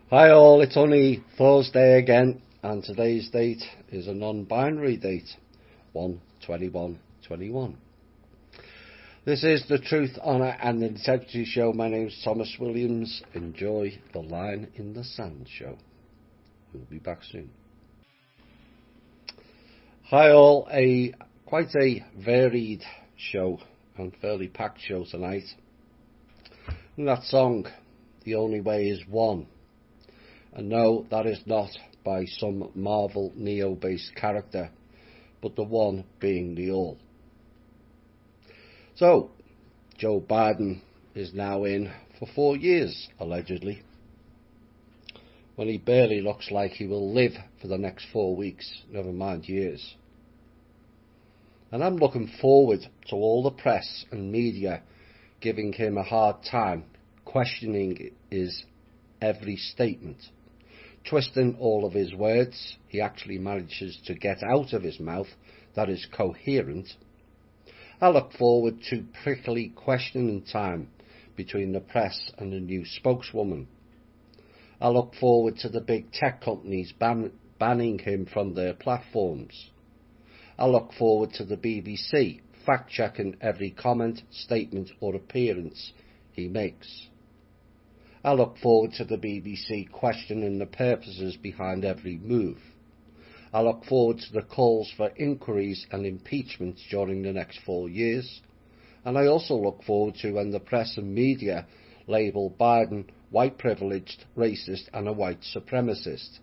Hi all, it's only Thursday again, and today's date is a non-binary date, 1/21/21. This is the Truth, Honour and Integrity show. My name's Thomas Williams. Enjoy the Line in the Sand show. We'll be back soon. Hi all, quite a varied show and fairly packed show tonight. And that song, The Only Way Is One. And no, that is not by some Marvel Neo-based character, but the one being the all. So, Joe Biden is now in for 4 years, allegedly, when he barely looks like he will live for the next 4 weeks, never mind years. And I'm looking forward to all the press and media giving him a hard time, questioning his every statement. Twisting all of his words he actually manages to get out of his mouth that is coherent. I look forward to prickly questioning time between the press and the new spokeswoman. I look forward to the big tech companies banning him from their platforms. I look forward to the BBC fact-checking every comment, statement or appearance he makes. I look forward to the BBC questioning the purposes behind every move. I look forward to the calls for inquiries and impeachments during the next 4 years. And I also look forward to when the press and media label Biden white privileged, racist and a white supremacist.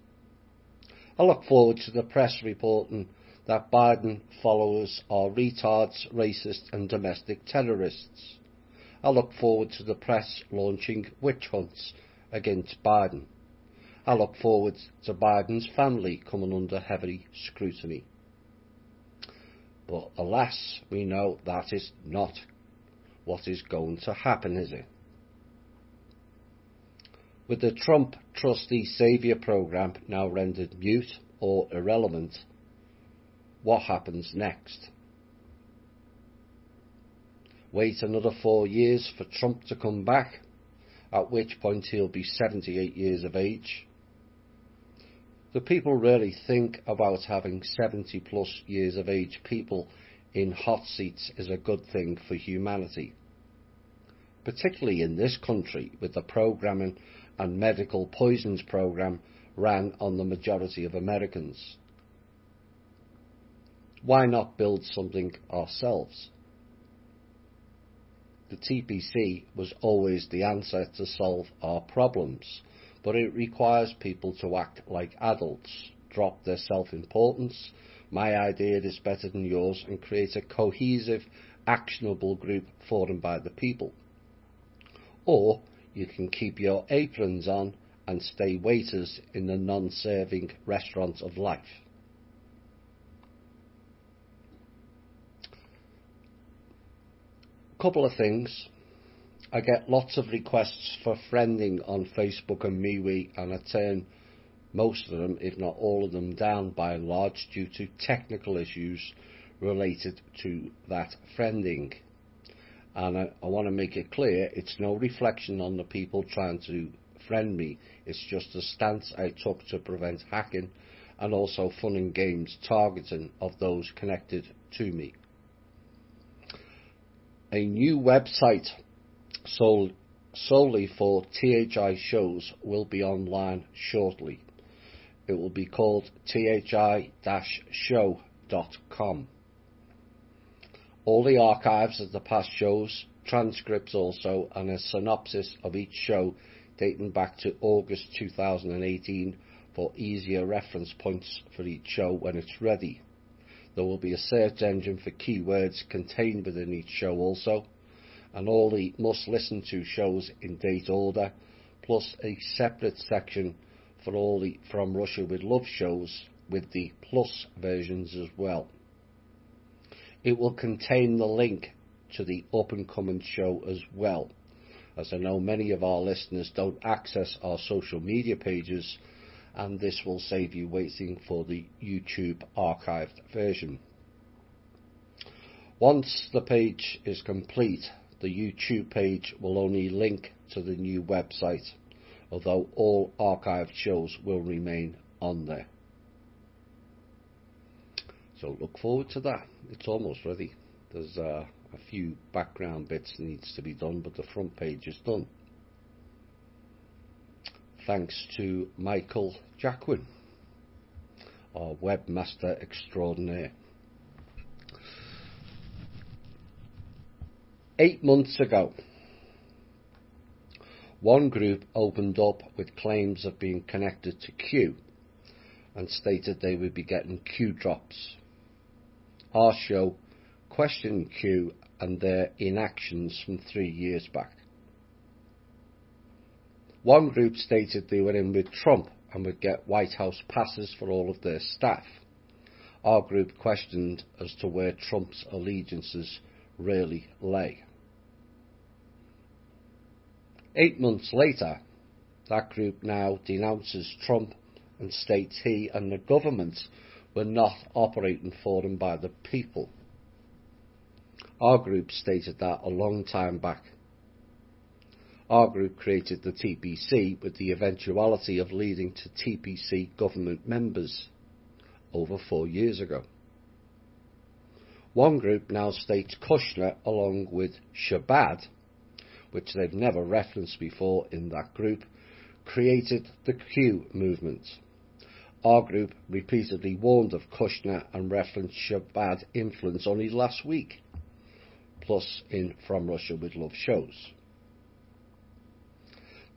I look forward to the press reporting that Biden followers are retards, racist and domestic terrorists. I look forward to the press launching witch hunts against Biden. I look forward to Biden's family coming under heavy scrutiny. But alas, we know that is not what is going to happen, is it? With the Trump Trustee Saviour programme now rendered mute or irrelevant, what happens next? Wait another 4 years for Trump to come back, at which point he'll be 78 years of age. Do people really think about having 70 plus years of age people in hot seats is a good thing for humanity? Particularly in this country, with the programming and medical poisons program ran on the majority of Americans. Why not build something ourselves? The TPC was always the answer to solve our problems, but it requires people to act like adults, drop their self-importance, my idea is better than yours, and create a cohesive, actionable group formed by the people. Or you can keep your aprons on and stay waiters in the non-serving restaurant of life. Couple of things. I get lots of requests for friending on Facebook and MeWe, and I turn most of them, if not all of them, down by and large due to technical issues related to that friending. And I want to make it clear, it's no reflection on the people trying to friend me, it's just a stance I took to prevent hacking and also fun and games targeting of those connected to me. A new website solely for THI shows will be online shortly. It will be called thi-show.com. All the archives of the past shows, transcripts also, and a synopsis of each show dating back to August 2018 for easier reference points for each show when it's ready. There will be a search engine for keywords contained within each show also, and all the must-listen-to shows in date order, plus a separate section for all the From Russia with Love shows with the plus versions as well. It will contain the link to the up-and-coming show as well, as I know many of our listeners don't access our social media pages, and this will save you waiting for the YouTube archived version. Once the page is complete, the YouTube page will only link to the new website, although all archived shows will remain on there. So look forward to that. It's almost ready. There's a few background bits needs to be done, but the front page is done. Thanks to Michael Jacquin, our webmaster extraordinaire. 8 months ago, one group opened up with claims of being connected to Q and stated they would be getting Q drops. Our show questioned Q and their inactions from 3 years back. One group stated they were in with Trump and would get White House passes for all of their staff. Our group questioned as to where Trump's allegiances really lay. 8 months later, that group now denounces Trump and states he and the government were not operating for them by the people. Our group stated that a long time back. Our group created the TPC with the eventuality of leading to TPC government members over 4 years ago. One group now states Kushner, along with Shabbat, which they've never referenced before in that group, created the Q movement. Our group repeatedly warned of Kushner and referenced Shabbat influence only last week, plus in From Russia with Love shows.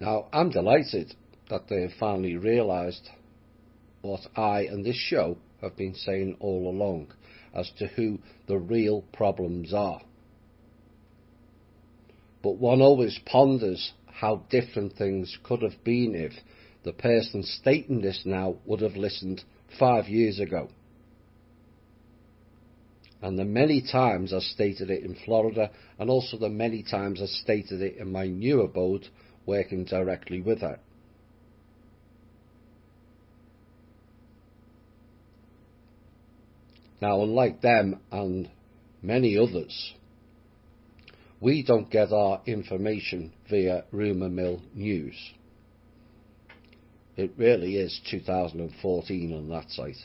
Now, I'm delighted that they have finally realised what I and this show have been saying all along as to who the real problems are. But one always ponders how different things could have been if the person stating this now would have listened 5 years ago. And the many times I stated it in Florida, and also the many times I stated it in my new abode, working directly with her. Now, unlike them and many others, we don't get our information via rumour mill news. It really is 2014 on that site.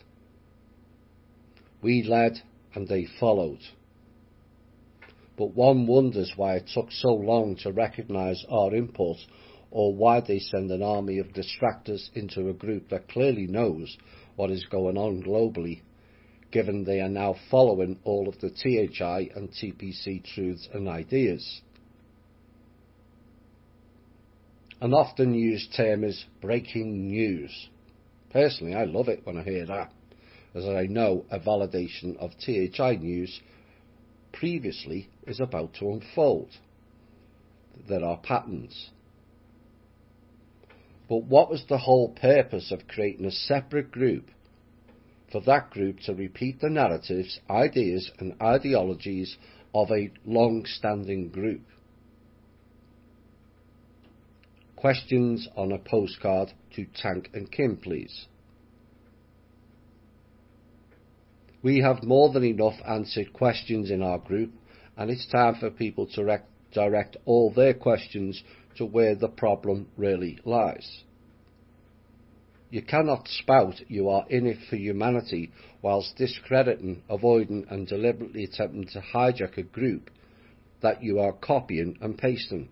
We led and they followed. But one wonders why it took so long to recognise our input, or why they send an army of distractors into a group that clearly knows what is going on globally, given they are now following all of the THI and TPC truths and ideas. An often used term is breaking news. Personally, I love it when I hear that, as I know a validation of THI news previously is about to unfold. There are patterns. But what was the whole purpose of creating a separate group for that group to repeat the narratives, ideas and ideologies of a long-standing group? Questions on a postcard to Tank and Kim, please. We have more than enough answered questions in our group, and it's time for people to direct all their questions to where the problem really lies. You cannot spout you are in it for humanity whilst discrediting, avoiding and deliberately attempting to hijack a group that you are copying and pasting.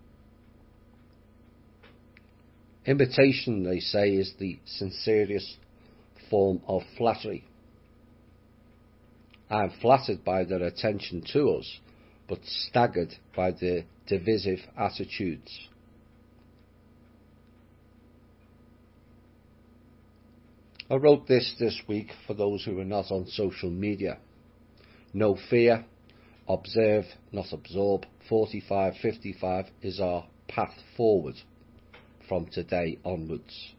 Imitation, they say, is the sincerest form of flattery. I am flattered by their attention to us, but staggered by their divisive attitudes. I wrote this week for those who are not on social media. No fear, observe, not absorb. 45-55 is our path forward from today onwards.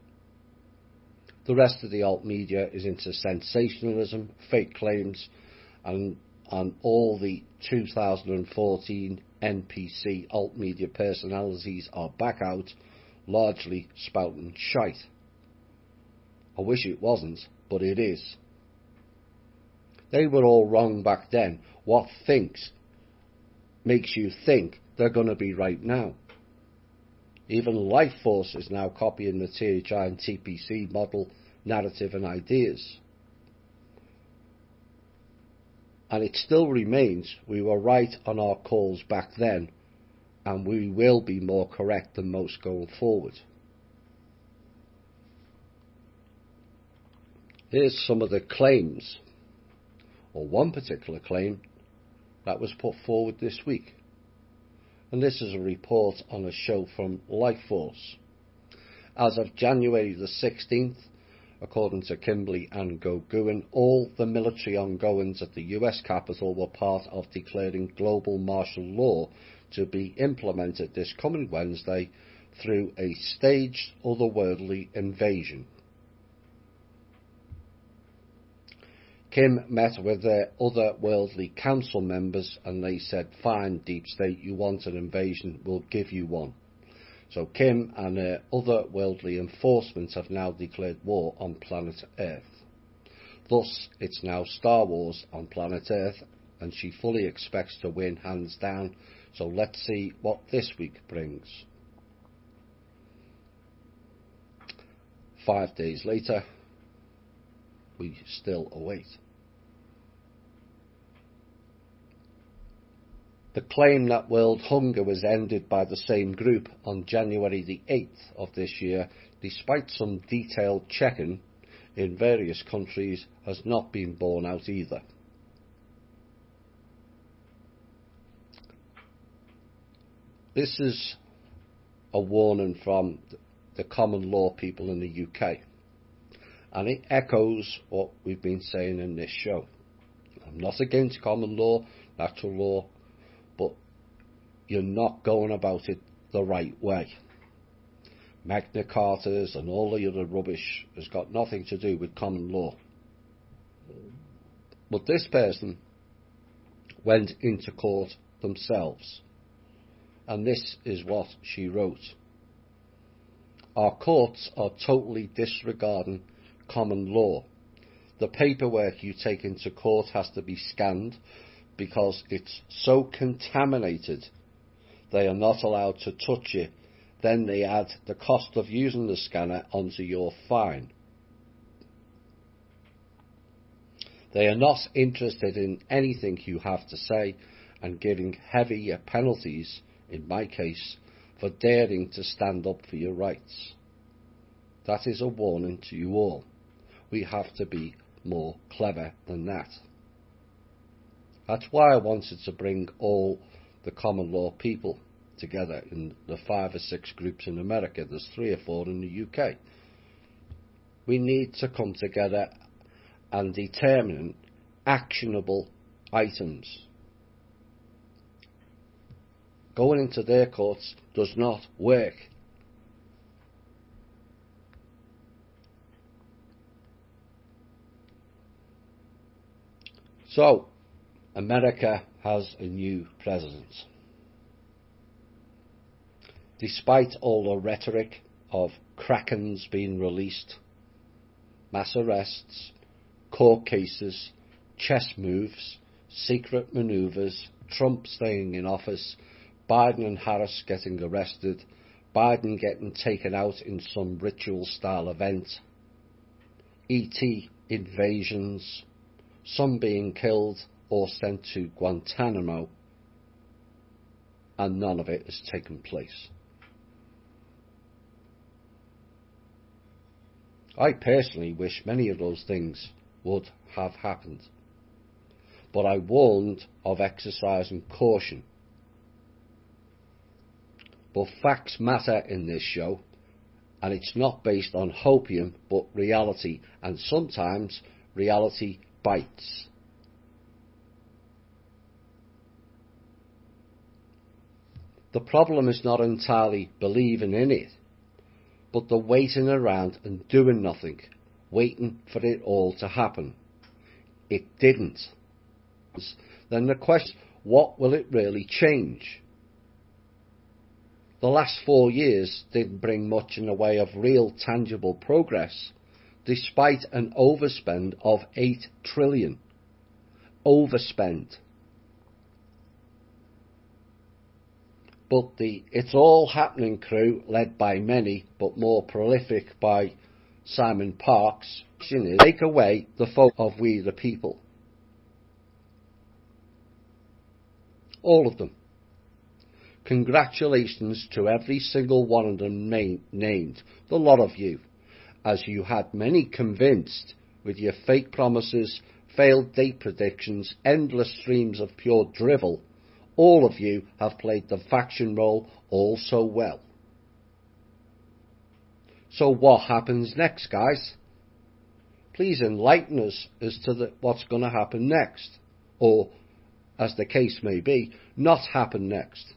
The rest of the alt media is into sensationalism, fake claims, and all the 2014 NPC alt media personalities are back out, largely spouting shite. I wish it wasn't, but it is. They were all wrong back then. What makes you think they're going to be right now? Even Life Force is now copying the THI and TPC model, narrative and ideas. And it still remains we were right on our calls back then, and we will be more correct than most going forward. Here's some of the claims, or one particular claim that was put forward this week. And this is a report on a show from Life Force. As of January the 16th, according to Kimberly and Goguin, all the military ongoings at the US Capitol were part of declaring global martial law to be implemented this coming Wednesday through a staged otherworldly invasion. Kim met with their otherworldly council members and they said, "Fine, Deep State, you want an invasion, we'll give you one." So Kim and her otherworldly enforcement have now declared war on planet Earth. Thus, it's now Star Wars on planet Earth, and she fully expects to win hands down. So let's see what this week brings. 5 days later, we still await. The claim that world hunger was ended by the same group on January the 8th of this year, despite some detailed checking in various countries, has not been borne out either. This is a warning from the common law people in the UK, and it echoes what we've been saying in this show. I'm not against common law, natural law, but you're not going about it the right way. Magna Cartas and all the other rubbish has got nothing to do with common law. But this person went into court themselves, and this is what she wrote. Our courts are totally disregarding common law. The paperwork you take into court has to be scanned because it's so contaminated they are not allowed to touch it. Then they add the cost of using the scanner onto your fine. They are not interested in anything you have to say and giving heavier penalties, in my case, for daring to stand up for your rights. That is a warning to you all. We have to be more clever than that. That's why I wanted to bring all the common law people together in the 5 or 6 groups in America. There's 3 or 4 in the UK. We need to come together and determine actionable items. Going into their courts does not work. So, America has a new president. Despite all the rhetoric of Krakens being released, mass arrests, court cases, chess moves, secret manoeuvres, Trump staying in office, Biden and Harris getting arrested, Biden getting taken out in some ritual-style event, ET invasions, some being killed or sent to Guantanamo, and none of it has taken place. I personally wish many of those things would have happened, but I warned of exercising caution. But facts matter in this show, and it's not based on hopium but reality, and sometimes reality bites. The problem is not entirely believing in it, but the waiting around and doing nothing, waiting for it all to happen. It didn't. Then the question, what will it really change? The last 4 years didn't bring much in the way of real tangible progress, despite an overspend of $8 trillion. Overspend. But the It's All Happening crew, led by many but more prolific by Simon Parkes, is take away the focus of we the people. All of them. Congratulations to every single one of them named, the lot of you, as you had many convinced with your fake promises, failed date predictions, endless streams of pure drivel. All of you have played the faction role all so well. So what happens next, guys? Please enlighten us as to what's going to happen next, or, as the case may be, not happen next.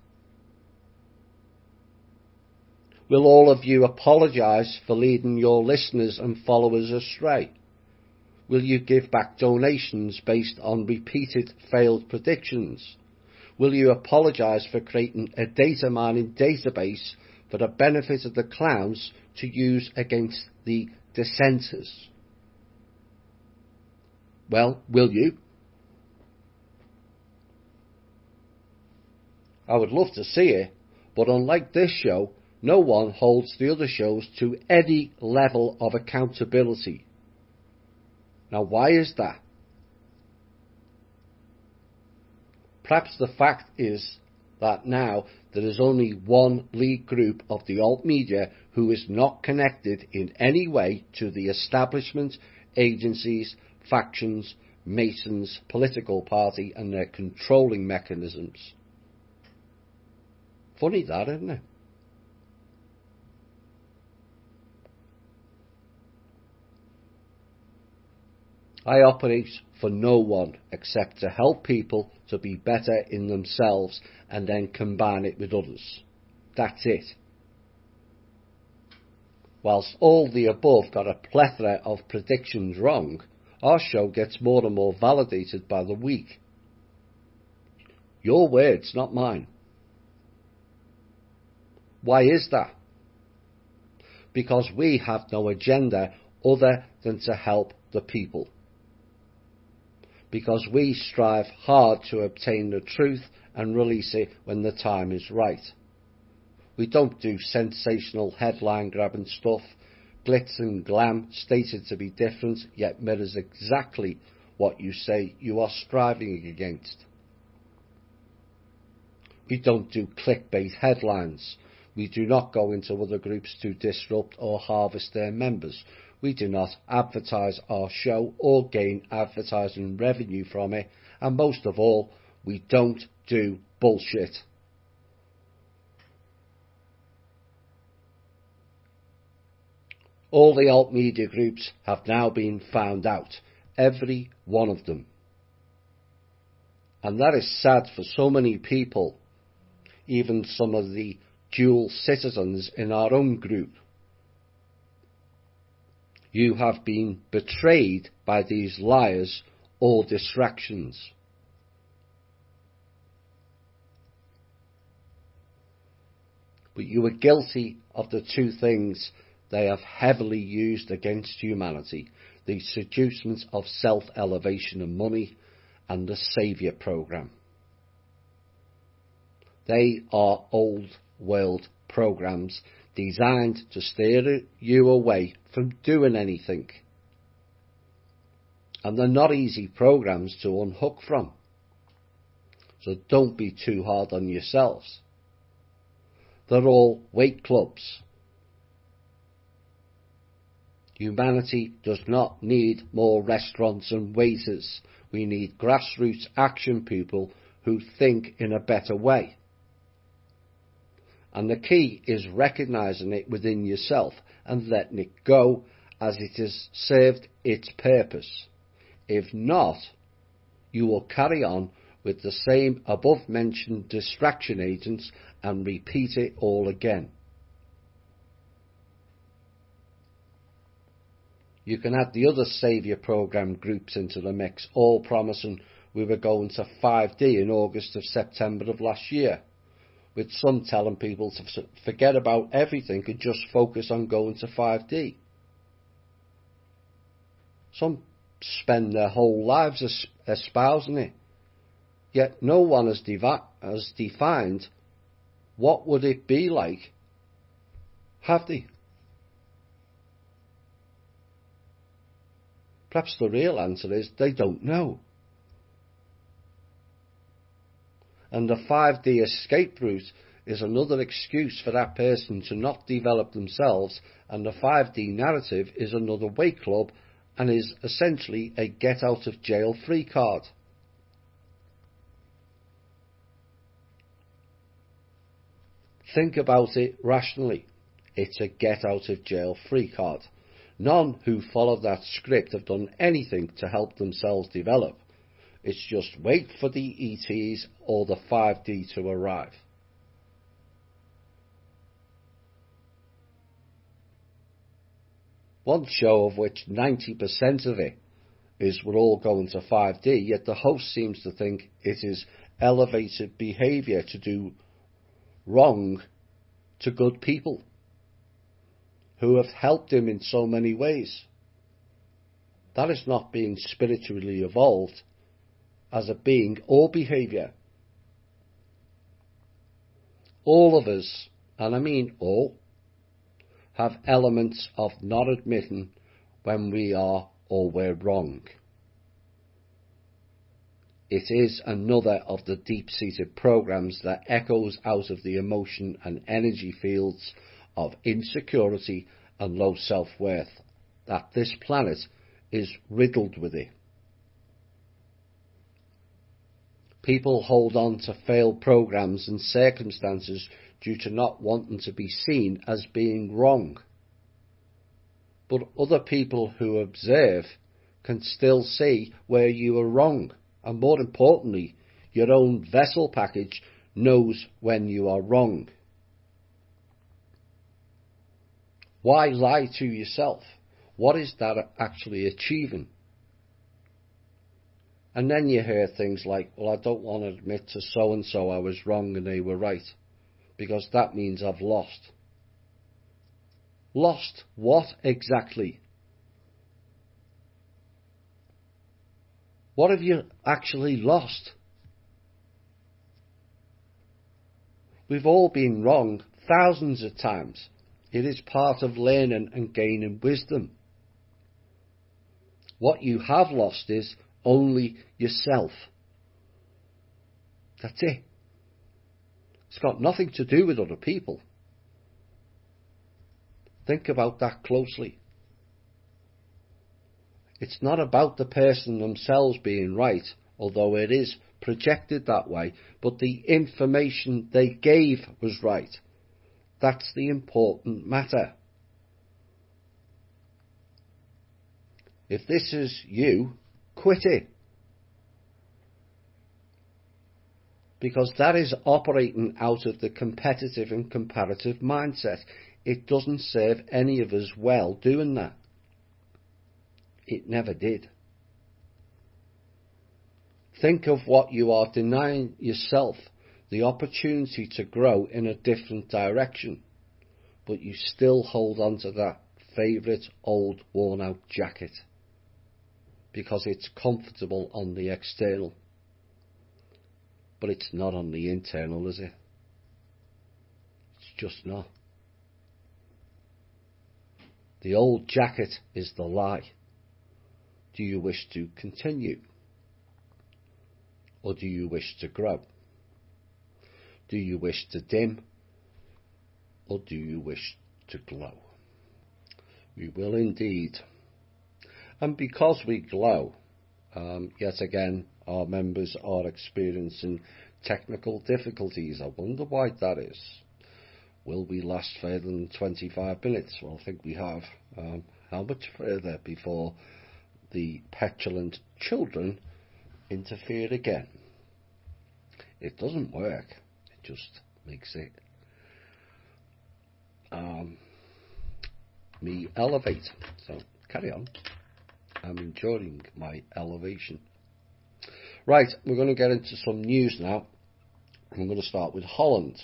Will all of you apologise for leading your listeners and followers astray? Will you give back donations based on repeated failed predictions? Will you apologise for creating a data mining database for the benefit of the clowns to use against the dissenters? Well, will you? I would love to see it, but unlike this show, no one holds the other shows to any level of accountability. Now, why is that? Perhaps the fact is that now there is only one lead group of the alt media who is not connected in any way to the establishment, agencies, factions, Masons, political party and their controlling mechanisms. Funny that, isn't it? I operate for no one except to help people to be better in themselves and then combine it with others. That's it. Whilst all the above got a plethora of predictions wrong, our show gets more and more validated by the week. Your words, not mine. Why is that? Because we have no agenda other than to help the people. Because we strive hard to obtain the truth and release it when the time is right. We don't do sensational headline grabbing stuff, glitz and glam stated to be different, yet mirrors exactly what you say you are striving against. We don't do clickbait headlines. We do not go into other groups to disrupt or harvest their members. We do not advertise our show or gain advertising revenue from it, and most of all, we don't do bullshit. All the alt media groups have now been found out, every one of them. And that is sad for so many people, even some of the dual citizens in our own group. You have been betrayed by these liars or distractions. But you are guilty of the two things they have heavily used against humanity: the seducement of self-elevation and money, and the saviour program. They are old world programs designed to steer you away from doing anything. And they're not easy programs to unhook from. So don't be too hard on yourselves. They're all weight clubs. Humanity does not need more restaurants and waiters. We need grassroots action people who think in a better way. And the key is recognising it within yourself and letting it go as it has served its purpose. If not, you will carry on with the same above-mentioned distraction agents and repeat it all again. You can add the other saviour programme groups into the mix, all promising we were going to 5D in August of September of last year, with some telling people to forget about everything and just focus on going to 5D. Some spend their whole lives espousing it, yet no one has defined What would it be like? Have they? Perhaps the real answer is they don't know. And the 5D escape route is another excuse for that person to not develop themselves, and the 5D narrative is another wake club and is essentially a get out of jail free card. Think about it rationally. It's a get out of jail free card. None who follow that script have done anything to help themselves develop. It's just wait for the ETs or the 5D to arrive. One show of which 90% of it is we're all going to 5D, yet the host seems to think it is elevated behaviour to do wrong to good people who have helped him in so many ways. That is not being spiritually evolved as a being or behaviour. All of us, and I mean all, have elements of not admitting when we are or we're wrong. It is another of the deep-seated programs that echoes out of the emotion and energy fields of insecurity and low self-worth that this planet is riddled with it. People hold on to failed programs and circumstances due to not wanting to be seen as being wrong. But other people who observe can still see where you are wrong. And more importantly, your own vessel package knows when you are wrong. Why lie to yourself? What is that actually achieving? And then you hear things like, well, I don't want to admit to so-and-so I was wrong and they were right, because that means I've lost. Lost what exactly? What have you actually lost? We've all been wrong thousands of times. It is part of learning and gaining wisdom. What you have lost is only yourself. That's it. It's got nothing to do with other people. Think about that closely. It's not about the person themselves being right, although it is projected that way, but the information they gave was right. That's the important matter. If this is you, quit it. Because that is operating out of the competitive and comparative mindset. It doesn't serve any of us well doing that. It never did. Think of what you are denying yourself, the opportunity to grow in a different direction, but you still hold on to that favourite old worn out jacket because it's comfortable on the external, but it's not on the internal, is it? It's just not. The old jacket is the lie. Do you wish to continue? Or do you wish to grow? Do you wish to dim? Or do you wish to glow? We will indeed. And because we glow, yet again, our members are experiencing technical difficulties. I wonder why that is. Will we last further than 25 minutes? Well, I think we have. How much further before the petulant children interfere again? It doesn't work. It just makes it me elevate. So carry on. I'm enjoying my elevation. Right, we're going to get into some news now. I'm going to start with Holland.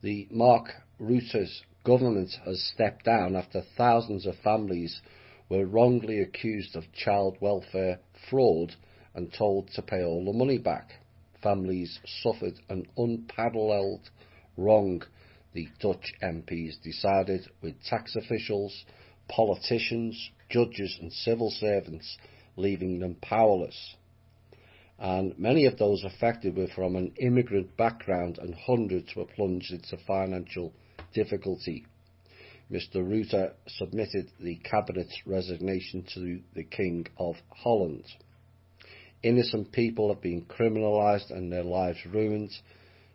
The Mark Rutte's government has stepped down after thousands of families were wrongly accused of child welfare fraud and told to pay all the money back. families suffered an unparalleled wrong, the Dutch MPs decided, with tax officials, politicians, judges and civil servants leaving them powerless. And many of those affected were from an immigrant background, and hundreds were plunged into financial difficulty. Mr. Rutte submitted the cabinet's resignation to the King of Holland. Innocent people have been criminalised and their lives ruined,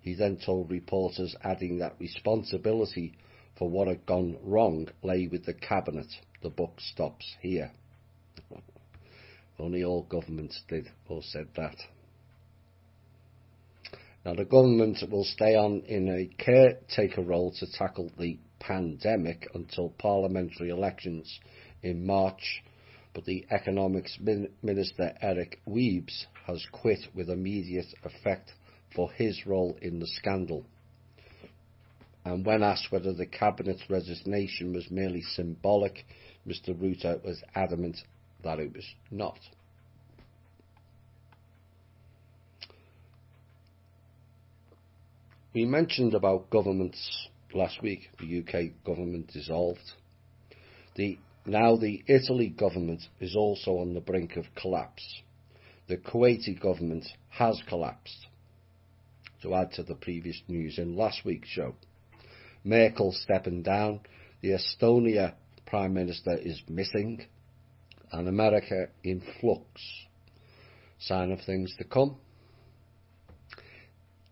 he then told reporters, adding that responsibility for what had gone wrong lay with the cabinet. The buck stops here. Only all governments did or said that. Now, the government will stay on in a caretaker role to tackle the pandemic until parliamentary elections in March, but the economics minister Eric Wiebes has quit with immediate effect for his role in the scandal. And when asked whether the cabinet's resignation was merely symbolic, Mr. Rutte was adamant that it was not. We mentioned about governments last week. The UK government dissolved. Now the Italy government is also on the brink of collapse. The Kuwaiti government has collapsed, to add to the previous news in last week's show. Merkel stepping down, the Estonia Prime Minister is missing, and America in flux. Sign of things to come.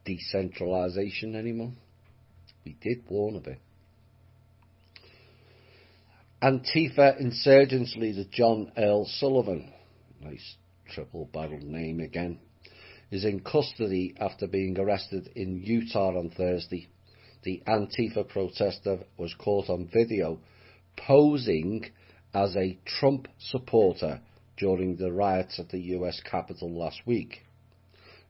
Decentralisation, anyone? We did warn of it. Antifa insurgents leader John Earl Sullivan, nice triple-barreled name again, is in custody after being arrested in Utah on Thursday. The Antifa protester was caught on video posing as a Trump supporter during the riots at the US Capitol last week.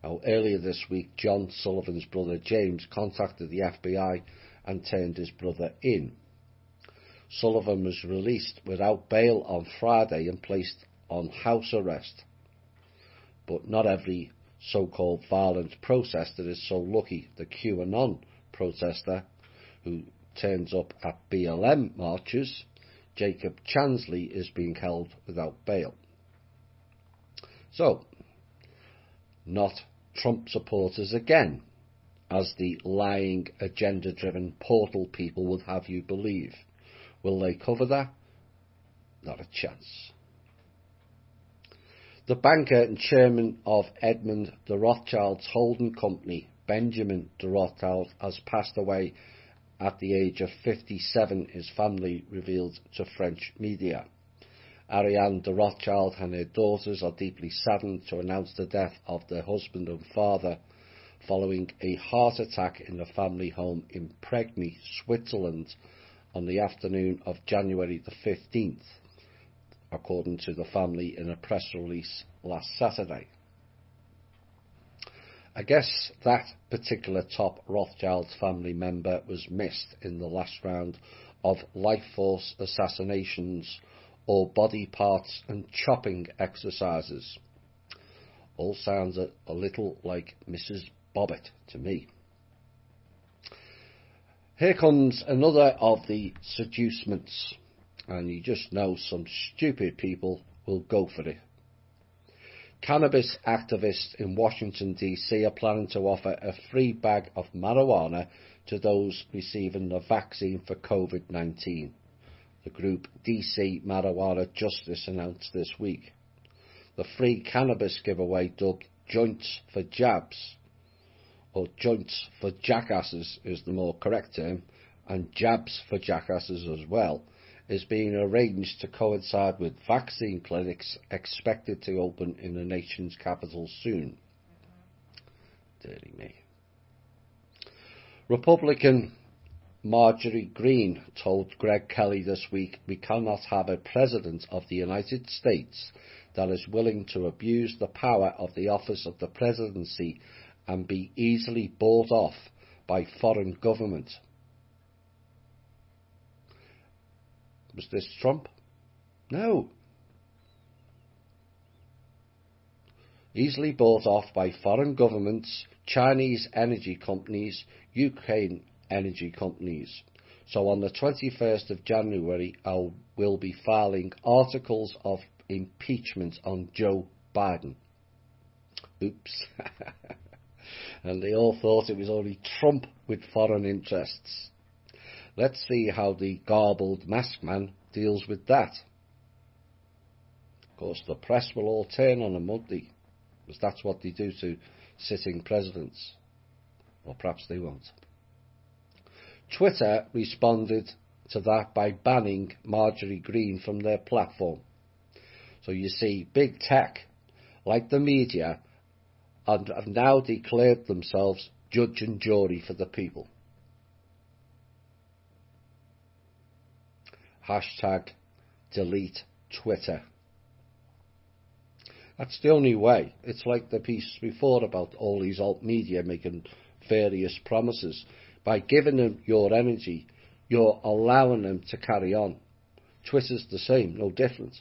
Now, earlier this week, John Sullivan's brother James contacted the FBI and turned his brother in. Sullivan was released without bail on Friday and placed on house arrest. But not every so-called violent protester is so lucky. The QAnon protester who turns up at BLM marches, Jacob Chansley, is being held without bail. So, not Trump supporters again, as the lying, agenda-driven portal people would have you believe. Will they cover that? Not a chance. The banker and chairman of Edmund de Rothschild's holding company, Benjamin de Rothschild, has passed away at the age of 57, his family revealed to French media. Ariane de Rothschild and her daughters are deeply saddened to announce the death of their husband and father following a heart attack in the family home in Pregny, Switzerland, on the afternoon of January the 15th, according to the family in a press release last Saturday. I guess that particular top Rothschild family member was missed in the last round of life force assassinations or body parts and chopping exercises. All sounds a little like Mrs. Bobbitt to me. Here comes another of the seducements, and you just know some stupid people will go for it. Cannabis activists in Washington, D.C. are planning to offer a free bag of marijuana to those receiving the vaccine for COVID-19. The group DC Marijuana Justice announced this week. The free cannabis giveaway, dubbed Joints for Jabs, or Joints for Jackasses is the more correct term, and Jabs for Jackasses as well, is being arranged to coincide with vaccine clinics expected to open in the nation's capital soon. Dirty me. Republican Marjorie Greene told Greg Kelly this week, "We cannot have a president of the United States that is willing to abuse the power of the office of the presidency and be easily bought off by foreign government." Was this Trump? No. easily bought off by foreign governments, Chinese energy companies, UK energy companies. So on the 21st of January, I will be filing articles of impeachment on Joe Biden. Oops. And they all thought it was only Trump with foreign interests. Let's see how the garbled masked man deals with that. Of course, the press will all turn on him, won't they? Because that's what they do to sitting presidents. Or perhaps they won't. Twitter responded to that by banning Marjorie Greene from their platform. So you see, big tech, like the media, have now declared themselves judge and jury for the people. Hashtag delete Twitter. That's the only way. It's like the piece before about all these alt media making various promises. By giving them your energy, you're allowing them to carry on. Twitter's the same, no different.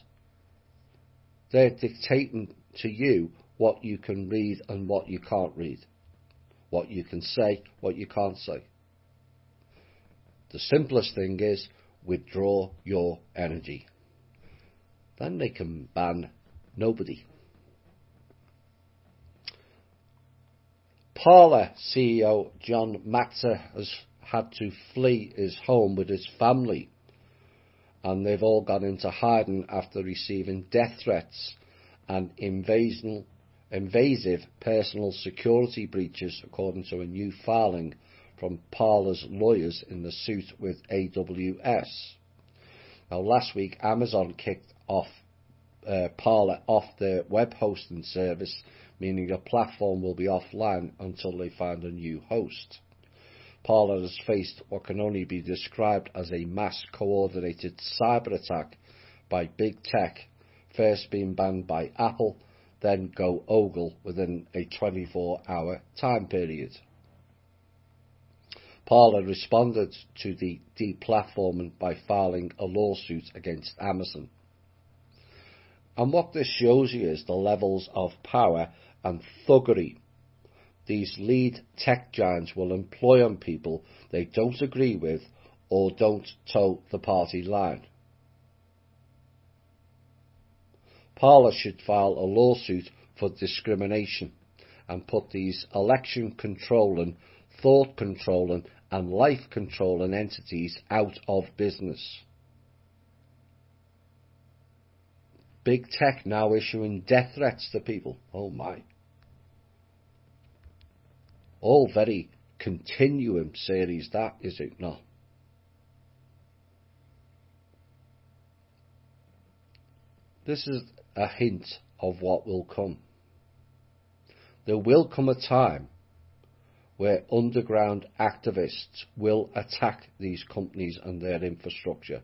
They're dictating to you what you can read and what you can't read. What you can say, what you can't say. The simplest thing is withdraw your energy. Then they can ban nobody. Parler CEO John Matzer has had to flee his home with his family, and they've all gone into hiding after receiving death threats and invasive personal security breaches, according to a new filing from Parler's lawyers in the suit with AWS. Now, last week, Amazon kicked off Parler off their web hosting service, meaning the platform will be offline until they find a new host. Parler has faced what can only be described as a mass coordinated cyber attack by big tech, first being banned by Apple, then Google within a 24-hour time period. Parler responded to the deplatforming by filing a lawsuit against Amazon. And what this shows you is the levels of power and thuggery these lead tech giants will employ on people they don't agree with or don't toe the party line. Parler should file a lawsuit for discrimination and put these election controlling, thought controlling and life controlling entities out of business. Big tech now issuing death threats to people. Oh my. All very continuum series, that, is it not? This is a hint of what will come. There will come a time where underground activists will attack these companies and their infrastructure,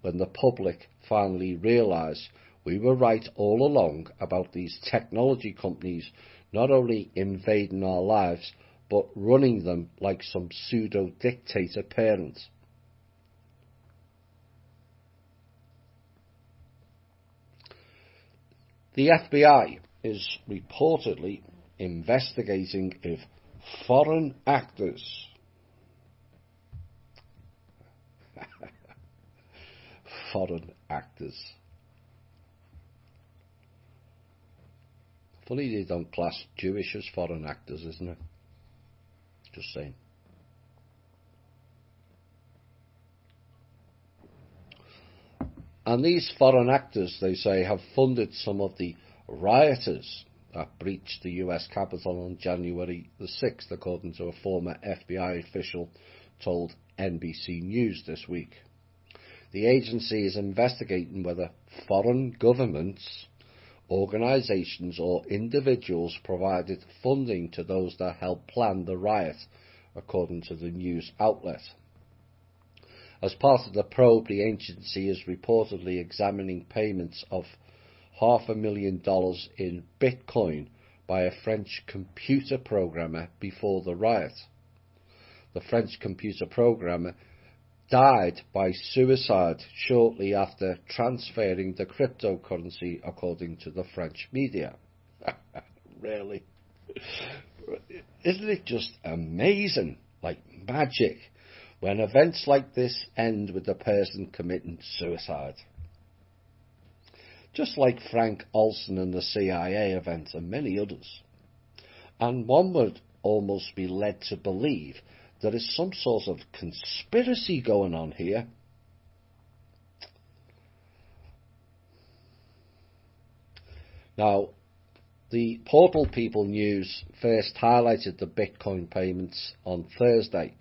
when the public finally realise we were right all along about these technology companies not only invading our lives, but running them like some pseudo-dictator parent. The FBI is reportedly investigating if foreign actors Funny they don't class Jewish as foreign actors, isn't it? Just saying. And these foreign actors, they say, have funded some of the rioters that breached the US Capitol on January the 6th, according to a former FBI official told NBC News this week. The agency is investigating whether foreign governments, organisations or individuals provided funding to those that helped plan the riot, according to the news outlet. As part of the probe, the agency is reportedly examining payments of $500,000 in Bitcoin by a French computer programmer before the riot. The French computer programmer died by suicide shortly after transferring the cryptocurrency, according to the French media. Really. Isn't it just amazing, like magic, when events like this end with the person committing suicide? Just like Frank Olson and the CIA event and many others. And one would almost be led to believe there is some sort of conspiracy going on here. Now, the Portal People News first highlighted the Bitcoin payments on Thursday,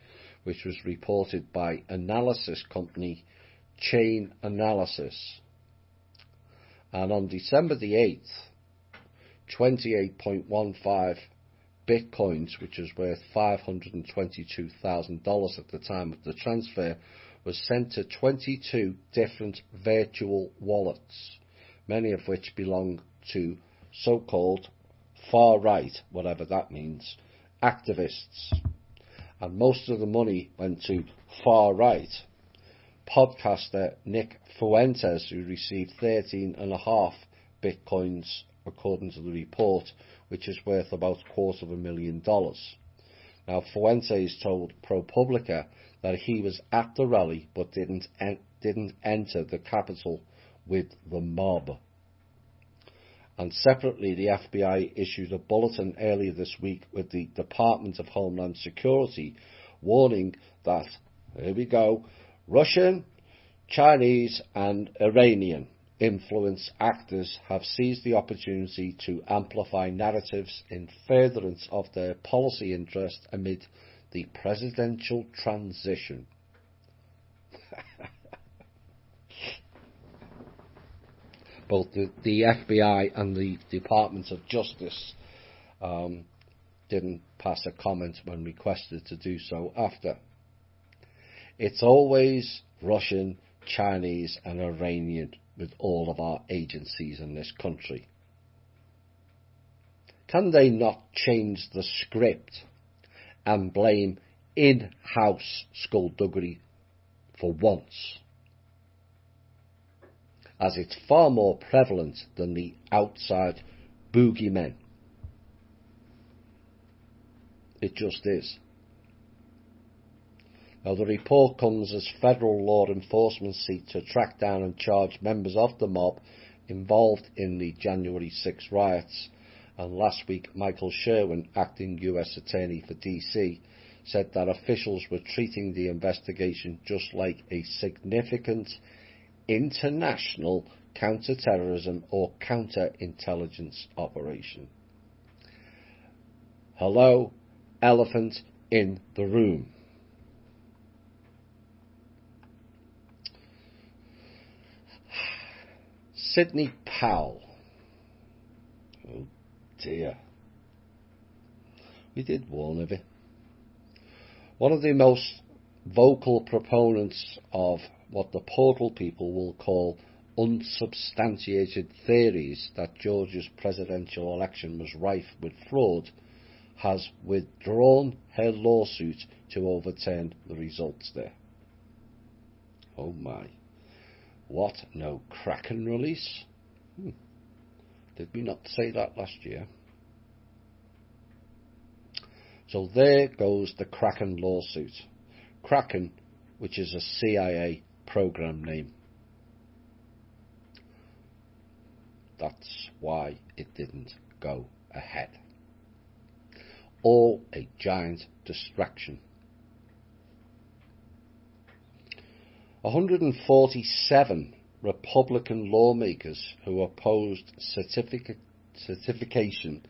which was reported by analysis company Cheney Analysis. And on December the 8th, 28.15 Bitcoins, which was worth $522,000 at the time of the transfer, was sent to 22 different virtual wallets, many of which belong to so-called far-right, whatever that means, activists. And most of the money went to far-right. Podcaster Nick Fuentes, who received 13.5 Bitcoins, according to the report, which is worth about $250,000. Now, Fuentes told ProPublica that he was at the rally but didn't enter the Capitol with the mob. And separately, the FBI issued a bulletin earlier this week with the Department of Homeland Security warning that, here we go, Russian, Chinese and Iranian influence actors have seized the opportunity to amplify narratives in furtherance of their policy interest amid the presidential transition. Both the FBI and the Department of Justice didn't pass a comment when requested to do so after. It's always Russian, Chinese and Iranian with all of our agencies in this country. Can they not change the script and blame in-house skullduggery for once, as it's far more prevalent than the outside boogeymen? It just is. Now, the report comes as federal law enforcement seek to track down and charge members of the mob involved in the January 6 riots. And last week, Michael Sherwin, acting US Attorney for DC, said that officials were treating the investigation just like a significant international counter-terrorism or counter-intelligence operation. Hello, elephant in the room. Sidney Powell. Oh dear. We did warn of it. One of the most vocal proponents of what the Portal People will call unsubstantiated theories that Georgia's presidential election was rife with fraud has withdrawn her lawsuit to overturn the results there. Oh my. What? No Kraken release? Did we not say that last year? So there goes the Kraken lawsuit. Kraken, which is a CIA program name. That's why it didn't go ahead. All a giant distraction. 147 Republican lawmakers who opposed certification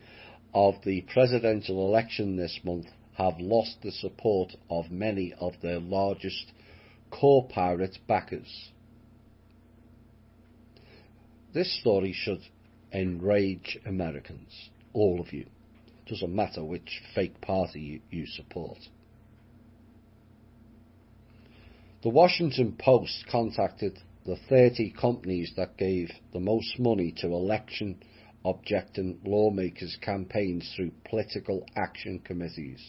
of the presidential election this month have lost the support of many of their largest core pirate backers. This story should enrage Americans, all of you. It doesn't matter which fake party you support. The Washington Post contacted the 30 companies that gave the most money to election-objecting lawmakers' campaigns through political action committees.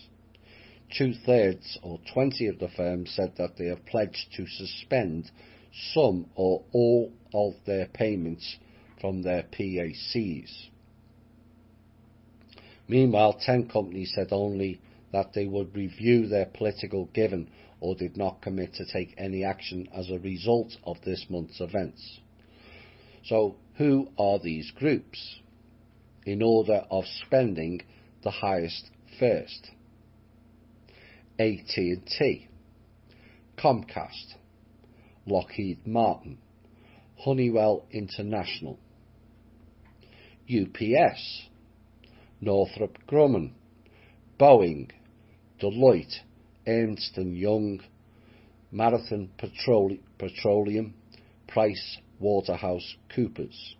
2/3, or 20 of the firms, said that they have pledged to suspend some or all of their payments from their PACs. Meanwhile, 10 companies said only that they would review their political giving or did not commit to take any action as a result of this month's events. So, who are these groups? In order of spending the highest first: AT&T, Comcast, Lockheed Martin, Honeywell International, UPS, Northrop Grumman, Boeing, Deloitte, Ernst & Young, Marathon Petroleum, Price Waterhouse Coopers,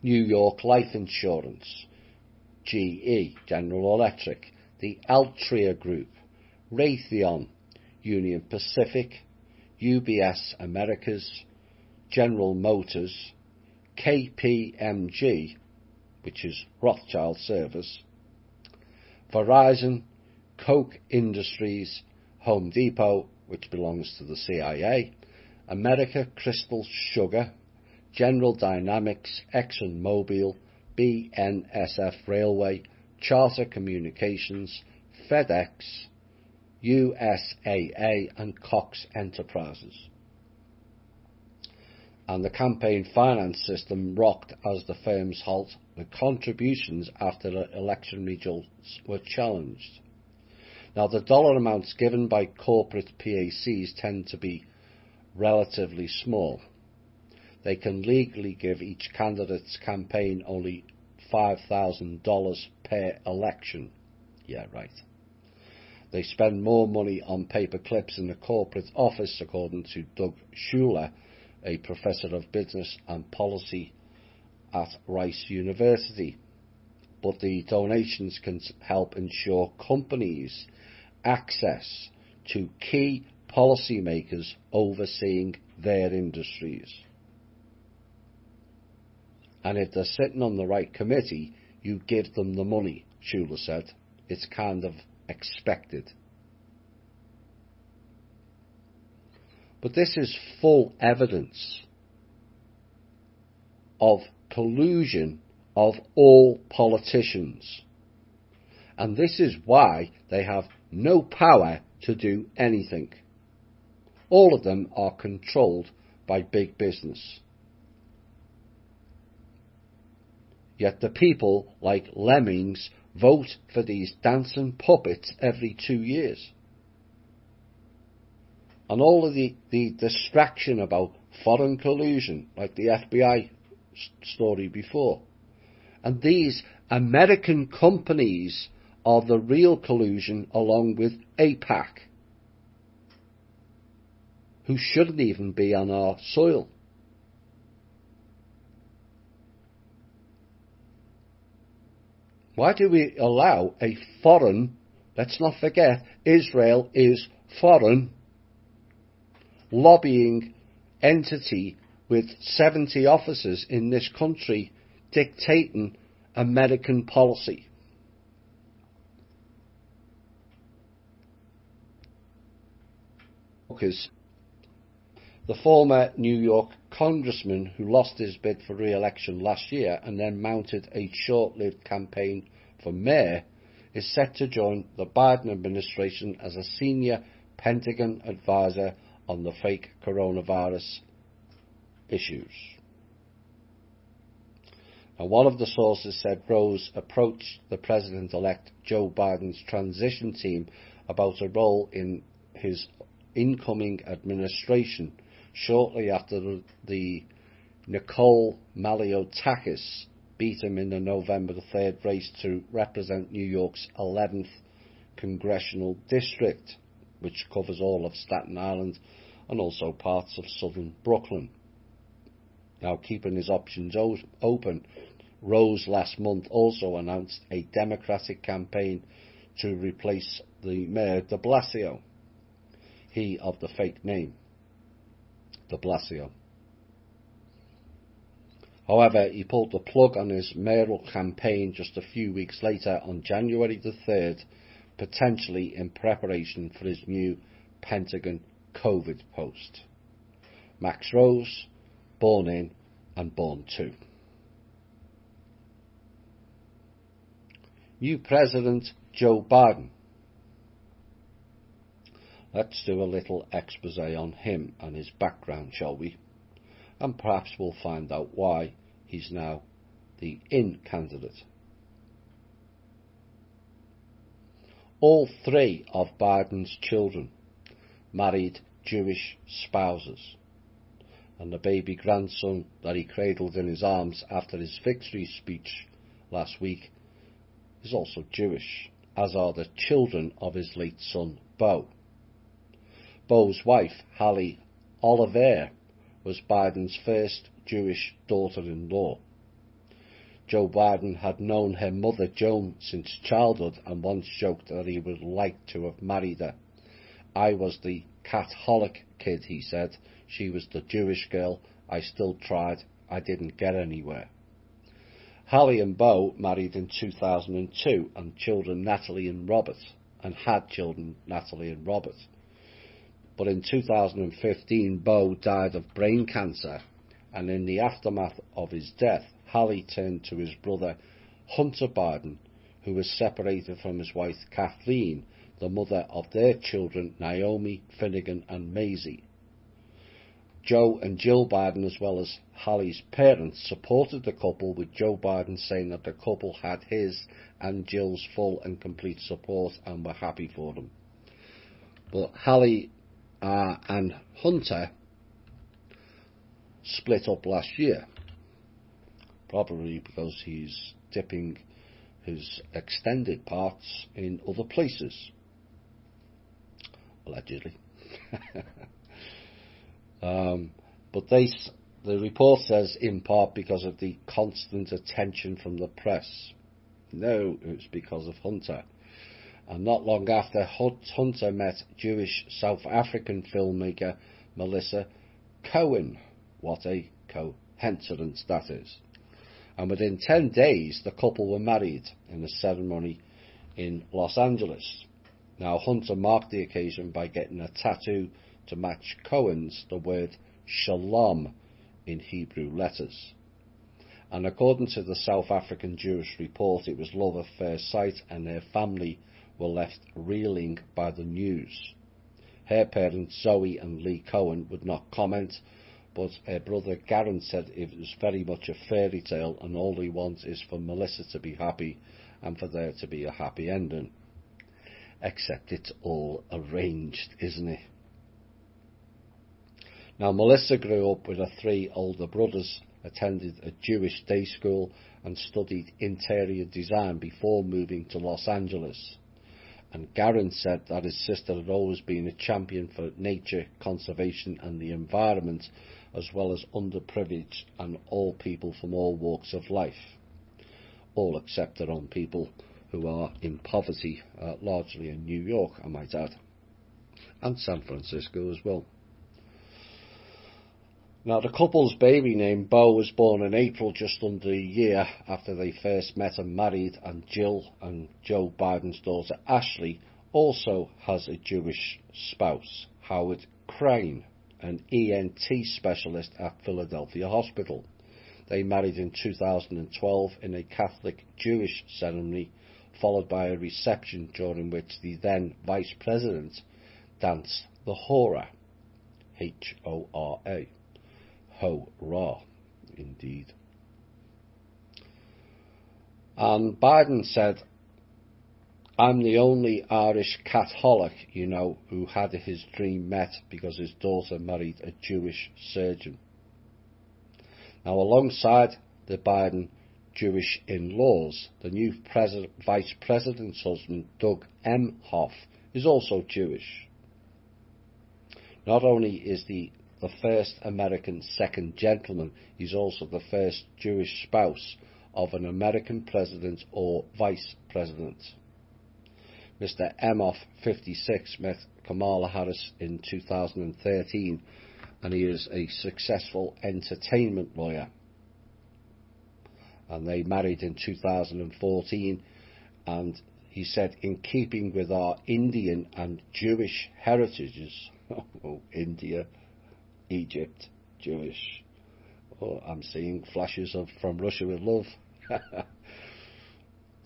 New York Life Insurance, GE, General Electric, the Altria Group, Raytheon, Union Pacific, UBS Americas, General Motors, KPMG, which is Rothschild Service, Verizon, Koch Industries, Home Depot, which belongs to the CIA, America Crystal Sugar, General Dynamics, ExxonMobil, BNSF Railway, Charter Communications, FedEx, USAA and Cox Enterprises. And the campaign finance system rocked as the firms halt with contributions after the election results were challenged. Now, the dollar amounts given by corporate PACs tend to be relatively small. They can legally give each candidate's campaign only $5,000 per election. Yeah, right. They spend more money on paper clips in the corporate office, according to Doug Schuler, a professor of business and policy at Rice University. But the donations can help ensure companies access to key policymakers overseeing their industries. And if they're sitting on the right committee, you give them the money, Schuler said. It's kind of expected. But this is full evidence of collusion of all politicians. And this is why they have no power to do anything. All of them are controlled by big business. Yet the people, like lemmings, vote for these dancing puppets every 2 years. And all of the distraction about foreign collusion, like the FBI story before. And these American companies are the real collusion, along with AIPAC, who shouldn't even be on our soil. Why do we allow a foreign, let's not forget, Israel is foreign, lobbying entity with 70 officers in this country dictating American policy? Because the former New York congressman who lost his bid for re-election last year and then mounted a short-lived campaign for mayor is set to join the Biden administration as a senior Pentagon advisor on the fake coronavirus issues. Now, one of the sources said Rose approached the President-elect Joe Biden's transition team about a role in his incoming administration shortly after the Nicole Maliotakis beat him in the November 3rd race to represent New York's 11th congressional district, which covers all of Staten Island and also parts of southern Brooklyn. Now, keeping his options open, Rose last month also announced a Democratic campaign to replace the Mayor de Blasio, he of the fake name, de Blasio. However, he pulled the plug on his mayoral campaign just a few weeks later on January the 3rd, potentially in preparation for his new Pentagon COVID post. Max Rose, born in and born to. New President Joe Biden. Let's do a little expose on him and his background, shall we? And perhaps we'll find out why he's now the in candidate. All three of Biden's children married Jewish spouses, and the baby grandson that he cradled in his arms after his victory speech last week is also Jewish, as are the children of his late son, Beau. Beau's wife, Hallie Oliver, was Biden's first Jewish daughter-in-law. Joe Biden had known her mother, Joan, since childhood and once joked that he would like to have married her. I was the Catholic kid, he said. She was the Jewish girl. I still tried. I didn't get anywhere. Hallie and Beau married in 2002 and children Natalie and Robert, and had children Natalie and Robert. But in 2015, Beau died of brain cancer, and in the aftermath of his death, Hallie turned to his brother Hunter Biden, who was separated from his wife Kathleen, the mother of their children Naomi, Finnegan and Maisie. Joe and Jill Biden, as well as Hallie's parents, supported the couple, with Joe Biden saying that the couple had his and Jill's full and complete support and were happy for them. But Hallie and Hunter split up last year, probably because he's dipping his extended parts in other places, allegedly. But the report says in part because of the constant attention from the press. No, it was because of Hunter. And not long after, Hunter met Jewish South African filmmaker Melissa Cohen. What a coincidence that is. And within 10 days, the couple were married in a ceremony in Los Angeles. Now, Hunter marked the occasion by getting a tattoo to match Cohen's, the word shalom in Hebrew letters. And according to the South African Jewish report, it was love at first sight, and their family were left reeling by the news. Her parents, Zoe and Lee Cohen, would not comment, but her brother Garen said it was very much a fairy tale, and all he wants is for Melissa to be happy and for there to be a happy ending. Except it's all arranged, isn't it? Now, Melissa grew up with her three older brothers, attended a Jewish day school and studied interior design before moving to Los Angeles. And Garen said that his sister had always been a champion for nature, conservation and the environment, as well as underprivileged and all people from all walks of life. All except their own people who are in poverty, largely in New York, I might add, and San Francisco as well. Now, the couple's baby named Beau was born in April, just under a year after they first met and married, and Jill and Joe Biden's daughter Ashley also has a Jewish spouse, Howard Crane, an ENT specialist at Philadelphia Hospital. They married in 2012 in a Catholic Jewish ceremony, followed by a reception during which the then Vice President danced the Hora, H-O-R-A. Ho-Ra, indeed. And Biden said, I'm the only Irish Catholic, who had his dream met because his daughter married a Jewish surgeon. Now, alongside the Biden Jewish in-laws, the new Vice President's husband, Doug Emhoff, is also Jewish. Not only is the first American second gentleman, he's also the first Jewish spouse of an American president or vice president. Mr. Emhoff, 56, met Kamala Harris in 2013, and he is a successful entertainment lawyer. And they married in 2014, and he said, in keeping with our Indian and Jewish heritages, India, Egypt, Jewish. Oh, I'm seeing flashes from Russia with Love.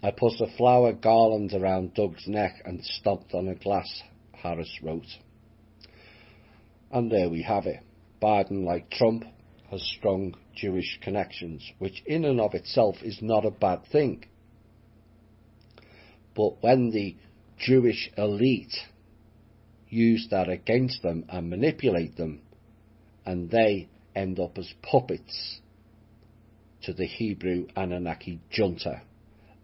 I put a flower garland around Doug's neck and stomped on a glass, Harris wrote. And there we have it. Biden, like Trump, has strong Jewish connections, which in and of itself is not a bad thing. But when the Jewish elite use that against them and manipulate them, and they end up as puppets to the Hebrew Anunnaki junta,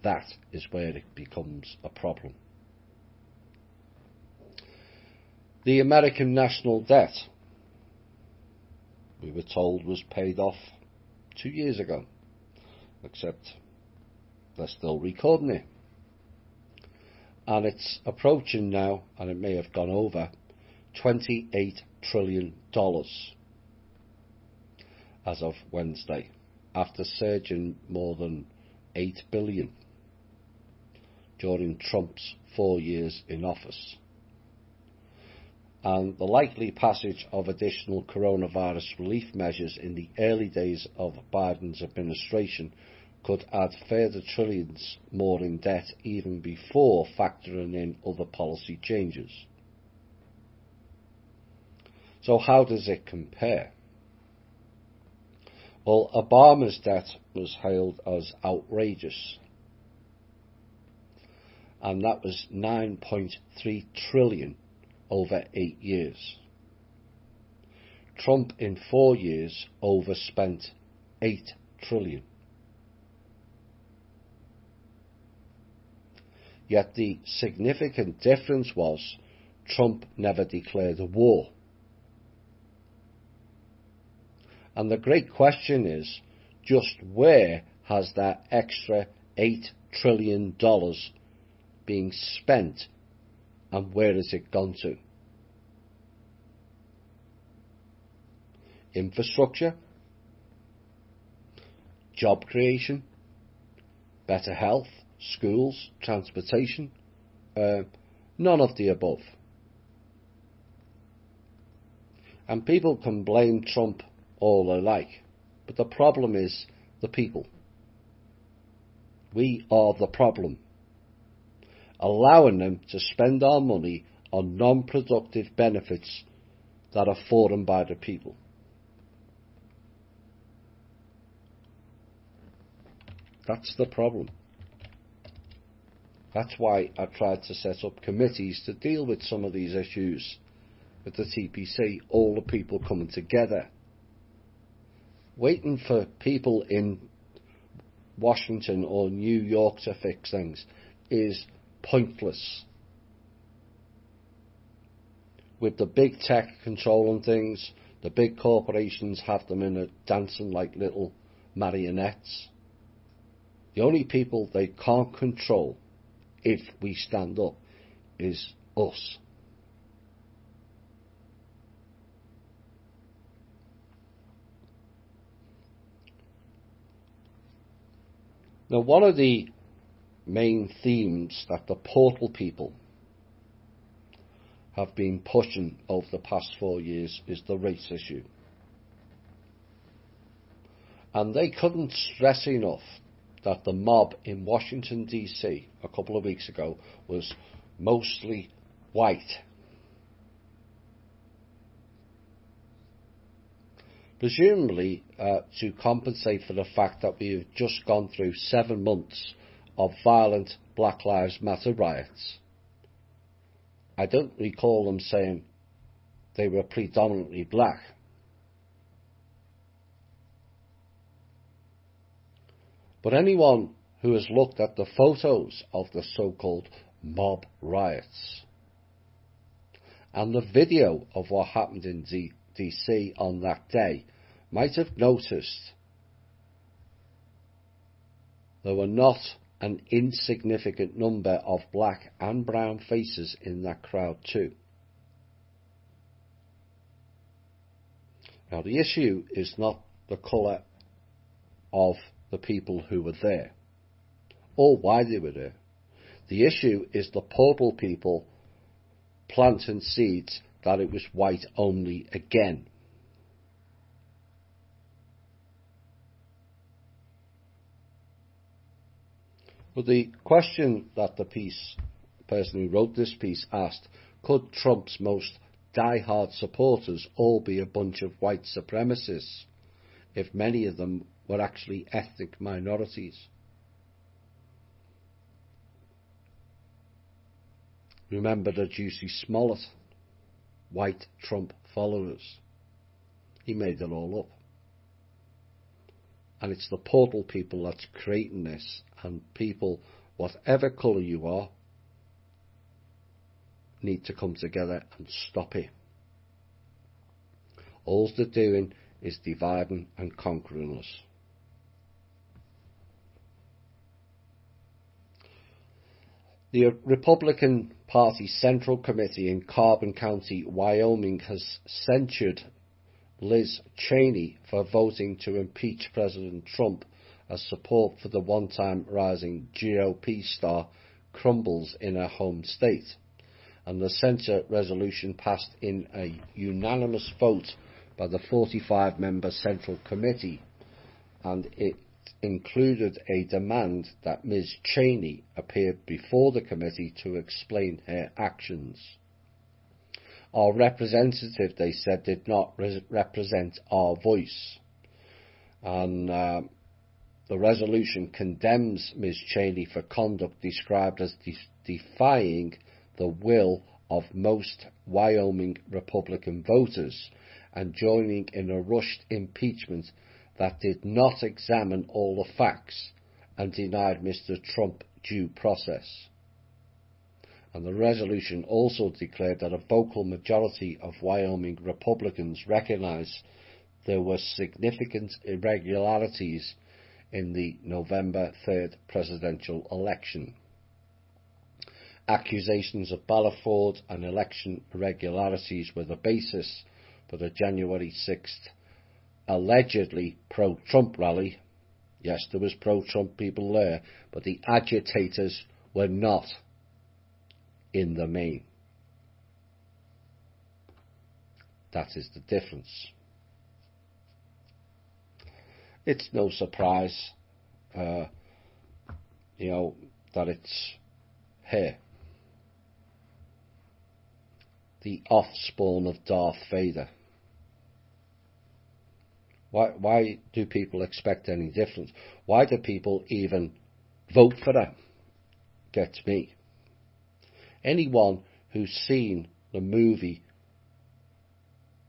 that is where it becomes a problem. The American national debt, we were told, was paid off 2 years ago, except they're still recording it. And it's approaching now, and it may have gone over, $28 trillion as of Wednesday, after surging more than $8 billion during Trump's 4 years in office. And the likely passage of additional coronavirus relief measures in the early days of Biden's administration could add further trillions more in debt even before factoring in other policy changes. So how does it compare? Well, Obama's debt was hailed as outrageous, and that was $9.3 trillion over 8 years. Trump in 4 years overspent $8 trillion. Yet the significant difference was Trump never declared a war. And the great question is, just where has that extra $8 trillion being spent, and where has it gone to? Infrastructure? Job creation? Better health? Schools? Transportation? None of the above. And people can blame Trump all they like, but the problem is the people. We are the problem, allowing them to spend our money on non-productive benefits that are for and by the people. That's the problem. That's why I tried to set up committees to deal with some of these issues with the TPC, all the people coming together. Waiting for people in Washington or New York to fix things is pointless. With the big tech controlling things, the big corporations have them in a dancing like little marionettes. The only people they can't control, if we stand up, is us. Now, one of the main themes that the portal people have been pushing over the past 4 years is the race issue. And they couldn't stress enough that the mob in Washington, D.C. a couple of weeks ago was mostly white. Presumably to compensate for the fact that we have just gone through 7 months of violent Black Lives Matter riots. I don't recall them saying they were predominantly black. But anyone who has looked at the photos of the so-called mob riots and the video of what happened in DC on that day might have noticed there were not an insignificant number of black and brown faces in that crowd too. Now the issue is not the colour of the people who were there or why they were there. The issue is the portal people planting seeds that it was white only again. But the question that the person who wrote this piece asked, could Trump's most die-hard supporters all be a bunch of white supremacists if many of them were actually ethnic minorities? Remember the Juicy Smollett, white Trump followers. He made it all up. And it's the portal people that's creating this, and people, whatever colour you are, need to come together and stop it. All they're doing is dividing and conquering us. The Republican Party Central Committee in Carbon County, Wyoming, has censured Liz Cheney for voting to impeach President Trump as support for the one-time rising GOP star crumbles in her home state. And the censure resolution passed in a unanimous vote by the 45-member Central Committee, and it included a demand that Ms. Cheney appeared before the committee to explain her actions. Our representative, they said, did not represent our voice. And the resolution condemns Ms. Cheney for conduct described as defying the will of most Wyoming Republican voters and joining in a rushed impeachment that did not examine all the facts and denied Mr. Trump due process. And the resolution also declared that a vocal majority of Wyoming Republicans recognized there were significant irregularities in the November 3rd presidential election. Accusations of ballot fraud and election irregularities were the basis for the January 6th allegedly pro-Trump rally. Yes, there was pro-Trump people there, but the agitators were not in the main. That is the difference. It's no surprise, that it's her, the offspawn of Darth Vader. Why do people expect any difference? Why do people even vote for her? Gets me. Anyone who's seen the movie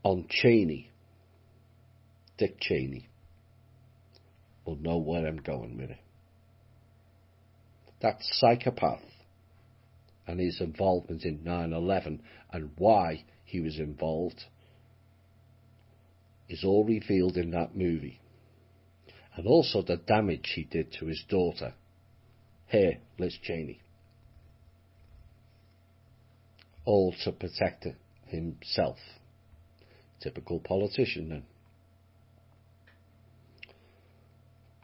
on Cheney, Dick Cheney, will know where I'm going with it. That psychopath and his involvement in 9/11 and why he was involved is all revealed in that movie. And also the damage he did to his daughter, Liz Cheney. All to protect himself. Typical politician then.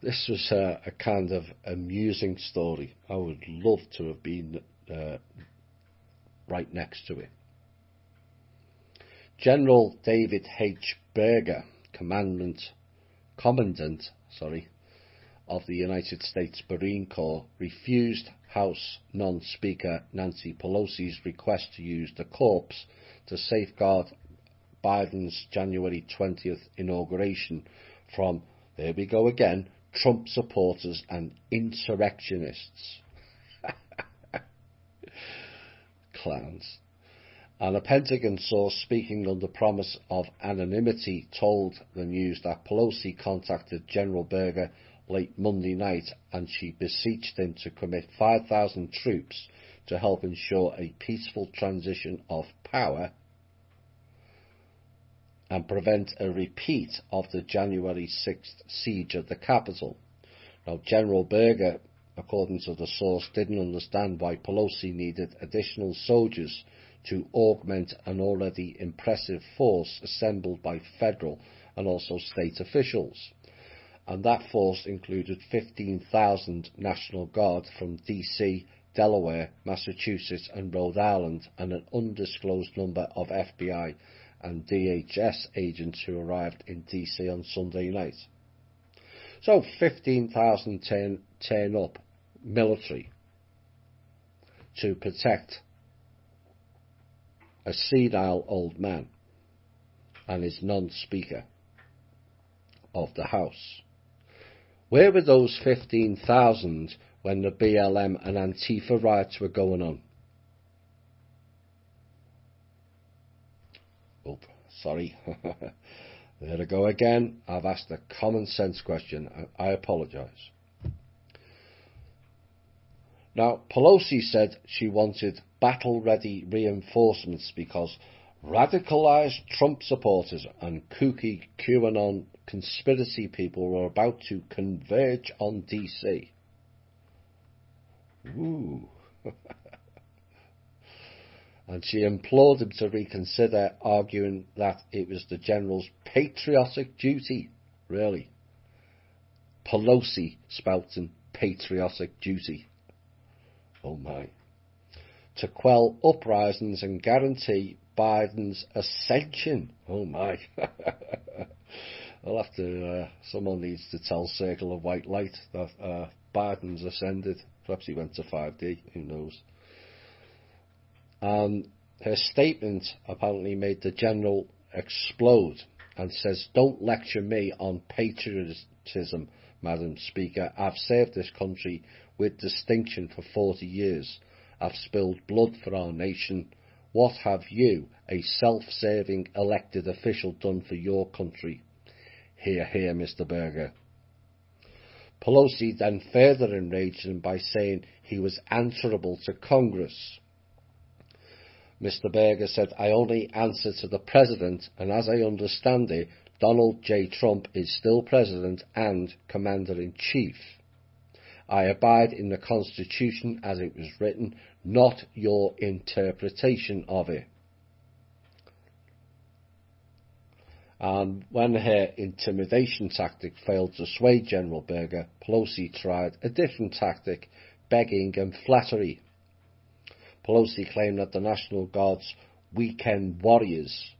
This was a kind of amusing story. I would love to have been right next to it. General David H. Berger, Commandant of the United States Marine Corps, refused House non-Speaker Nancy Pelosi's request to use the corpse to safeguard Biden's January 20th inauguration from, there we go again, Trump supporters and insurrectionists. Clowns. And a Pentagon source speaking under promise of anonymity told the news that Pelosi contacted General Berger late Monday night and she beseeched him to commit 5,000 troops to help ensure a peaceful transition of power and prevent a repeat of the January 6th siege of the Capitol. Now, General Berger, according to the source, didn't understand why Pelosi needed additional soldiers to augment an already impressive force assembled by federal and also state officials. And that force included 15,000 National Guard from DC, Delaware, Massachusetts and Rhode Island, and an undisclosed number of FBI and DHS agents who arrived in DC on Sunday night. So 15,000 turn up military to protect a senile old man and his non-speaker of the House? Where were those 15,000 when the BLM and Antifa riots were going on? Oh, sorry. There I go again. I've asked a common sense question. I apologise. Now, Pelosi said she wanted battle-ready reinforcements because radicalised Trump supporters and kooky QAnon conspiracy people were about to converge on DC. Ooh. And she implored him to reconsider, arguing that it was the general's patriotic duty. Really? Pelosi spouting patriotic duty. Oh my. To quell uprisings and guarantee Biden's ascension. Oh my. I'll have to, someone needs to tell Circle of White Light that Biden's ascended. Perhaps he went to 5D, who knows. Her statement apparently made the general explode and says, "Don't lecture me on patriotism, Madam Speaker. I've served this country with distinction for 40 years. I've spilled blood for our nation. What have you, a self-serving elected official, done for your country?" Hear, hear, Mr. Berger. Pelosi then further enraged him by saying he was answerable to Congress. Mr. Berger said, "I only answer to the President, and as I understand it, Donald J. Trump is still President and Commander-in-Chief. I abide in the Constitution as it was written, not your interpretation of it." And when her intimidation tactic failed to sway General Berger, Pelosi tried a different tactic, begging and flattery. Pelosi claimed that the National Guard's weekend warriors.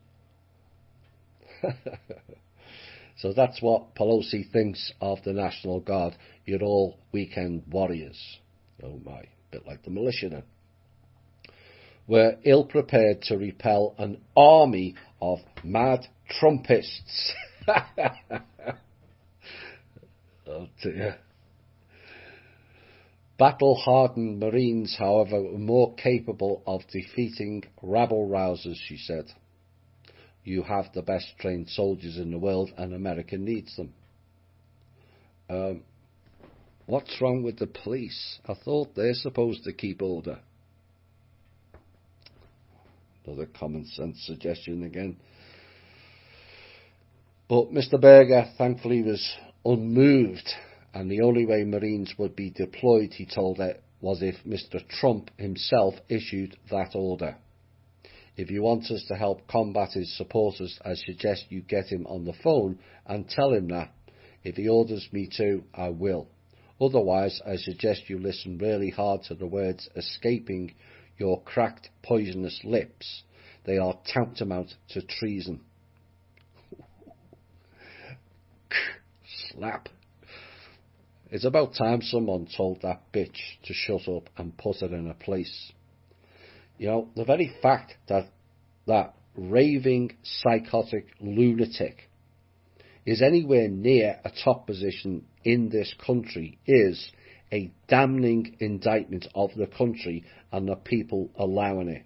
So that's what Pelosi thinks of the National Guard. You're all weekend warriors. Oh my, bit like the militia then. Were ill-prepared to repel an army of mad Trumpists. Oh dear. Battle-hardened Marines, however, were more capable of defeating rabble-rousers, she said. You have the best trained soldiers in the world and America needs them. What's wrong with the police? I thought they're supposed to keep order. Another common sense suggestion again. But Mr. Berger thankfully was unmoved, and the only way Marines would be deployed, he told her, was if Mr. Trump himself issued that order. If you want us to help combat his supporters, I suggest you get him on the phone and tell him that. If he orders me to, I will. Otherwise, I suggest you listen really hard to the words escaping your cracked, poisonous lips. They are tantamount to treason. Slap. It's about time someone told that bitch to shut up and put her in her place. You know, the very fact that that raving, psychotic lunatic is anywhere near a top position in this country is a damning indictment of the country and the people allowing it.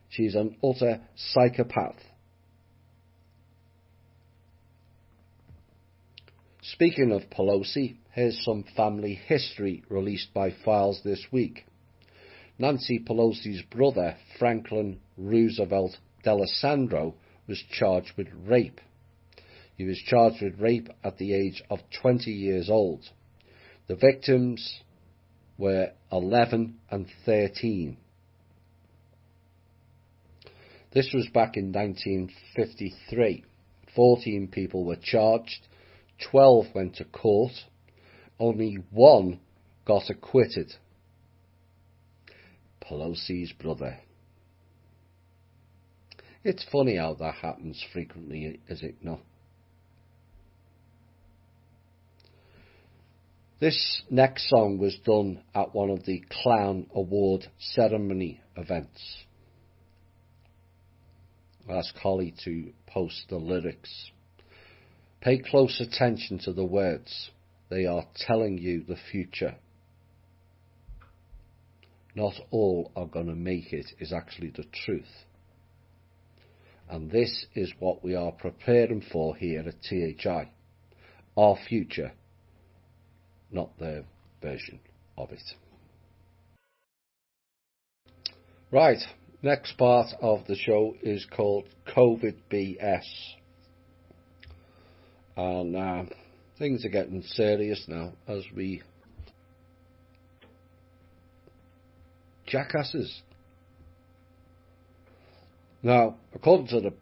She's an utter psychopath. Speaking of Pelosi, here's some family history released by Files this week. Nancy Pelosi's brother, Franklin Roosevelt D'Alessandro, was charged with rape. He was charged with rape at the age of 20 years old. The victims were 11 and 13. This was back in 1953. 14 people were charged. 12 went to court. Only one got acquitted. Pelosi's brother. It's funny how that happens frequently, is it not? This next song was done at one of the Clown Award ceremony events. I asked Holly to post the lyrics. Pay close attention to the words. They are telling you the future. Not all are going to make it is actually the truth. And this is what we are preparing for here at THI. Our future, not their version of it. Right, next part of the show is called COVID BS. And things are getting serious now as we jackasses. Now, according to the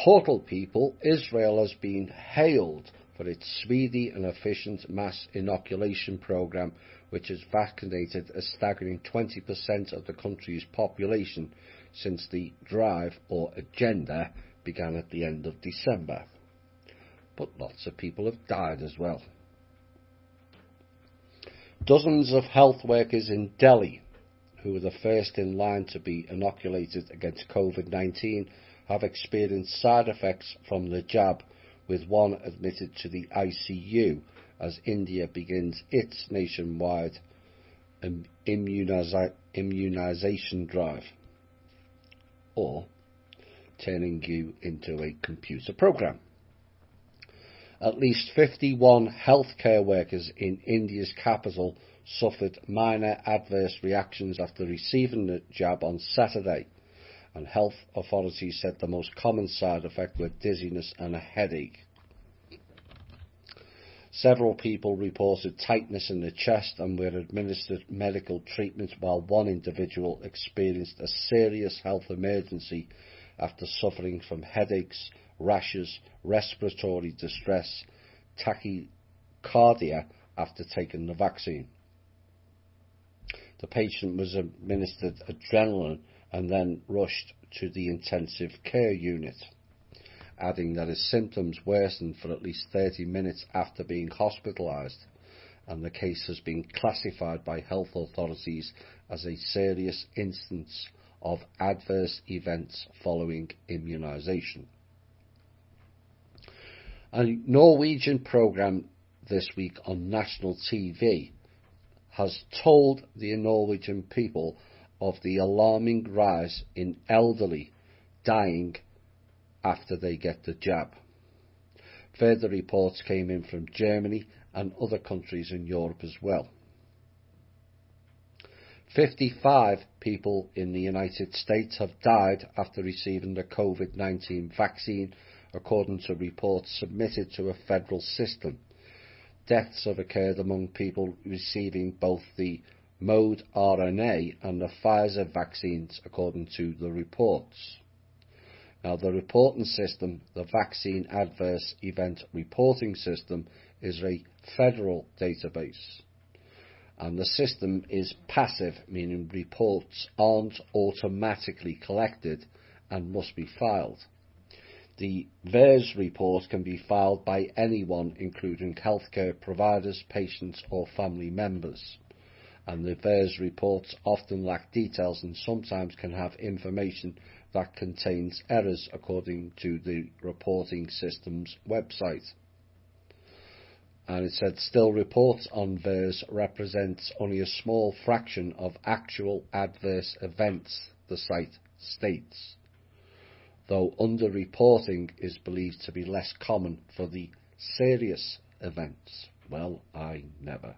Portal people, Israel has been hailed for its speedy and efficient mass inoculation program, which has vaccinated a staggering 20% of the country's population since the drive or agenda began at the end of December. But lots of people have died as well. Dozens of health workers in Delhi, who were the first in line to be inoculated against COVID-19, have experienced side effects from the jab, with one admitted to the ICU as India begins its nationwide immunisation drive, or turning you into a computer program. At least 51 healthcare workers in India's capital suffered minor adverse reactions after receiving the jab on Saturday, and health authorities said the most common side effect were dizziness and a headache. Several people reported tightness in the chest and were administered medical treatment, while one individual experienced a serious health emergency after suffering from headaches, rashes, respiratory distress, tachycardia after taking the vaccine. The patient was administered adrenaline and then rushed to the intensive care unit, adding that his symptoms worsened for at least 30 minutes after being hospitalised, and the case has been classified by health authorities as a serious instance of adverse events following immunisation. A Norwegian programme this week on national TV has told the Norwegian people of the alarming rise in elderly dying after they get the jab. Further reports came in from Germany and other countries in Europe as well. 55 people in the United States have died after receiving the COVID-19 vaccine, according to reports submitted to a federal system. Deaths have occurred among people receiving both the mRNA and the Pfizer vaccines, according to the reports. Now, the reporting system, the Vaccine Adverse Event Reporting System, is a federal database, and the system is passive, meaning reports aren't automatically collected and must be filed. The VAERS report can be filed by anyone, including healthcare providers, patients or family members, and the VAERS reports often lack details and sometimes can have information that contains errors, according to the reporting system's website. And it said, still, reports on VAERS represents only a small fraction of actual adverse events, the site states, though underreporting is believed to be less common for the serious events. Well, I never.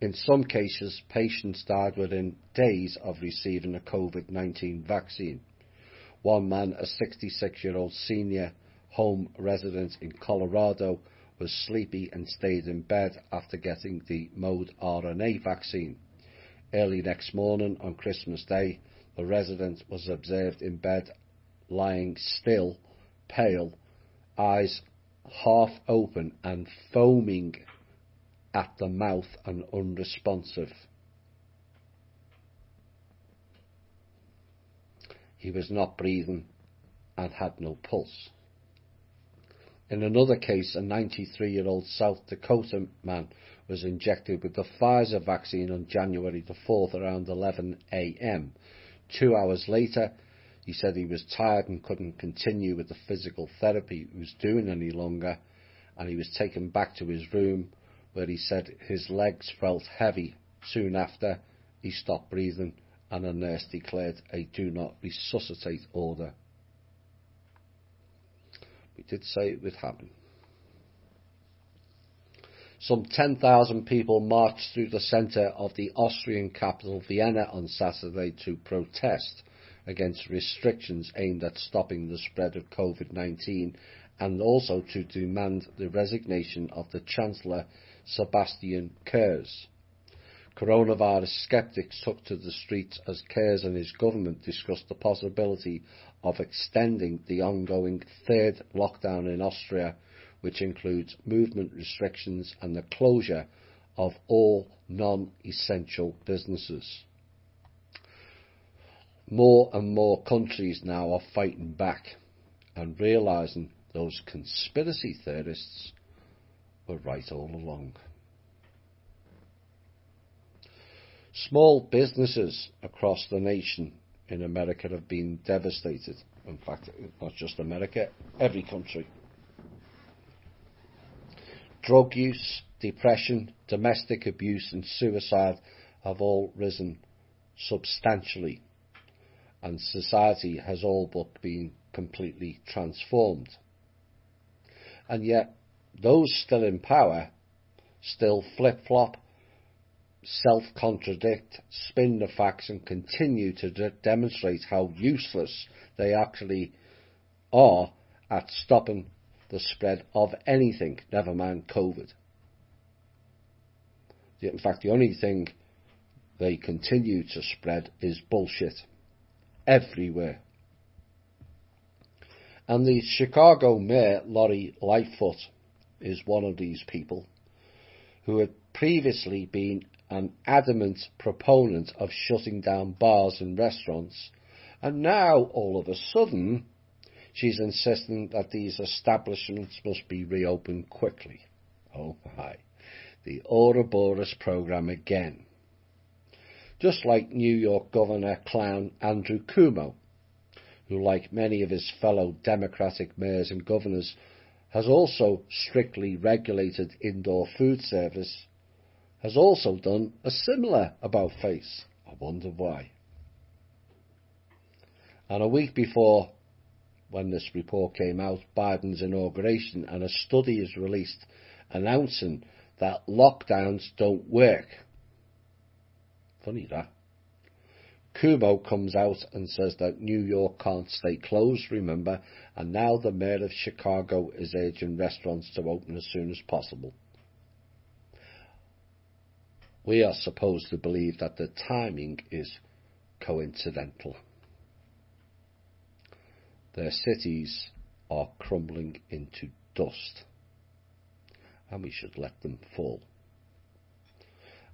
In some cases, patients died within days of receiving a COVID-19 vaccine. One man, a 66-year-old senior home resident in Colorado, was sleepy and stayed in bed after getting the mRNA vaccine. Early next morning on Christmas Day, the resident was observed in bed, lying still, pale, eyes half open and foaming at the mouth and unresponsive. He was not breathing and had no pulse. In another case, a 93-year-old South Dakota man was injected with the Pfizer vaccine on January the 4th around 11 a.m. 2 hours later, he said he was tired and couldn't continue with the physical therapy he was doing any longer, and he was taken back to his room where he said his legs felt heavy. Soon after, he stopped breathing and a nurse declared a do not resuscitate order. We did say it would happen. Some 10,000 people marched through the centre of the Austrian capital Vienna on Saturday to protest against restrictions aimed at stopping the spread of COVID-19 and also to demand the resignation of the Chancellor Sebastian Kurz. Coronavirus skeptics took to the streets as Kurz and his government discussed the possibility of extending the ongoing third lockdown in Austria, which includes movement restrictions and the closure of all non-essential businesses. More and more countries now are fighting back and realising those conspiracy theorists were right all along. Small businesses across the nation in America have been devastated. In fact, not just America, every country. Drug use, depression, domestic abuse and suicide have all risen substantially, and society has all but been completely transformed. And yet, those still in power still flip-flop, self-contradict, spin the facts and continue to demonstrate how useless they actually are at stopping the spread of anything, never mind COVID. In fact, the only thing they continue to spread is bullshit everywhere. And the Chicago Mayor, Lori Lightfoot, is one of these people who had previously been an adamant proponent of shutting down bars and restaurants, and now, all of a sudden, she's insisting that these establishments must be reopened quickly. Oh my, the Ouroboros programme again. Just like New York Governor clown Andrew Cuomo, who, like many of his fellow Democratic mayors and governors, has also strictly regulated indoor food service, has also done a similar about-face. I wonder why. And a week before, when this report came out, Biden's inauguration, and a study is released announcing that lockdowns don't work. Funny that. Cuomo comes out and says that New York can't stay closed, remember, and now the mayor of Chicago is urging restaurants to open as soon as possible. We are supposed to believe that the timing is coincidental. Their cities are crumbling into dust, and we should let them fall.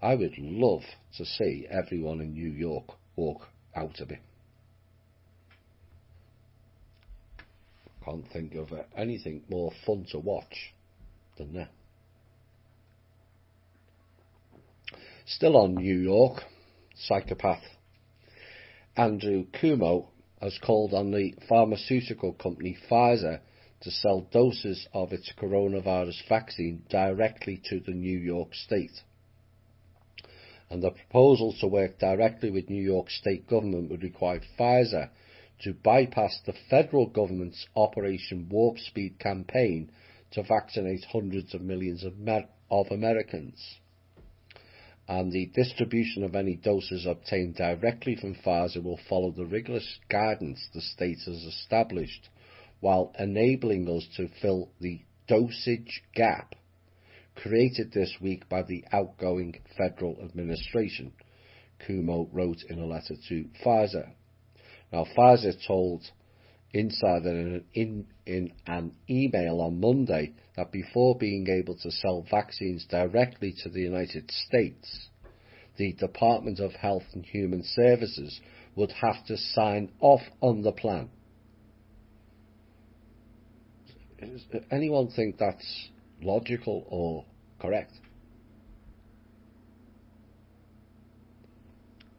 I would love to see everyone in New York walk out of it. Can't think of anything more fun to watch than that. Still on New York, psychopath Andrew Cuomo has called on the pharmaceutical company Pfizer to sell doses of its coronavirus vaccine directly to the New York state. And the proposal to work directly with New York state government would require Pfizer to bypass the federal government's Operation Warp Speed campaign to vaccinate hundreds of millions of Americans. And the distribution of any doses obtained directly from Pfizer will follow the rigorous guidance the state has established, while enabling us to fill the dosage gap created this week by the outgoing federal administration, Cuomo wrote in a letter to Pfizer. Now, Pfizer told Insider in an email on Monday that before being able to sell vaccines directly to the United States, the Department of Health and Human Services would have to sign off on the plan. Does anyone think that's logical or correct?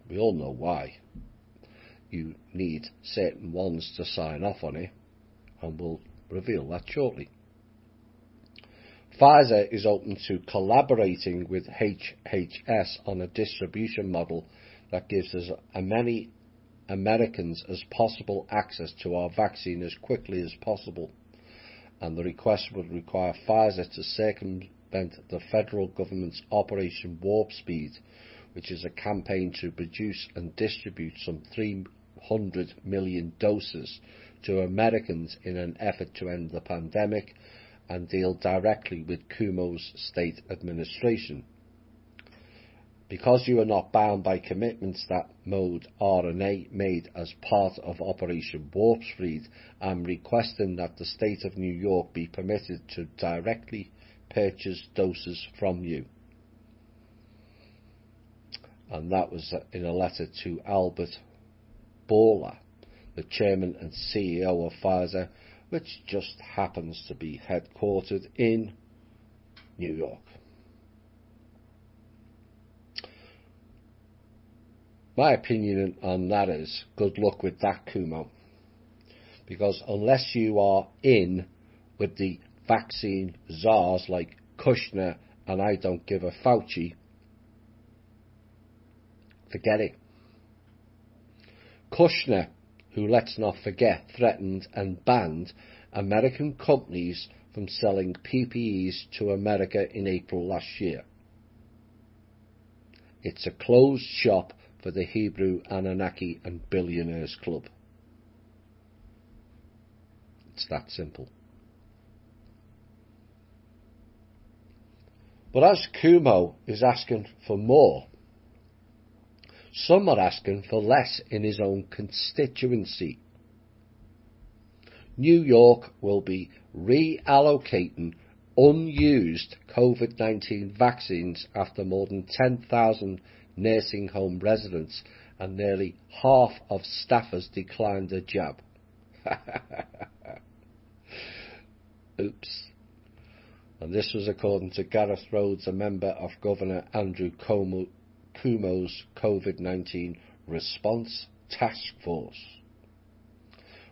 We all know why. You need certain ones to sign off on it, and we'll reveal that shortly. Pfizer is open to collaborating with HHS on a distribution model that gives as many Americans as possible access to our vaccine as quickly as possible, and the request would require Pfizer to circumvent the federal government's Operation Warp Speed, which is a campaign to produce and distribute some 300 million doses to Americans in an effort to end the pandemic and deal directly with Cuomo's state administration. Because you are not bound by commitments that mode RNA made as part of Operation Warp Speed, I'm requesting that the state of New York be permitted to directly purchase doses from you. And that was in a letter to Albert Bourla, the chairman and CEO of Pfizer, which just happens to be headquartered in New York. My opinion on that is, good luck with that, Cuomo. Because unless you are in with the vaccine czars like Kushner and I don't give a Fauci, forget it. Kushner, who, let's not forget, threatened and banned American companies from selling PPEs to America in April last year. It's a closed shop for the Hebrew Anunnaki and Billionaires Club. It's that simple. But as Cuomo is asking for more, some are asking for less in his own constituency. New York will be reallocating unused COVID-19 vaccines after more than 10,000 nursing home residents and nearly half of staffers declined the jab. Oops. And this was according to Gareth Rhodes, a member of Governor Andrew Cuomo's COVID-19 response task force.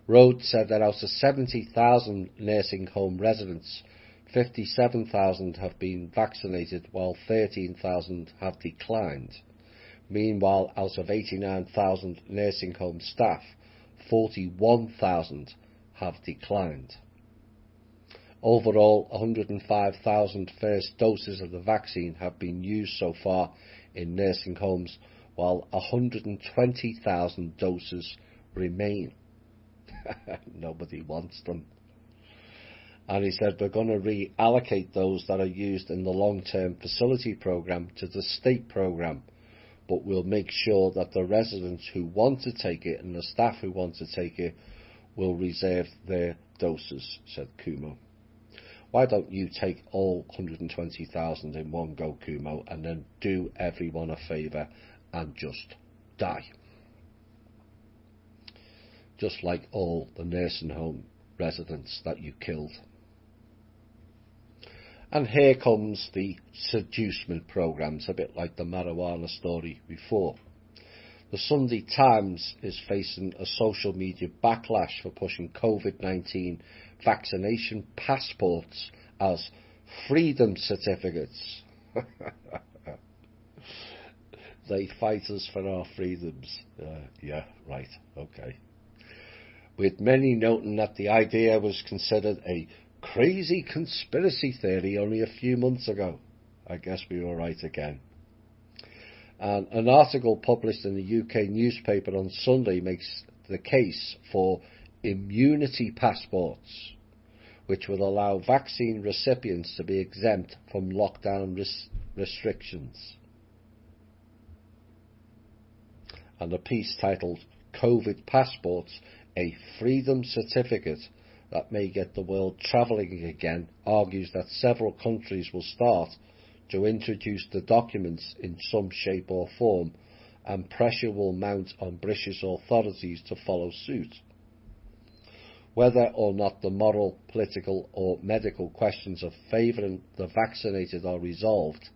Rhodes said that out of 70,000 nursing home residents, 57,000 have been vaccinated while 13,000 have declined. Meanwhile, out of 89,000 nursing home staff, 41,000 have declined. Overall, 105,000 first doses of the vaccine have been used so far in nursing homes, while 120,000 doses remain. Nobody wants them. And he said, we're going to reallocate those that are used in the long-term facility program to the state program, but we'll make sure that the residents who want to take it and the staff who want to take it will reserve their doses, said Cuomo. Why don't you take all 120,000 in one go, Cuomo, and then do everyone a favour and just die? Just like all the nursing home residents that you killed. And here comes the seducement programmes, a bit like the marijuana story before. The Sunday Times is facing a social media backlash for pushing COVID-19 vaccination passports as freedom certificates. They fight us for our freedoms. Yeah, right, okay. With many noting that the idea was considered a crazy conspiracy theory only a few months ago. I guess we were right again. And an article published in the UK newspaper on Sunday makes the case for immunity passports, which will allow vaccine recipients to be exempt from lockdown restrictions. And a piece titled COVID Passports, a Freedom Certificate that may get the world travelling again, argues that several countries will start to introduce the documents in some shape or form, and pressure will mount on British authorities to follow suit. whether or not the moral, political or medical questions of favouring the vaccinated are resolved,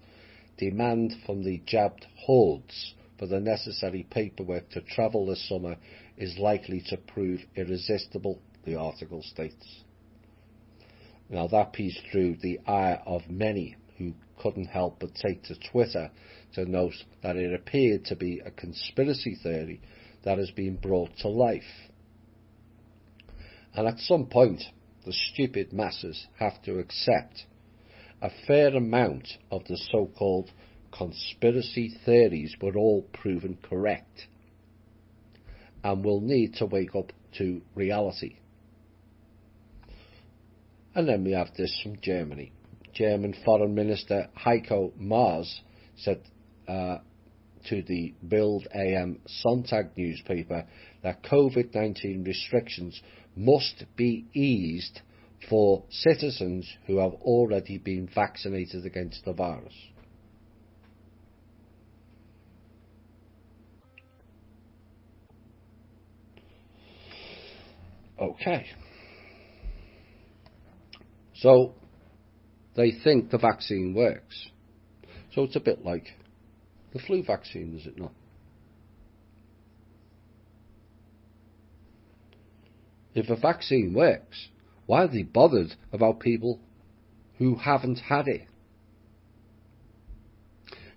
demand from the jabbed hordes for the necessary paperwork to travel this summer is likely to prove irresistible, the article states. Now that piece drew the ire of many who couldn't help but take to Twitter to note that it appeared to be a conspiracy theory that has been brought to life. And at some point, the stupid masses have to accept a fair amount of the so-called conspiracy theories were all proven correct and will need to wake up to reality. And then we have this from Germany. German Foreign Minister Heiko Maas said to the Bild am Sonntag newspaper that COVID-19 restrictions must be eased for citizens who have already been vaccinated against the virus. Okay. So they think the vaccine works. So it's a bit like the flu vaccine, is it not? If a vaccine works, why are they bothered about people who haven't had it?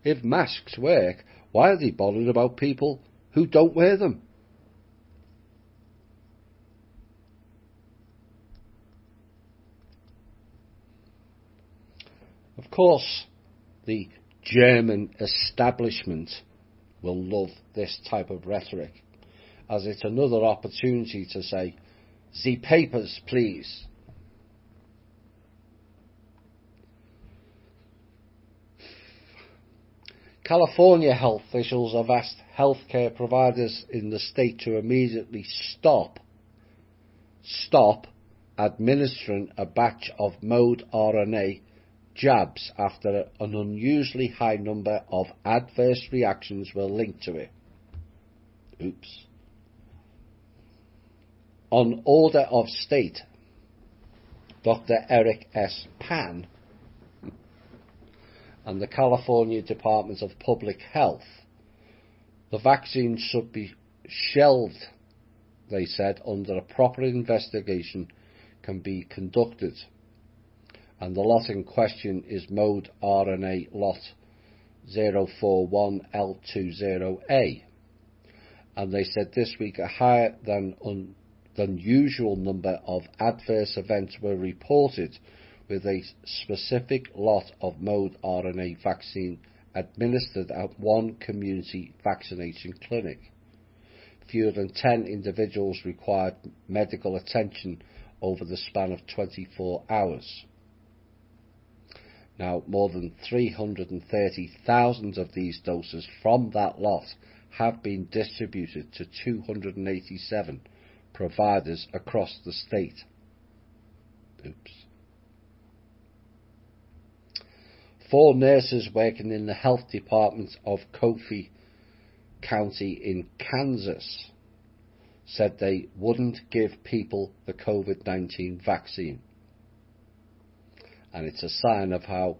If masks work, why are they bothered about people who don't wear them? Of course, the German establishment will love this type of rhetoric, as it's another opportunity to say, "The papers, please." California health officials have asked healthcare providers in the state to immediately stop administering a batch of mode RNA jabs after an unusually high number of adverse reactions were linked to it. Oops. On order of state, Dr. Eric S. Pan and the California Department of Public Health, the vaccine should be shelved, they said, under a proper investigation can be conducted. And the lot in question is mode RNA lot 041L20A. And they said this week a higher than usual number of adverse events were reported with a specific lot of mode RNA vaccine administered at one community vaccination clinic. Fewer than 10 individuals required medical attention over the span of 24 hours. Now, more than 330,000 of these doses from that lot have been distributed to 287 providers across the state. Oops. 4 nurses working in the health department of Coffee County in Kansas said they wouldn't give people the COVID-19 vaccine. And it's a sign of how,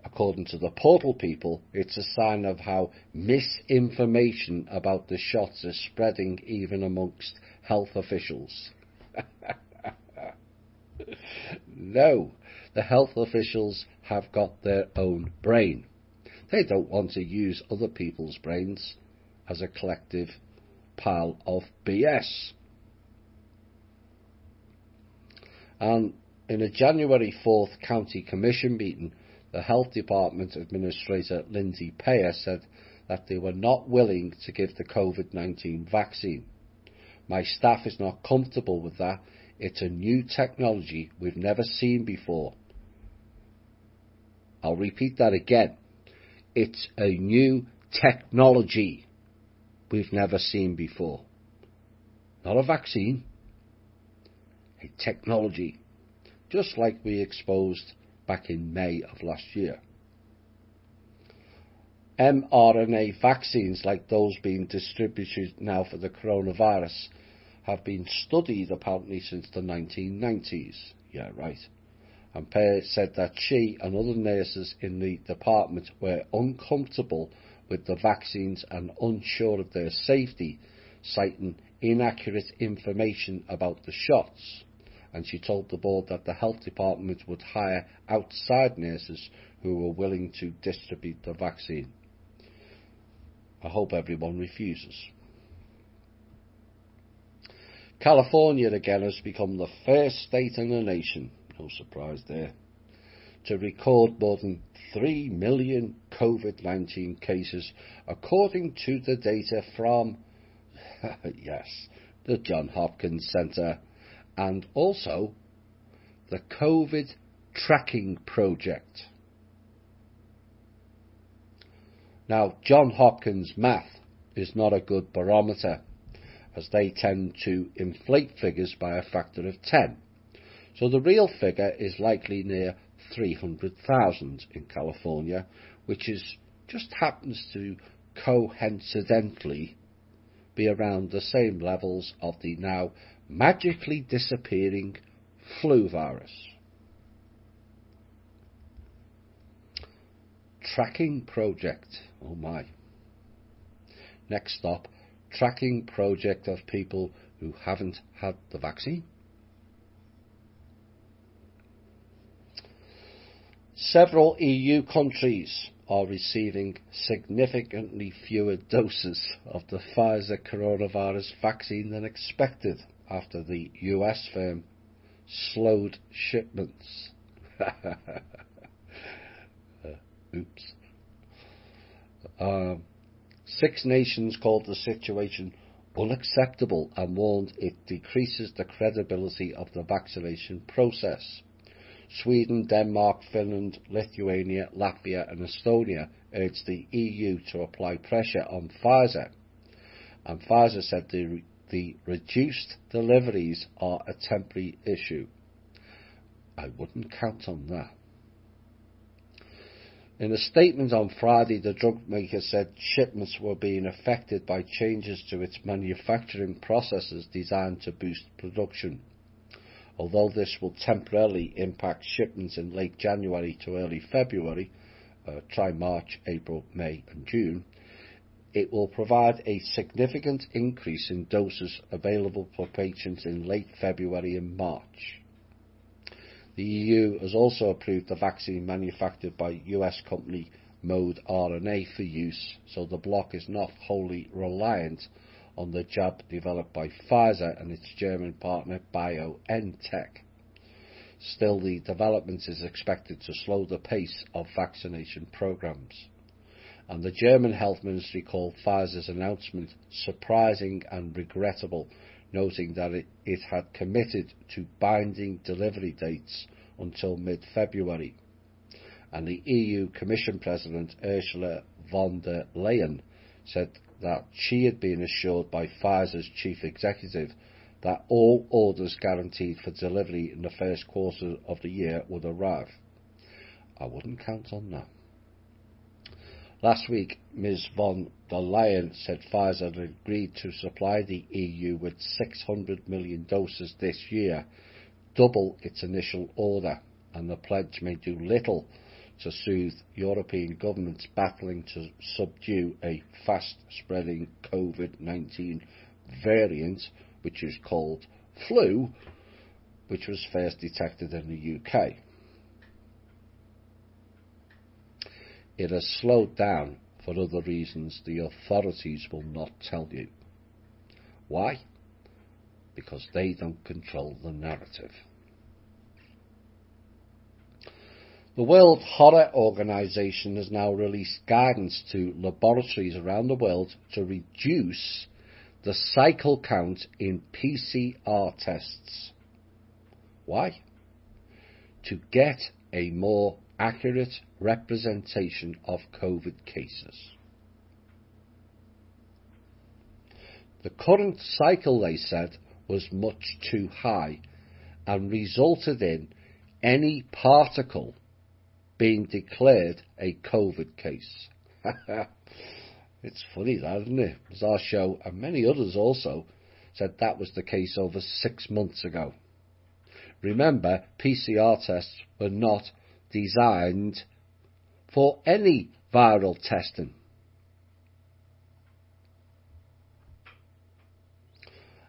according to the portal people, it's a sign of how misinformation about the shots is spreading even amongst health officials. No, the health officials have got their own brain. They don't want to use other people's brains as a collective pile of BS. And in a January 4th County Commission meeting, the Health Department Administrator Lindsay Payer said that they were not willing to give the COVID-19 vaccine. My staff is not comfortable with that. It's a new technology we've never seen before. I'll repeat that again. It's a new technology we've never seen before. Not a vaccine, a technology. Just like we exposed back in May of last year. mRNA vaccines like those being distributed now for the coronavirus have been studied apparently since the 1990s. Yeah, right. And Pear said that she and other nurses in the department were uncomfortable with the vaccines and unsure of their safety, citing inaccurate information about the shots. And she told the board that the health department would hire outside nurses who were willing to distribute the vaccine. I hope everyone refuses. California again has become the first state in the nation, no surprise there, to record more than 3 million COVID-19 cases, according to the data from, yes, the Johns Hopkins Center, and also the COVID Tracking Project. Now, Johns Hopkins math is not a good barometer, as they tend to inflate figures by a factor of 10. So the real figure is likely near 300,000 in California, which just happens to coincidentally be around the same levels of the now magically disappearing flu virus. Tracking project, oh my. Next stop, tracking project of people who haven't had the vaccine. Several EU countries are receiving significantly fewer doses of the Pfizer coronavirus vaccine than expected after the US firm slowed shipments. Oops. 6 nations called the situation unacceptable and warned it decreases the credibility of the vaccination process. Sweden, Denmark, Finland, Lithuania, Latvia and Estonia urged the EU to apply pressure on Pfizer. And Pfizer said the reduced deliveries are a temporary issue. I wouldn't count on that. In a statement on Friday, the drug maker said shipments were being affected by changes to its manufacturing processes designed to boost production. Although this will temporarily impact shipments in late January to early February, try March, April, May and June, it will provide a significant increase in doses available for patients in late February and March. The EU has also approved the vaccine manufactured by US company Mode RNA for use, so the bloc is not wholly reliant on the jab developed by Pfizer and its German partner BioNTech. Still, the development is expected to slow the pace of vaccination programs. And the German Health Ministry called Pfizer's announcement surprising and regrettable, noting that it had committed to binding delivery dates until mid-February. And the EU Commission President Ursula von der Leyen said that she had been assured by Pfizer's chief executive that all orders guaranteed for delivery in the first quarter of the year would arrive. I wouldn't count on that. Last week, Ms von der Leyen said Pfizer had agreed to supply the EU with 600 million doses this year, double its initial order, and the pledge may do little to soothe European governments battling to subdue a fast-spreading COVID-19 variant, which is called flu, which was first detected in the UK. It has slowed down for other reasons the authorities will not tell you. Why? Because they don't control the narrative. The World Horror Organization has now released guidance to laboratories around the world to reduce the cycle count in PCR tests. Why? To get a more accurate representation of COVID cases. The current cycle, they said, was much too high and resulted in any particle being declared a COVID case. It's funny that, isn't it? As our show and many others also said that was the case over 6 months ago. Remember, PCR tests were not designed for any viral testing.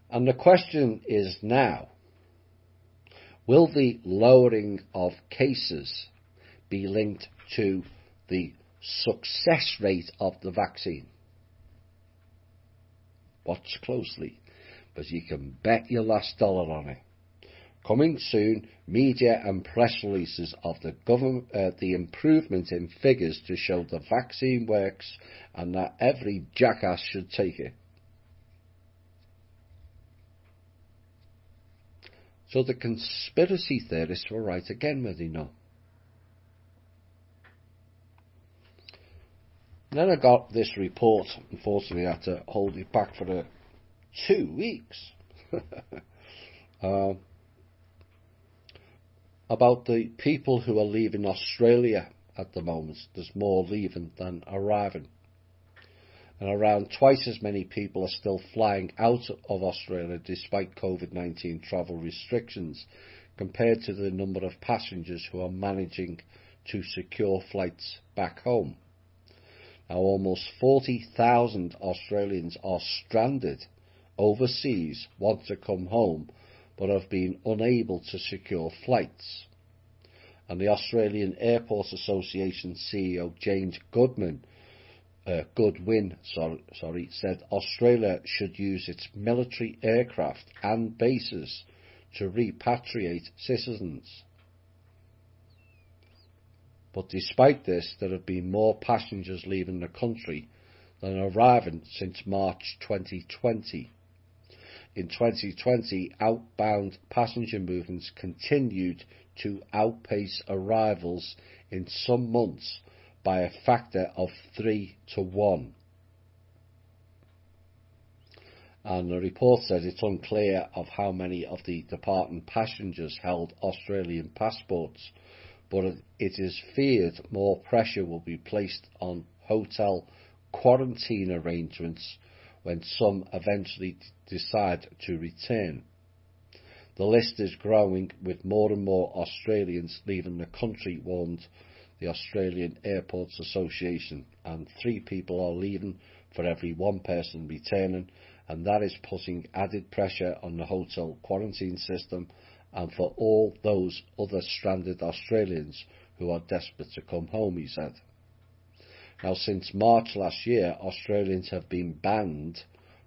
And the question is now, will the lowering of cases be linked to the success rate of the vaccine? Watch closely, but you can bet your last dollar on it. Coming soon, media and press releases of the government, the improvement in figures to show the vaccine works and that every jackass should take it. So the conspiracy theorists were right again, were they not? And then I got this report. Unfortunately, I had to hold it back for 2 weeks. About the people who are leaving Australia at the moment. There's more leaving than arriving. And around twice as many people are still flying out of Australia despite COVID-19 travel restrictions compared to the number of passengers who are managing to secure flights back home. Now, almost 40,000 Australians are stranded overseas, want to come home, but have been unable to secure flights. And the Australian Airports Association CEO James Goodwin said Australia should use its military aircraft and bases to repatriate citizens. But despite this, there have been more passengers leaving the country than arriving since March 2020. In 2020, outbound passenger movements continued to outpace arrivals in some months by a factor of 3 to 1. And the report said it's unclear of how many of the departing passengers held Australian passports, but it is feared more pressure will be placed on hotel quarantine arrangements when some eventually decide to return. The list is growing, with more and more Australians leaving the country, warned the Australian Airports Association, and 3 people are leaving for every 1 person returning, and that is putting added pressure on the hotel quarantine system and for all those other stranded Australians who are desperate to come home, he said. Now, since March last year, Australians have been banned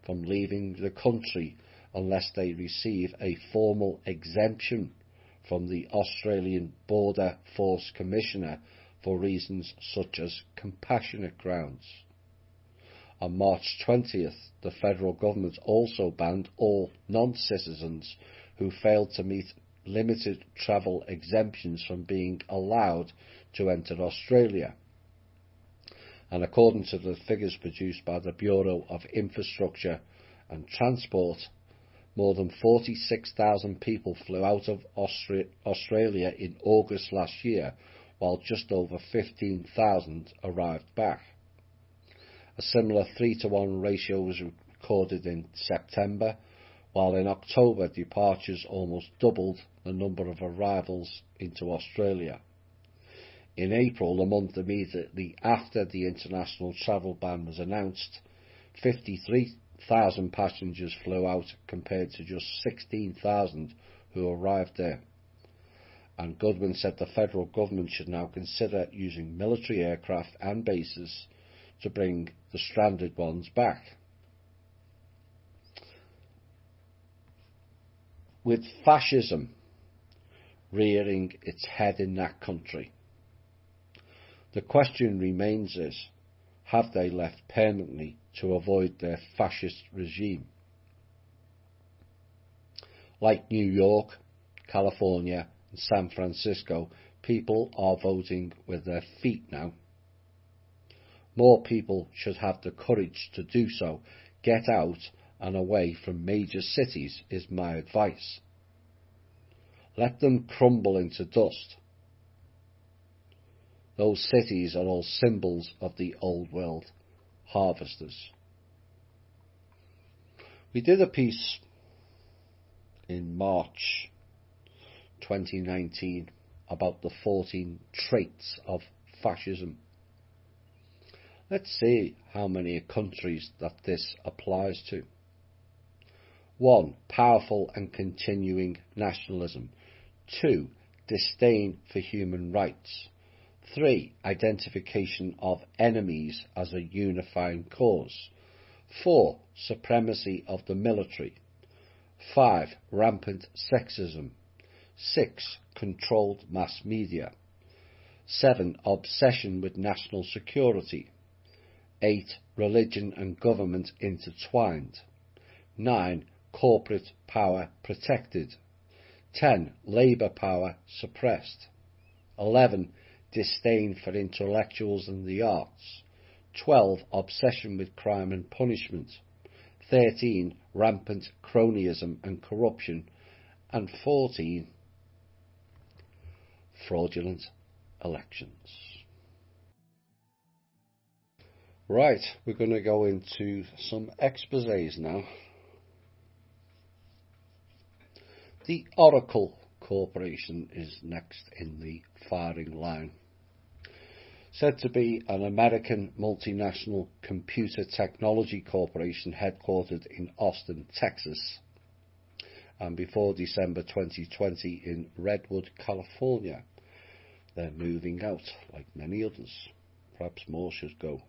from leaving the country unless they receive a formal exemption from the Australian Border Force Commissioner for reasons such as compassionate grounds. On March 20th, the federal government also banned all non-citizens who failed to meet limited travel exemptions from being allowed to enter Australia. And according to the figures produced by the Bureau of Infrastructure and Transport, more than 46,000 people flew out of Australia in August last year, while just over 15,000 arrived back. A similar 3 to 1 ratio was recorded in September, while in October departures almost doubled the number of arrivals into Australia. In April, the month immediately after the international travel ban was announced, 53,000 passengers flew out compared to just 16,000 who arrived there. And Goodwin said the federal government should now consider using military aircraft and bases to bring the stranded ones back. With fascism rearing its head in that country, the question remains is, have they left permanently to avoid their fascist regime? Like New York, California and San Francisco, people are voting with their feet now. More people should have the courage to do so. Get out and away from major cities is my advice. Let them crumble into dust. Those cities are all symbols of the old world harvesters. We did a piece in March 2019 about the 14 traits of fascism. Let's see how many countries that this applies to. 1. Powerful and continuing nationalism. 2. Disdain for human rights. 3. Identification of enemies as a unifying cause. 4. Supremacy of the military. 5. Rampant sexism. 6. Controlled mass media. 7. Obsession with national security. 8. Religion and government intertwined. 9. Corporate power protected. 10. Labour power suppressed. 11. Disdain for intellectuals and the arts. 12. Obsession with crime and punishment. 13. Rampant cronyism and corruption. And 14. Fraudulent elections. Right, we're going to go into some exposés now. The Oracle Corporation is next in the firing line. Said to be an American multinational computer technology corporation headquartered in Austin, Texas, and before December 2020 in Redwood, California. They're moving out, like many others. Perhaps more should go.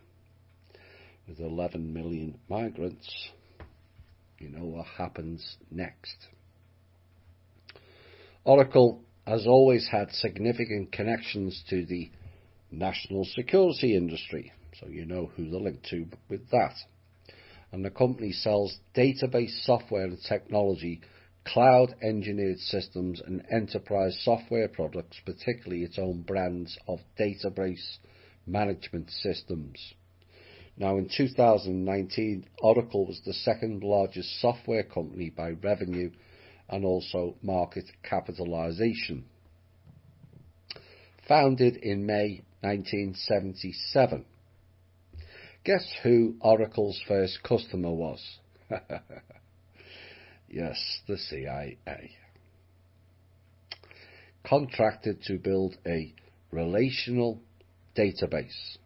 With 11 million migrants, you know what happens next. Oracle has always had significant connections to the national security industry, so you know who they're linked to with that. And the company sells database software and technology, cloud-engineered systems and enterprise software products, particularly its own brands of database management systems. Now, in 2019, Oracle was the second largest software company by revenue and also market capitalization. Founded in May 1977. Guess who Oracle's first customer was? Yes, the CIA. Contracted to build a relational database.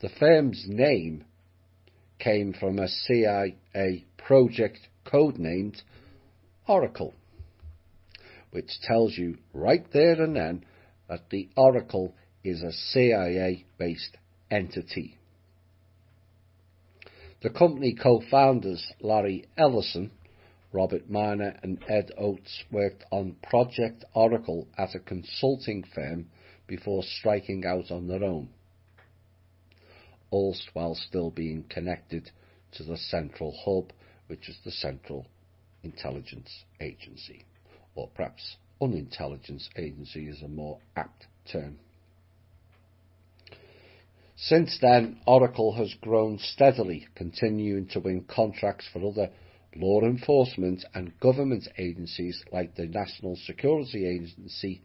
The firm's name came from a CIA project codenamed Oracle, which tells you right there and then that the Oracle is a CIA-based entity. The company co-founders Larry Ellison, Robert Miner and Ed Oates worked on Project Oracle at a consulting firm before striking out on their own, all while still being connected to the central hub, which is the Central Intelligence Agency, or perhaps Unintelligence Agency is a more apt term. Since then, Oracle has grown steadily, continuing to win contracts for other law enforcement and government agencies like the National Security Agency,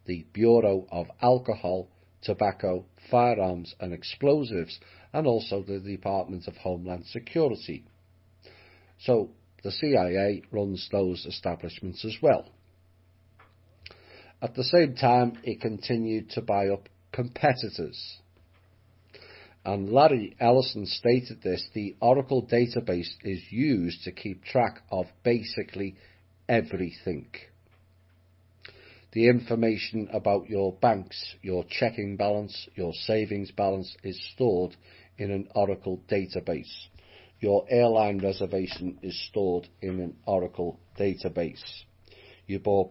the Bureau of Alcohol, Tobacco, Firearms and Explosives, and also the Department of Homeland Security. So the CIA runs those establishments as well. At the same time, it continued to buy up competitors. And Larry Ellison stated this: the Oracle database is used to keep track of basically everything. The information about your banks, your checking balance, your savings balance is stored in an Oracle database. Your airline reservation is stored in an Oracle database. You bought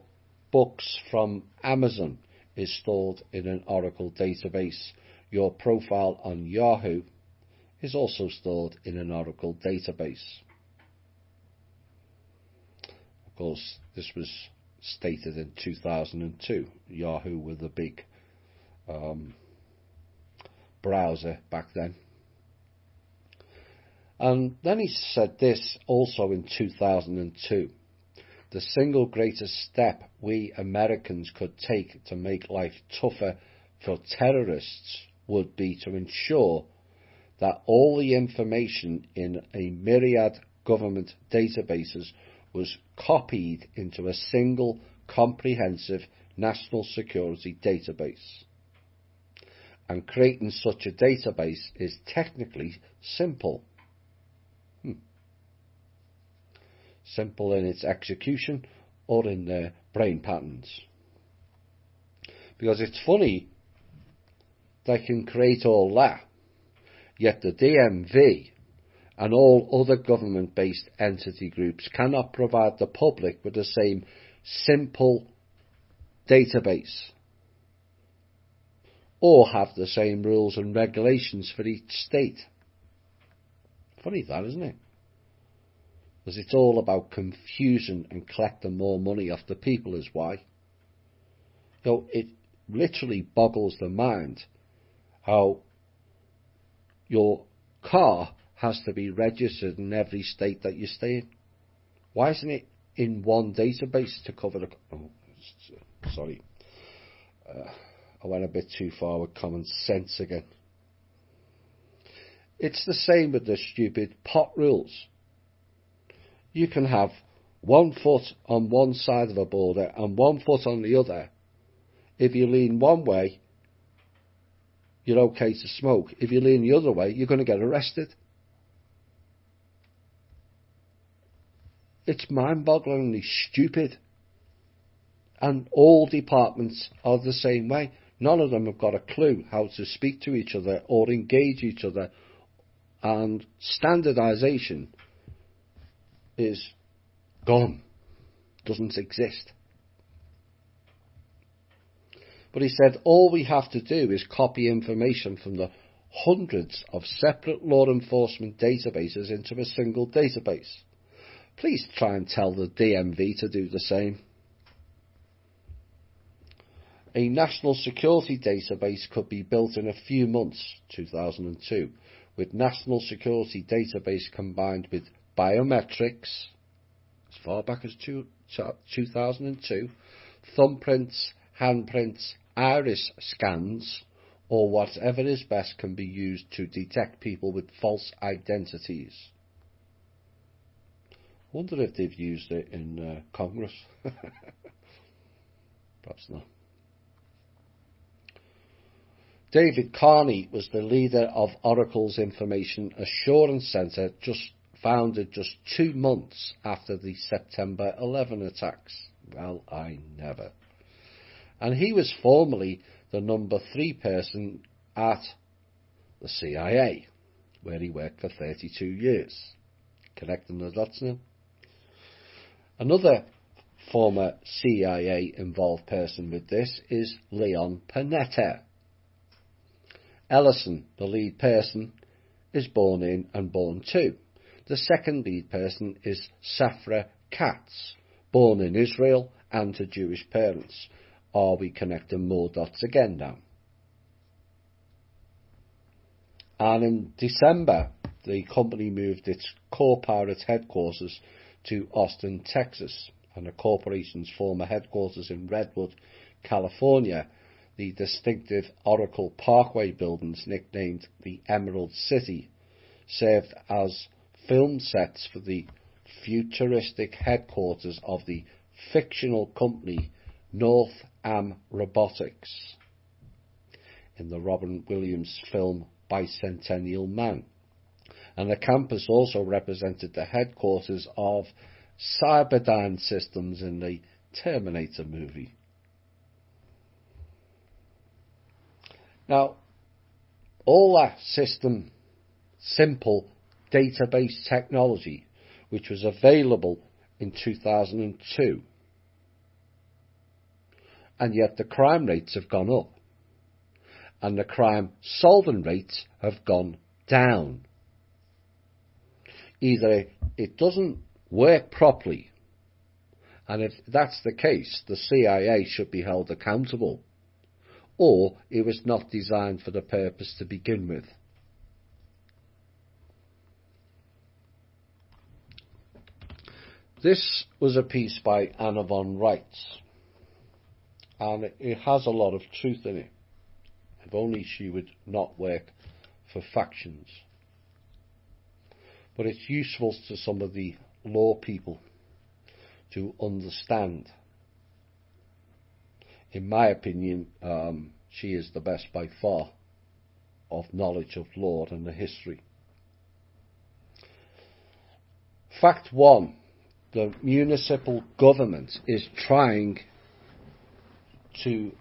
books from Amazon is stored in an Oracle database. Your profile on Yahoo is also stored in an Oracle database. Of course, this was stated in 2002. Yahoo were the big browser back then. And then he said this also in 2002. The single greatest step we Americans could take to make life tougher for terrorists would be to ensure that all the information in a myriad government databases was copied into a single comprehensive national security database. And creating such a database is technically simple. Simple in its execution or in their brain patterns. Because it's funny, they can create all that, yet the DMV and all other government-based entity groups cannot provide the public with the same simple database or have the same rules and regulations for each state. Funny that, isn't it? Because it's all about confusion and collecting more money off the people is why. You know, it literally boggles the mind how your car has to be registered in every state that you stay in. Why isn't it in one database to cover the... Oh, sorry. I went a bit too far with common sense again. It's the same with the stupid pot rules. You can have 1 foot on one side of a border and 1 foot on the other. If you lean one way, you're okay to smoke. If you lean the other way, you're going to get arrested. It's mind-bogglingly stupid. And all departments are the same way. None of them have got a clue how to speak to each other or engage each other. And standardisation is gone. Doesn't exist. But he said all we have to do is copy information from the hundreds of separate law enforcement databases into a single database. Please try and tell the DMV to do the same. A national security database could be built in a few months, 2002, with national security database combined with biometrics, as far back as 2002, thumbprints, handprints, iris scans, or whatever is best can be used to detect people with false identities. I wonder if they've used it in Congress. Perhaps not. David Carney was the leader of Oracle's Information Assurance Centre, founded just 2 months after the September 11 attacks. Well, I never. And he was formerly the number 3 person at the CIA, where he worked for 32 years. Connecting the dots now. Another former CIA-involved person with this is Leon Panetta. Ellison, the lead person, is born in and born to. The second lead person is Safra Katz, born in Israel and to Jewish parents. Are we connecting more dots again now? And in December, the company moved its core Pirates headquarters to Austin, Texas, and the corporation's former headquarters in Redwood, California. The distinctive Oracle Parkway buildings, nicknamed the Emerald City, served as film sets for the futuristic headquarters of the fictional company North Am Robotics in the Robin Williams film Bicentennial Man. And the campus also represented the headquarters of Cyberdyne Systems in the Terminator movie. Now, all that simple database technology, which was available in 2002, and yet the crime rates have gone up, and the crime solving rates have gone down. Either it doesn't work properly, and if that's the case, the CIA should be held accountable, or it was not designed for the purpose to begin with. This was a piece by Anna von Reitz, and it has a lot of truth in it. If only she would not work for factions. But it's useful to some of the law people to understand. In my opinion, she is the best by far of knowledge of law and the history. Fact 1. The municipal government is trying to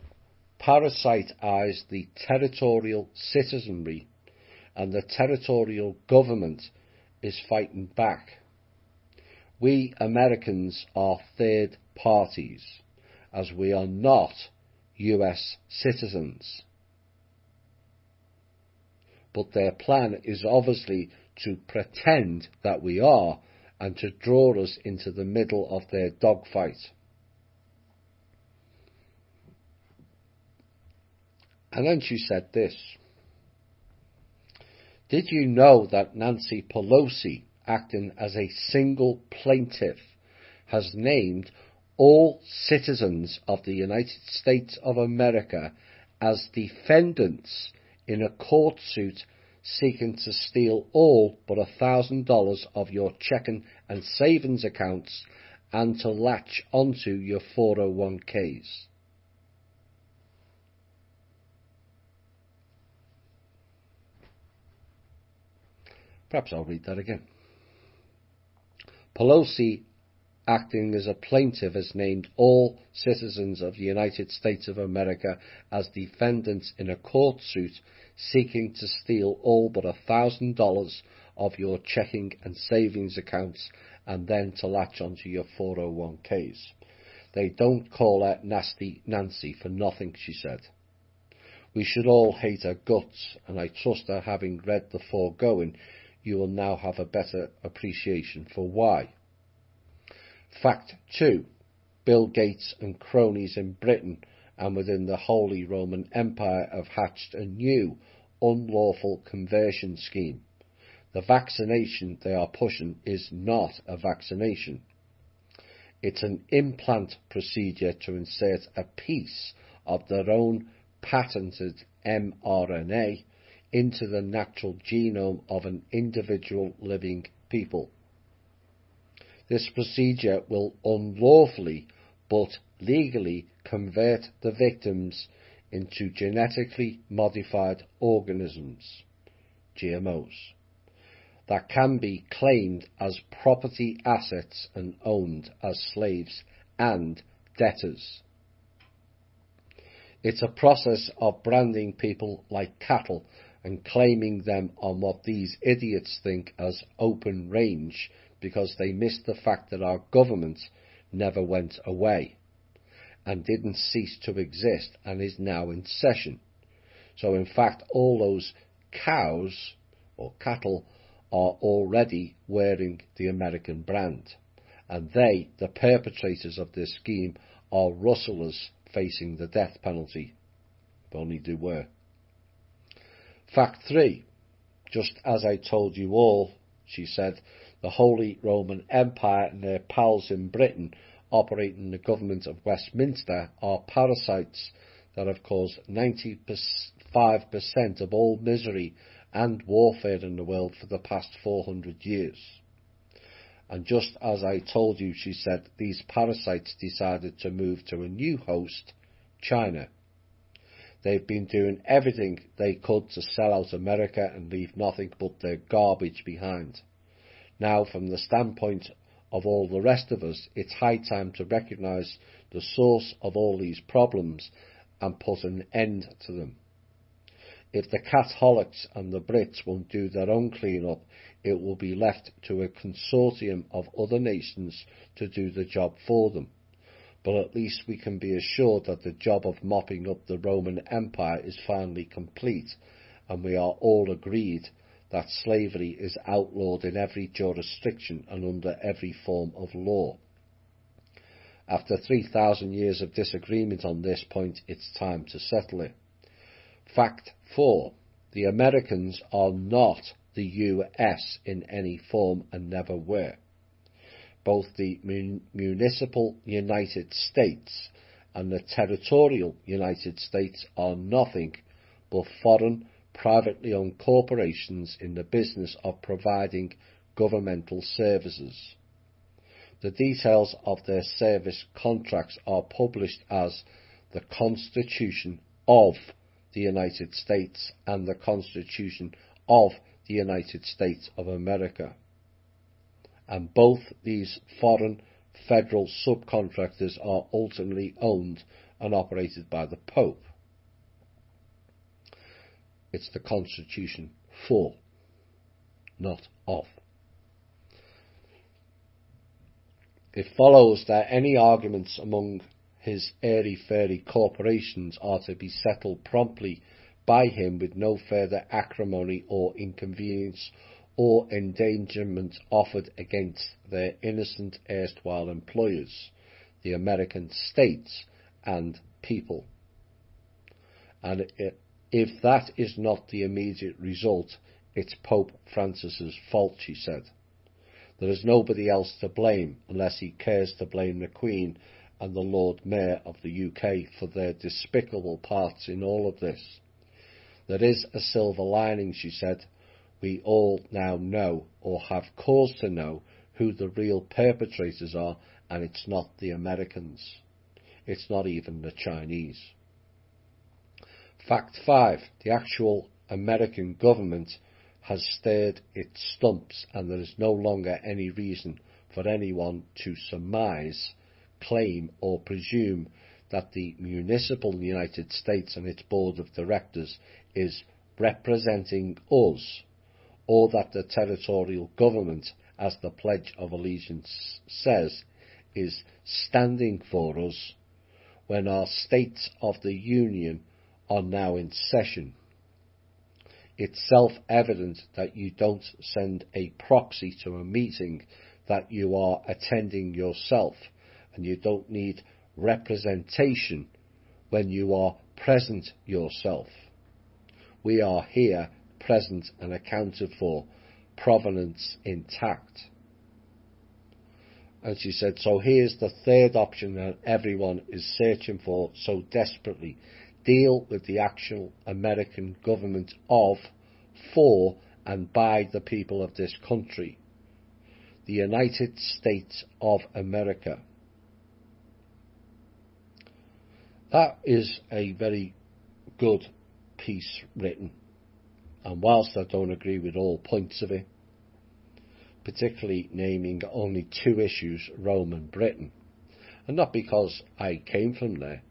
parasitize the territorial citizenry, and the territorial government is fighting back. We Americans are third parties, as we are not US citizens. But their plan is obviously to pretend that we are, and to draw us into the middle of their dogfight. And then she said this: did you know that Nancy Pelosi, acting as a single plaintiff, has named all citizens of the United States of America as defendants in a court suit seeking to steal all but $1,000 of your checking and savings accounts and to latch onto your 401ks? Perhaps I'll read that again. Pelosi, acting as a plaintiff, has named all citizens of the United States of America as defendants in a court suit seeking to steal all but $1,000 of your checking and savings accounts and then to latch onto your 401ks. They don't call her Nasty Nancy for nothing, she said. We should all hate her guts, and I trust that having read the foregoing, you will now have a better appreciation for why. Fact 2. Bill Gates and cronies in Britain and within the Holy Roman Empire have hatched a new, unlawful conversion scheme. The vaccination they are pushing is not a vaccination. It's an implant procedure to insert a piece of their own patented mRNA into the natural genome of an individual living people. This procedure will unlawfully but legally convert the victims into genetically modified organisms, GMOs, that can be claimed as property assets and owned as slaves and debtors. It's a process of branding people like cattle and claiming them on what these idiots think as open range, because they missed the fact that our government never went away and didn't cease to exist and is now in session. So in fact all those cows or cattle are already wearing the American brand, and they, the perpetrators of this scheme, are rustlers facing the death penalty. If only they were. Fact 3. Just as I told you all, she said, the Holy Roman Empire and their pals in Britain operating the government of Westminster are parasites that have caused 95% of all misery and warfare in the world for the past 400 years. And just as I told you, she said, these parasites decided to move to a new host, China. They've been doing everything they could to sell out America and leave nothing but their garbage behind. Now, from the standpoint of all the rest of us, it's high time to recognise the source of all these problems and put an end to them. If the Catholics and the Brits won't do their own clean-up, it will be left to a consortium of other nations to do the job for them. But at least we can be assured that the job of mopping up the Roman Empire is finally complete, and we are all agreed that slavery is outlawed in every jurisdiction and under every form of law. After 3,000 years of disagreement on this point, it's time to settle it. Fact 4. The Americans are not the US in any form and never were. Both the municipal United States and the territorial United States are nothing but foreign, privately owned corporations in the business of providing governmental services. The details of their service contracts are published as the Constitution of the United States and the Constitution of the United States of America. And both these foreign federal subcontractors are ultimately owned and operated by the Pope. It's the Constitution for, not of. It follows that any arguments among his airy-fairy corporations are to be settled promptly by him with no further acrimony or inconvenience or endangerment offered against their innocent erstwhile employers, the American states and people. And if that is not the immediate result, it's Pope Francis's fault, she said. There is nobody else to blame unless he cares to blame the Queen and the Lord Mayor of the UK for their despicable parts in all of this. There is a silver lining, she said. We all now know, or have cause to know, who the real perpetrators are, and it's not the Americans. It's not even the Chinese. Fact 5. The actual American government has stirred its stumps, and there is no longer any reason for anyone to surmise, claim or presume that the municipal United States and its board of directors is representing us, or that the territorial government, as the Pledge of Allegiance says, is standing for us when our states of the Union are now in session. It's self-evident that you don't send a proxy to a meeting that you are attending yourself, and you don't need representation when you are present yourself. We are here, present and accounted for, provenance intact. And she said, so here's the third option that everyone is searching for so desperately. Deal with the actual American government of, for and by the people of this country. The United States of America. That is a very good piece written. And whilst I don't agree with all points of it, particularly naming only two issues, Rome and Britain, and not because I came from there,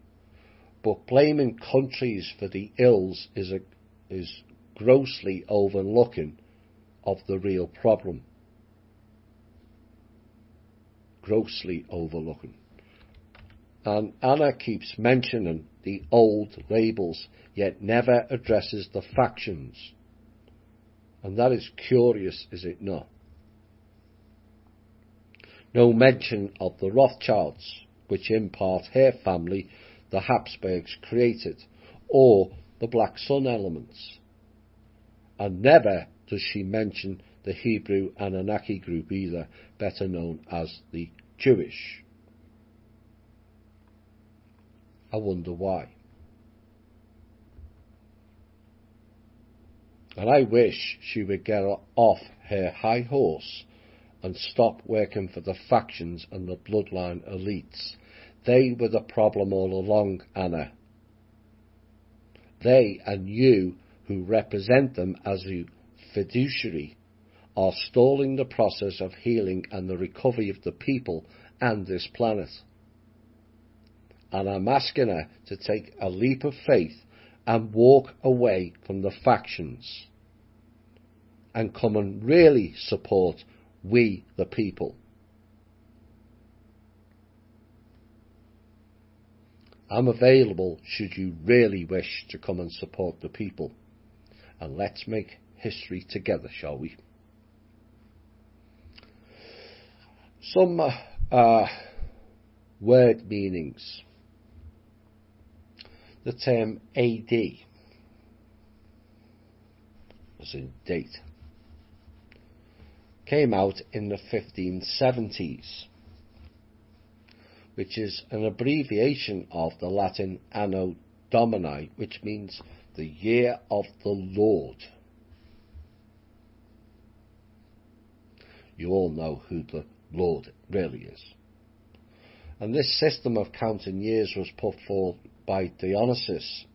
but blaming countries for the ills is grossly overlooking of the real problem. Grossly overlooking. And Anna keeps mentioning the old labels, yet never addresses the factions. And that is curious, is it not? No mention of the Rothschilds, which in part her family, the Habsburgs, created, or the Black Sun elements. And never does she mention the Hebrew Anunnaki group either, better known as the Jewish. I wonder why. And I wish she would get off her high horse and stop working for the factions and the bloodline elites. They were the problem all along, Anna. They and you, who represent them as a fiduciary, are stalling the process of healing and the recovery of the people and this planet. And I'm asking her to take a leap of faith and walk away from the factions and come and really support we the people. I'm available should you really wish to come and support the people. And let's make history together, shall we? Some word meanings. The term AD, as in date, came out in the 1570s, which is an abbreviation of the Latin Anno Domini, which means the year of the Lord. you all know who the Lord really is. And this system of counting years was put forth by Dionysius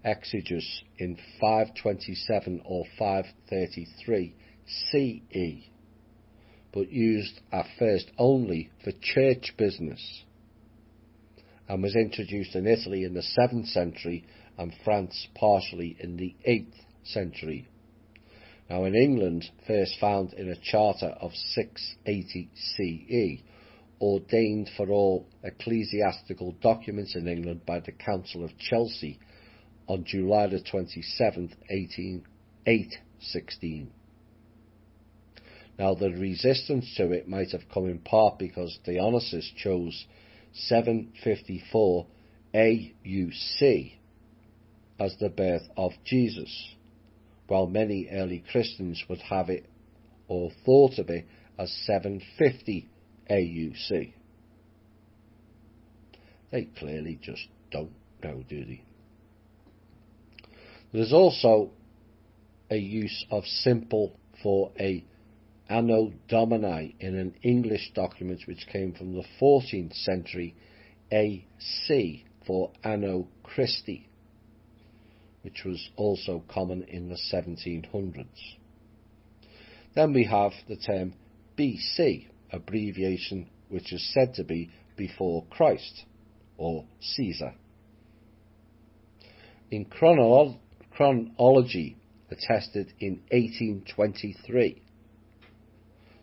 Exiguus in 527 or 533 CE, but used at first only for church business, and was introduced in Italy in the 7th century and France partially in the 8th century. Now in England, first found in a charter of 680 CE, ordained for all ecclesiastical documents in England by the Council of Chelsea on July the 27th, 816. Now the resistance to it might have come in part because Dionysius chose 754 AUC as the birth of Jesus, while many early Christians would have it or thought of it as 750 AUC. They clearly just don't know, do they? There's also a use of simple for a Anno Domini in an English document which came from the 14th century AC for Anno Christi, which was also common in the 1700s. Then we have the term BC, abbreviation which is said to be before Christ, or Caesar. In chronology attested in 1823,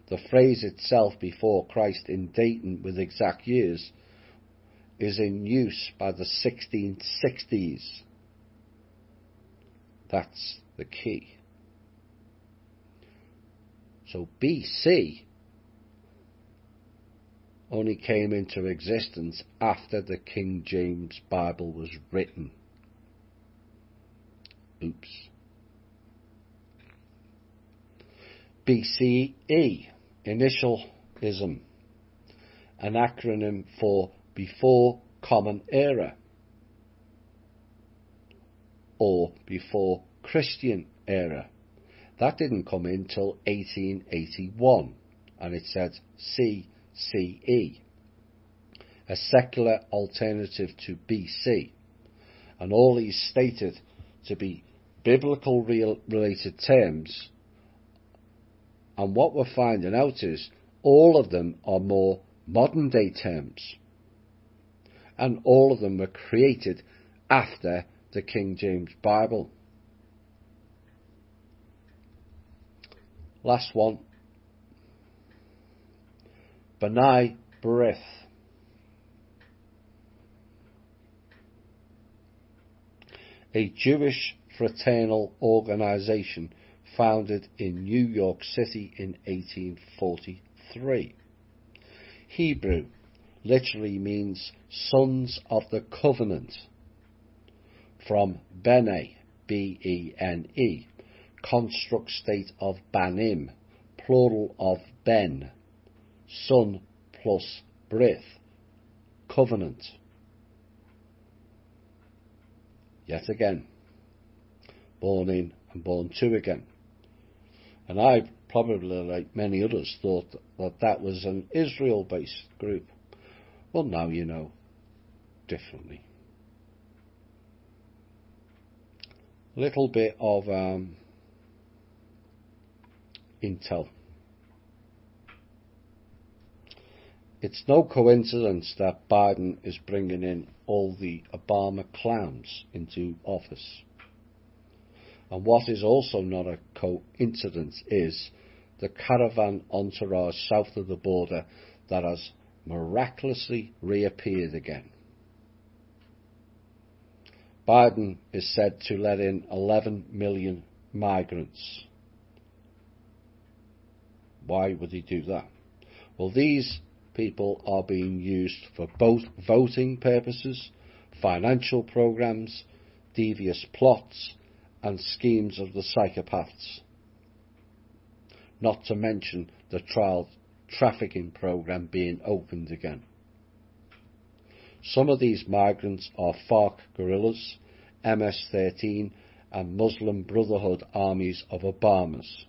the phrase itself before Christ in Dayton with exact years is in use by the 1660s. That's the key. So BC only came into existence after the King James Bible was written. Oops. BCE, initialism, an acronym for Before Common Era, or Before Christian Era. That didn't come in till 1881, and it said CCE, a secular alternative to BC, and all these stated to be biblical related terms, and what we're finding out is all of them are more modern day terms, and all of them were created after the King James Bible. Last one. B'nai B'rith. A Jewish fraternal organization founded in New York City in 1843. Hebrew literally means sons of the covenant, from Bene, B-E-N-E, construct state of Banim, plural of Ben, son plus Brith, covenant. Yet again, born in and born to again. And I probably, like many others, thought that that was an Israel-based group. Well, now you know differently. A little bit of intel. It's no coincidence that Biden is bringing in all the Obama clowns into office. And what is also not a coincidence is the caravan entourage south of the border that has miraculously reappeared again. Biden is said to let in 11 million migrants. Why would he do that? Well, these people are being used for both voting purposes, financial programs, devious plots, and schemes of the psychopaths. Not to mention the child trafficking program being opened again. Some of these migrants are FARC guerrillas, MS-13, and Muslim Brotherhood armies of Obamas.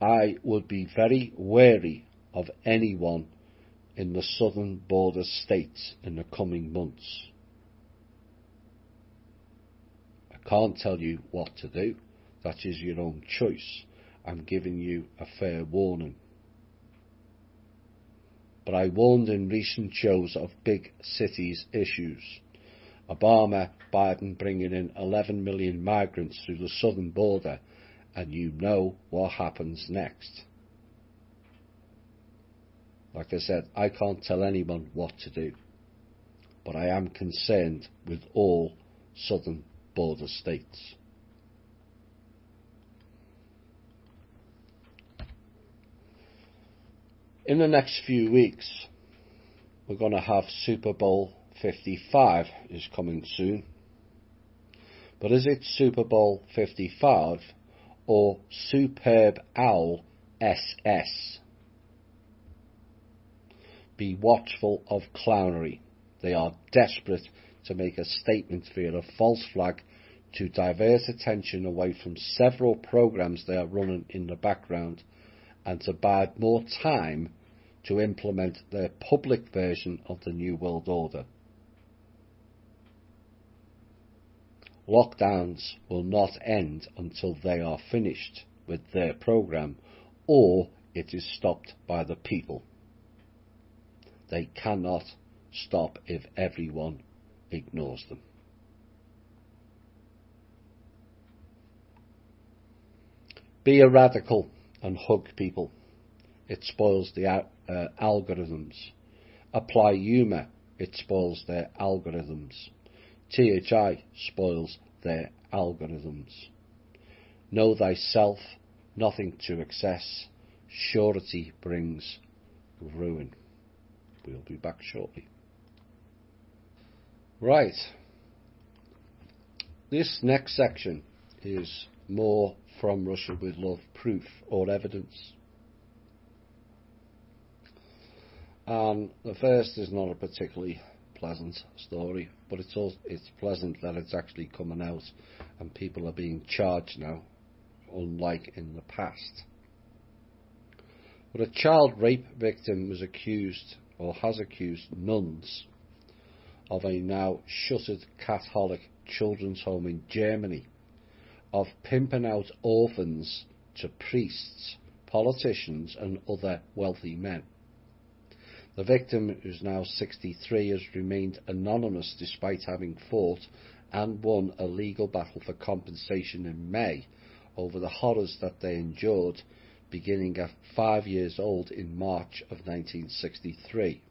I would be very wary of anyone in the southern border states in the coming months. I can't tell you what to do. That is your own choice. I'm giving you a fair warning. But I warned in recent shows of big cities issues. Obama, Biden bringing in 11 million migrants through the southern border, and you know what happens next. Like I said, I can't tell anyone what to do, but I am concerned with all southern border states. In the next few weeks, we're going to have Super Bowl 55 is coming soon. But is it Super Bowl 55 or Superb Owl SS? Be watchful of clownery. They are desperate to make a statement via a false flag to divert attention away from several programs they are running in the background and to buy more time to implement their public version of the New World Order. Lockdowns will not end until they are finished with their program or it is stopped by the people. They cannot stop if everyone ignores them. Be a radical and hug people. It spoils the algorithms. Apply humour. It spoils their algorithms. THI spoils their algorithms. Know thyself, nothing to excess. Surety brings ruin. We'll be back shortly. Right. This next section is more From Russia with Love proof or evidence. And the first is not a particularly pleasant story, but it's pleasant that it's actually coming out and people are being charged now, unlike in the past. But a child rape victim was accused, or has accused, nuns of a now shuttered Catholic children's home in Germany of pimping out orphans to priests, politicians and other wealthy men. The victim, who's now 63, has remained anonymous despite having fought and won a legal battle for compensation in May over the horrors that they endured, beginning at 5 years old in March of 1963.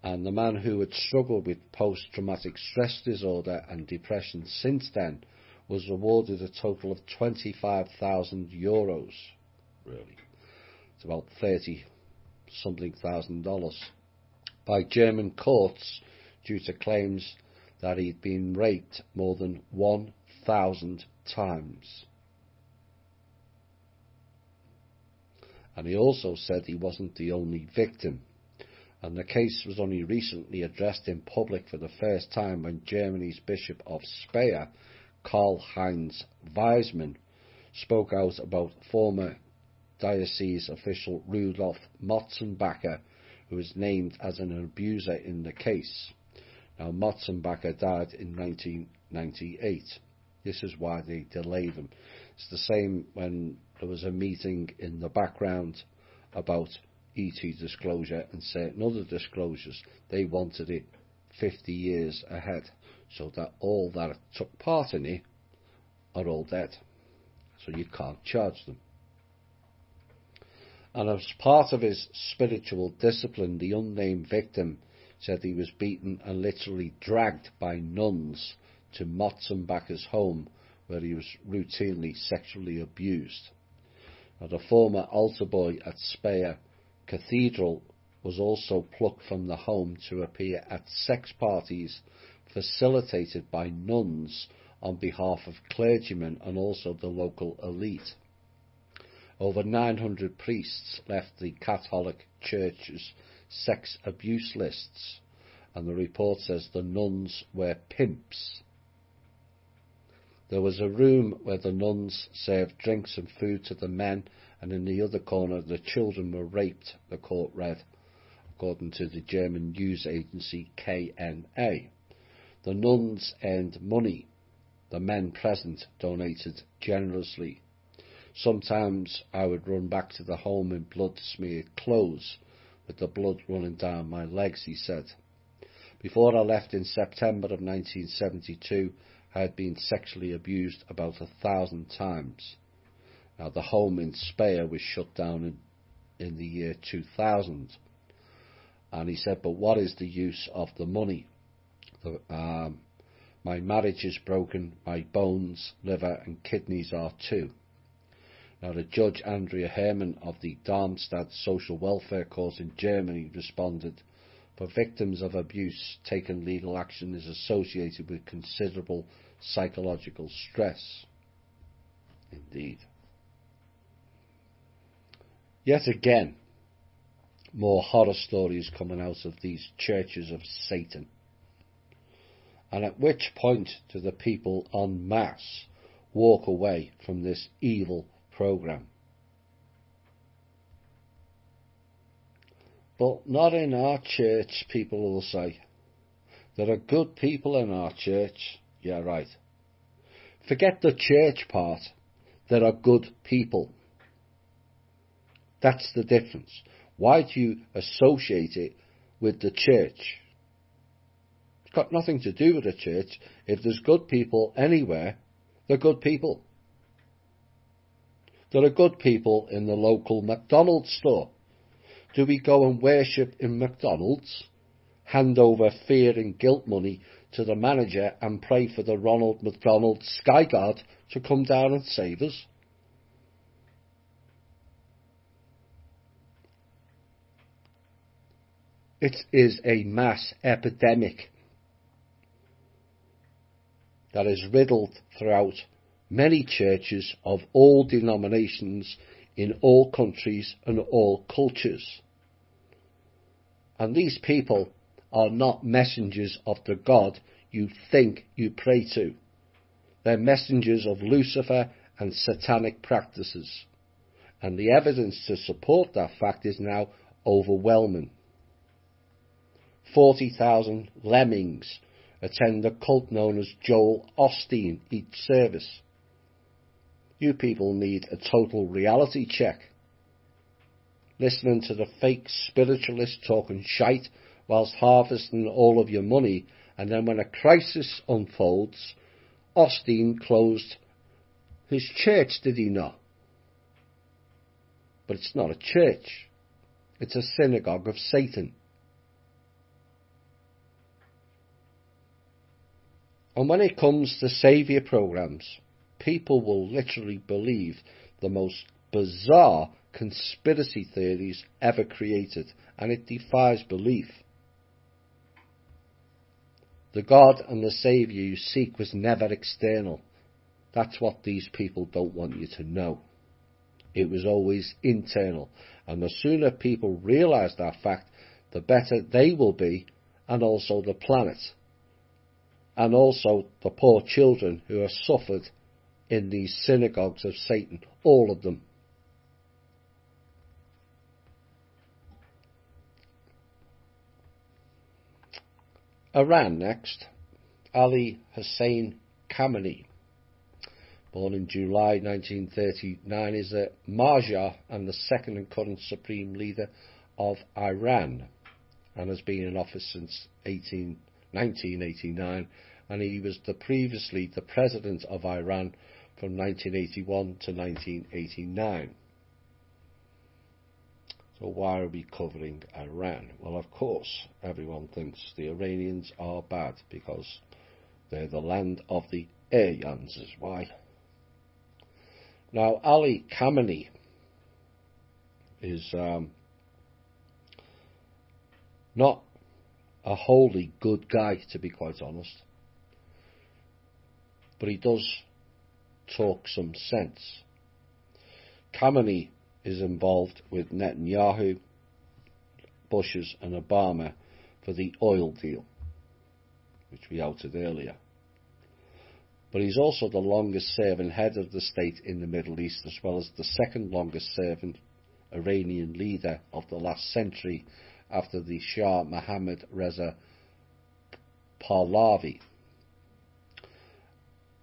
And the man, who had struggled with post-traumatic stress disorder and depression since then, was awarded a total of €25,000. Really, it's about $30-something thousand by German courts due to claims that he'd been raped more than 1,000 times. And he also said he wasn't the only victim. And the case was only recently addressed in public for the first time when Germany's Bishop of Speyer, Karl-Heinz Weizmann, spoke out about former diocese official Rudolf Motzenbacher, who was named as an abuser in the case. Now, Motzenbacher died in 1998. This is why they delayed him. It's the same when there was a meeting in the background about ET disclosure and certain other disclosures. They wanted it 50 years ahead, so that all that took part in it are all dead. So you can't charge them. And as part of his spiritual discipline, the unnamed victim said he was beaten and literally dragged by nuns to Motzenbacher's home, where he was routinely sexually abused. Now, the former altar boy at Speyer Cathedral was also plucked from the home to appear at sex parties facilitated by nuns on behalf of clergymen and also the local elite. Over 900 priests left the Catholic Church's sex abuse lists, and the report says the nuns were pimps. There was a room where the nuns served drinks and food to the men, and in the other corner the children were raped, the court read, according to the German news agency KNA. The nuns earned money. The men present donated generously. Sometimes I would run back to the home in blood-smeared clothes, with the blood running down my legs, he said. Before I left in September of 1972, I had been sexually abused about 1,000 times. Now, the home in Speyer was shut down in the year 2000. And he said, but what is the use of the money? My marriage is broken, my bones, liver and kidneys are too. Now, the Judge Andrea Hermann of the Darmstadt Social Welfare Court in Germany responded, for victims of abuse, taking legal action is associated with considerable psychological stress. Indeed. Yet again, more horror stories coming out of these churches of Satan. And at which point do the people en masse walk away from this evil program? But not in our church, people will say. There are good people in our church. Yeah, right. Forget the church part. There are good people. That's the difference. Why do you associate it with the church? It's got nothing to do with the church. If there's good people anywhere, they're good people. There are good people in the local McDonald's store. Do we go and worship in McDonald's, hand over fear and guilt money to the manager and pray for the Ronald McDonald Sky God to come down and save us? It is a mass epidemic that is riddled throughout many churches of all denominations in all countries and all cultures. And these people are not messengers of the God you think you pray to. They're messengers of Lucifer and satanic practices. And the evidence to support that fact is now overwhelming. 40,000 lemmings attend a cult known as Joel Osteen each service. You people need a total reality check. Listening to the fake spiritualists talking shite whilst harvesting all of your money, and then when a crisis unfolds, Osteen closed his church, did he not? But it's not a church. It's a synagogue of Satan. And when it comes to saviour programs, people will literally believe the most bizarre conspiracy theories ever created, and it defies belief. The God and the Saviour you seek was never external. That's what these people don't want you to know. It was always internal, and the sooner people realise that fact, the better they will be, and also the planet, and also the poor children who are suffered in these synagogues of Satan, all of them. Iran next. Ali Hussein Khamenei, born in July 1939, is a Mahdi and the second and current supreme leader of Iran, and has been in office since 1989, and he was previously the president of Iran from 1981 to 1989. So why are we covering Iran? Well, of course, everyone thinks the Iranians are bad because they're the land of the Aryans, is why. Now, Ali Khamenei is not a wholly good guy, to be quite honest, but he does talk some sense. Khamenei is involved with Netanyahu, Bush's and Obama for the oil deal, which we outed earlier. but he's also the longest serving head of the state in the Middle East, as well as the second longest serving Iranian leader of the last century, after the Shah Mohammad Reza Pahlavi.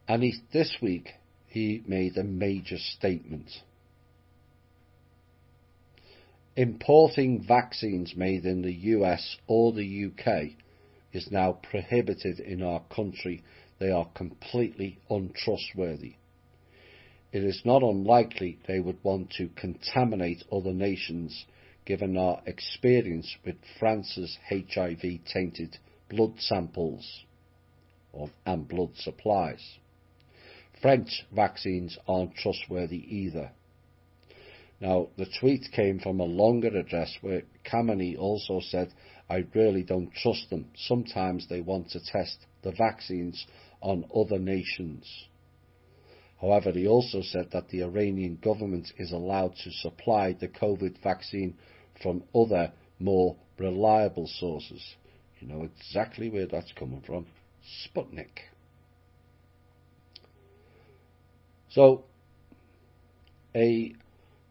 And this week he made a major statement. Importing vaccines made in the US or the UK is now prohibited in our country. They are completely untrustworthy. It is not unlikely they would want to contaminate other nations, given our experience with France's HIV-tainted blood samples and blood supplies. French vaccines aren't trustworthy either. Now, the tweet came from a longer address where Cheney also said, "I really don't trust them. Sometimes they want to test the vaccines on other nations." However, he also said that the Iranian government is allowed to supply the COVID vaccine from other, more reliable sources. You know exactly where that's coming from. Sputnik. So, a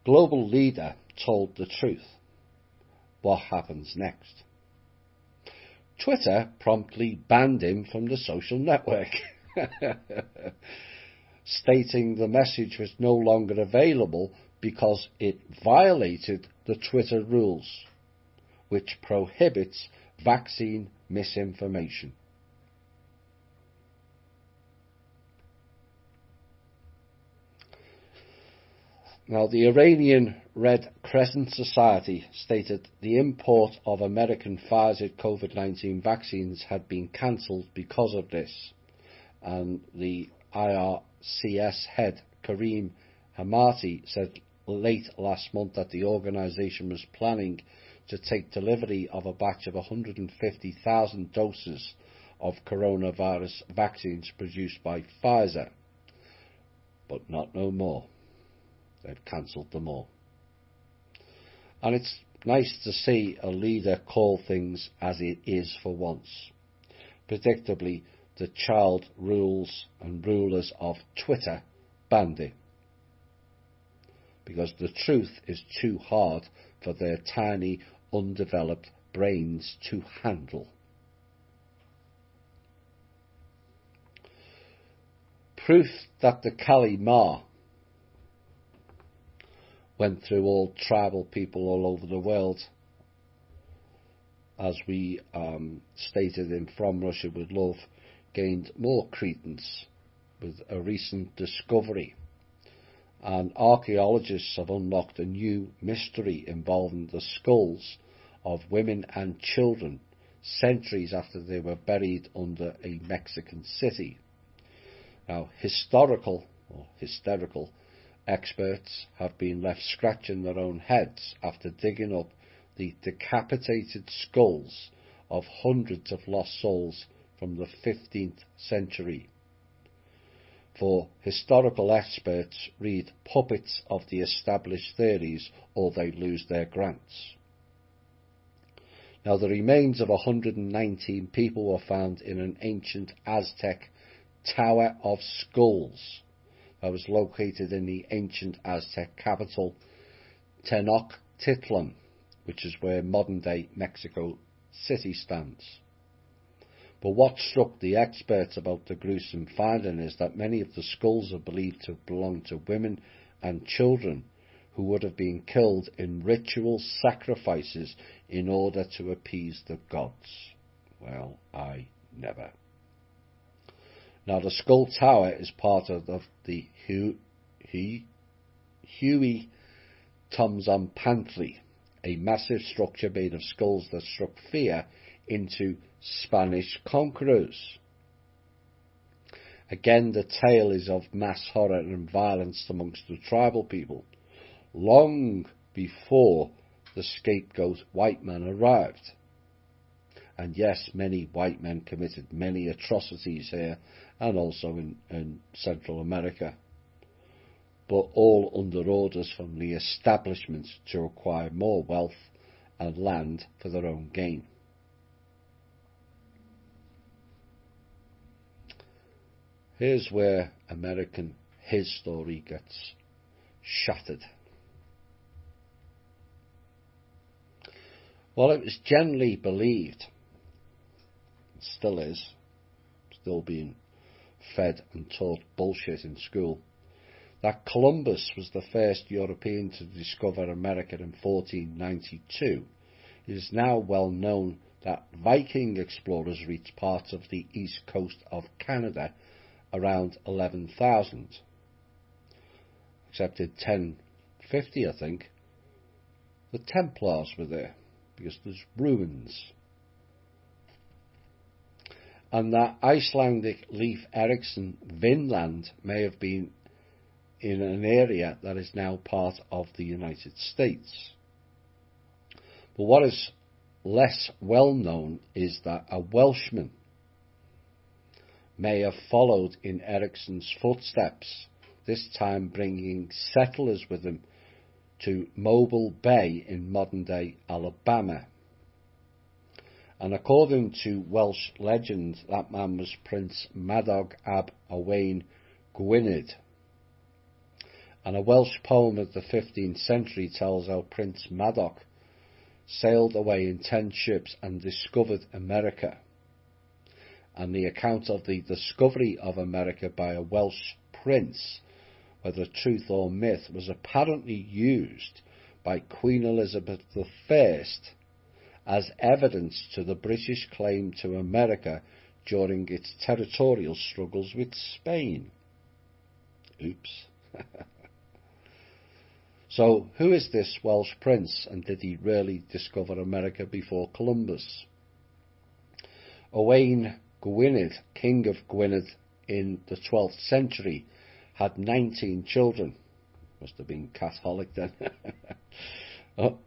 global leader told the truth. What happens next? Twitter promptly banned him from the social network, stating the message was no longer available because it violated the Twitter rules, which prohibits vaccine misinformation. Now, the Iranian Red Crescent Society stated the import of American Pfizer COVID-19 vaccines had been cancelled because of this, and the IRCS head Karim Hamati said late last month that the organisation was planning to take delivery of a batch of 150,000 doses of coronavirus vaccines produced by Pfizer, but not no more. They've cancelled them all. And it's nice to see a leader call things as it is for once. Predictably, the child rules and rulers of Twitter banned it, because the truth is too hard for their tiny, undeveloped brains to handle. Proof that the Kali Ma went through all tribal people all over the world, as we stated in From Russia with Love, gained more credence with a recent discovery. And archaeologists have unlocked a new mystery involving the skulls of women and children centuries after they were buried under a Mexican city. Now, hysterical experts have been left scratching their own heads after digging up the decapitated skulls of hundreds of lost souls from the 15th century. For historical experts read puppets of the established theories or they lose their grants. Now, the remains of 119 people were found in an ancient Aztec Tower of Skulls that was located in the ancient Aztec capital Tenochtitlan, which is where modern-day Mexico City stands. But what struck the experts about the gruesome finding is that many of the skulls are believed to belong to women and children who would have been killed in ritual sacrifices in order to appease the gods. Well, I never. Now, the Skull Tower is part of the Huey-Tzompantli, a massive structure made of skulls that struck fear into Spanish conquerors. Again, the tale is of mass horror and violence amongst the tribal people, long before the scapegoat white man arrived. And yes, many white men committed many atrocities here and also in Central America, but all under orders from the establishment to acquire more wealth and land for their own gain. Here's where American his story gets shattered. Well, it was generally believed, still is, still being fed and taught bullshit in school, that Columbus was the first European to discover America in 1492. It is now well known that Viking explorers reached parts of the east coast of Canada around 11,000. Except in 1050, I think, the Templars were there, because there's ruins. And that Icelandic Leif Erikson Vinland may have been in an area that is now part of the United States. But what is less well known is that a Welshman may have followed in Erikson's footsteps, this time bringing settlers with him to Mobile Bay in modern-day Alabama. And according to Welsh legend, that man was Prince Madog ab Owain Gwynedd. And a Welsh poem of the 15th century tells how Prince Madog sailed away in 10 ships and discovered America. And the account of the discovery of America by a Welsh prince, whether truth or myth, was apparently used by Queen Elizabeth I as evidence to the British claim to America during its territorial struggles with Spain. Oops. So, who is this Welsh prince, and did he really discover America before Columbus? Owain Gwynedd, king of Gwynedd in the 12th century, had 19 children. Must have been Catholic then.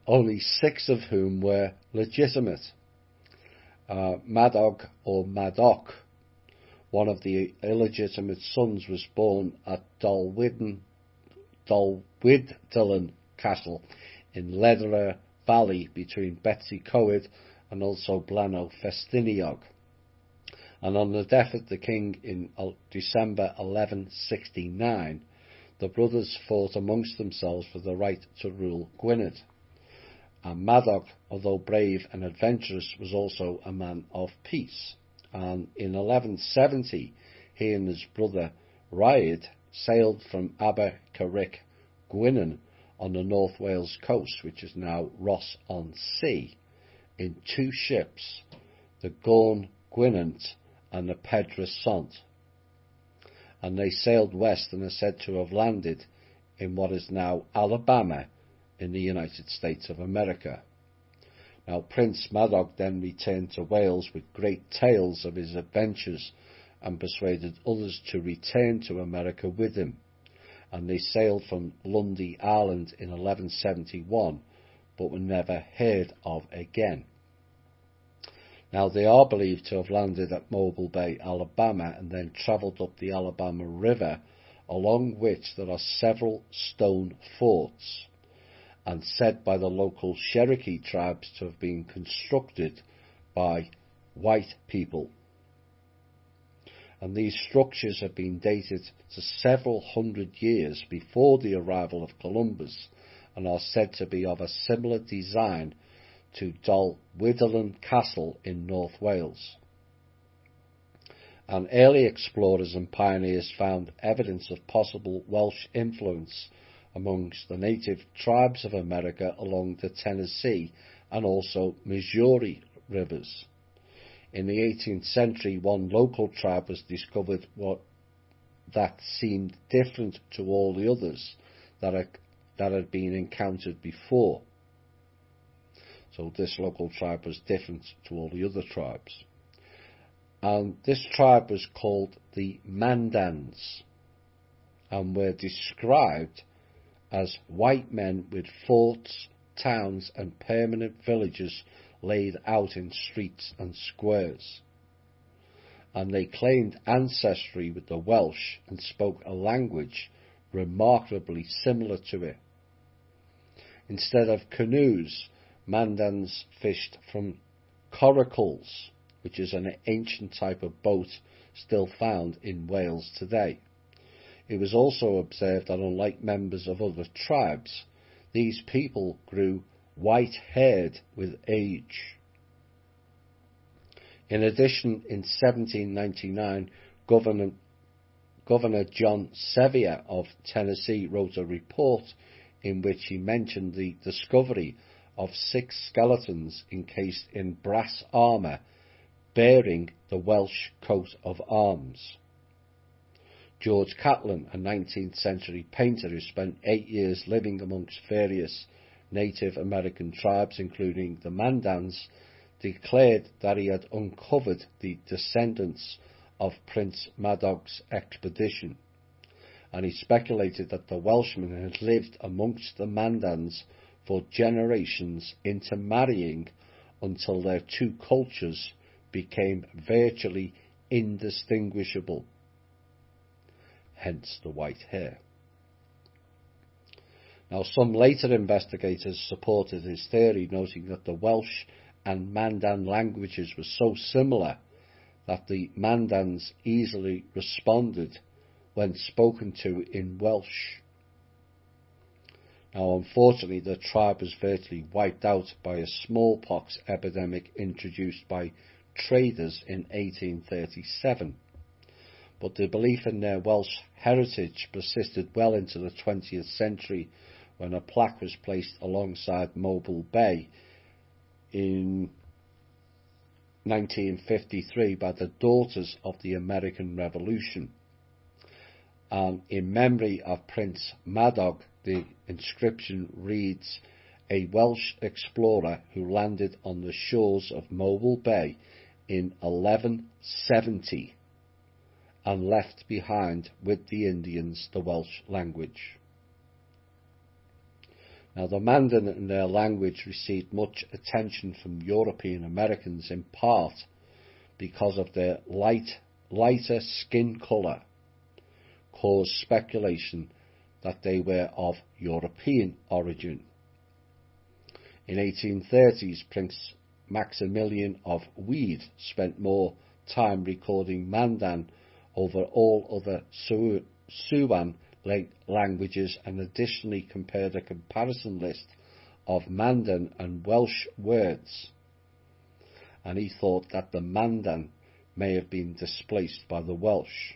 Only 6 of whom were legitimate. Madog or Madoc, one of the illegitimate sons, was born at Dolwyddelan Castle in Lederer Valley between Betsy Coed and also Blano Festiniog. And on the death of the king in December 1169, the brothers fought amongst themselves for the right to rule Gwynedd. And Madog, although brave and adventurous, was also a man of peace. And in 1170, he and his brother Rhaid sailed from Abercarrick, Gwynedd, on the North Wales coast, which is now Ross-on-Sea, in 2 ships, the Gorn Gwynedd and the Pedra Sant. And they sailed west and are said to have landed in what is now Alabama in the United States of America. Now, Prince Madog then returned to Wales with great tales of his adventures and persuaded others to return to America with him. And they sailed from Lundy, Ireland in 1171, but were never heard of again. Now, they are believed to have landed at Mobile Bay, Alabama, and then travelled up the Alabama River, along which there are several stone forts, and said by the local Cherokee tribes to have been constructed by white people. And these structures have been dated to several hundred years before the arrival of Columbus, and are said to be of a similar design to Dolwyddelan Castle in North Wales. And early explorers and pioneers found evidence of possible Welsh influence amongst the native tribes of America along the Tennessee and also Missouri rivers. In the 18th century, one local tribe was discovered that seemed different to all the others that had been encountered before. So this local tribe was different to all the other tribes. And this tribe was called the Mandans, and were described as white men with forts, towns and permanent villages laid out in streets and squares. And they claimed ancestry with the Welsh and spoke a language remarkably similar to it. Instead of canoes, Mandans fished from coracles, which is an ancient type of boat still found in Wales today. It was also observed that unlike members of other tribes, these people grew white-haired with age. In addition, in 1799, Governor John Sevier of Tennessee wrote a report in which he mentioned the discovery of 6 skeletons encased in brass armour bearing the Welsh coat of arms. George Catlin, a 19th century painter who spent 8 years living amongst various Native American tribes, including the Mandans, declared that he had uncovered the descendants of Prince Madog's expedition, and he speculated that the Welshmen had lived amongst the Mandans for generations, intermarrying until their two cultures became virtually indistinguishable, hence the white hair. Now, some later investigators supported his theory, noting that the Welsh and Mandan languages were so similar that the Mandans easily responded when spoken to in Welsh. Now, unfortunately, the tribe was virtually wiped out by a smallpox epidemic introduced by traders in 1837. But the belief in their Welsh heritage persisted well into the 20th century, when a plaque was placed alongside Mobile Bay in 1953 by the Daughters of the American Revolution. And in memory of Prince Madog, the inscription reads, "A Welsh explorer who landed on the shores of Mobile Bay in 1170 and left behind with the Indians the Welsh language." Now, the Mandan and their language received much attention from European Americans, in part because of their lighter skin colour, caused speculation that they were of European origin. In 1830s, Prince Maximilian of Wied spent more time recording Mandan over all other Siouan languages, and additionally compared a comparison list of Mandan and Welsh words, and he thought that the Mandan may have been displaced by the Welsh.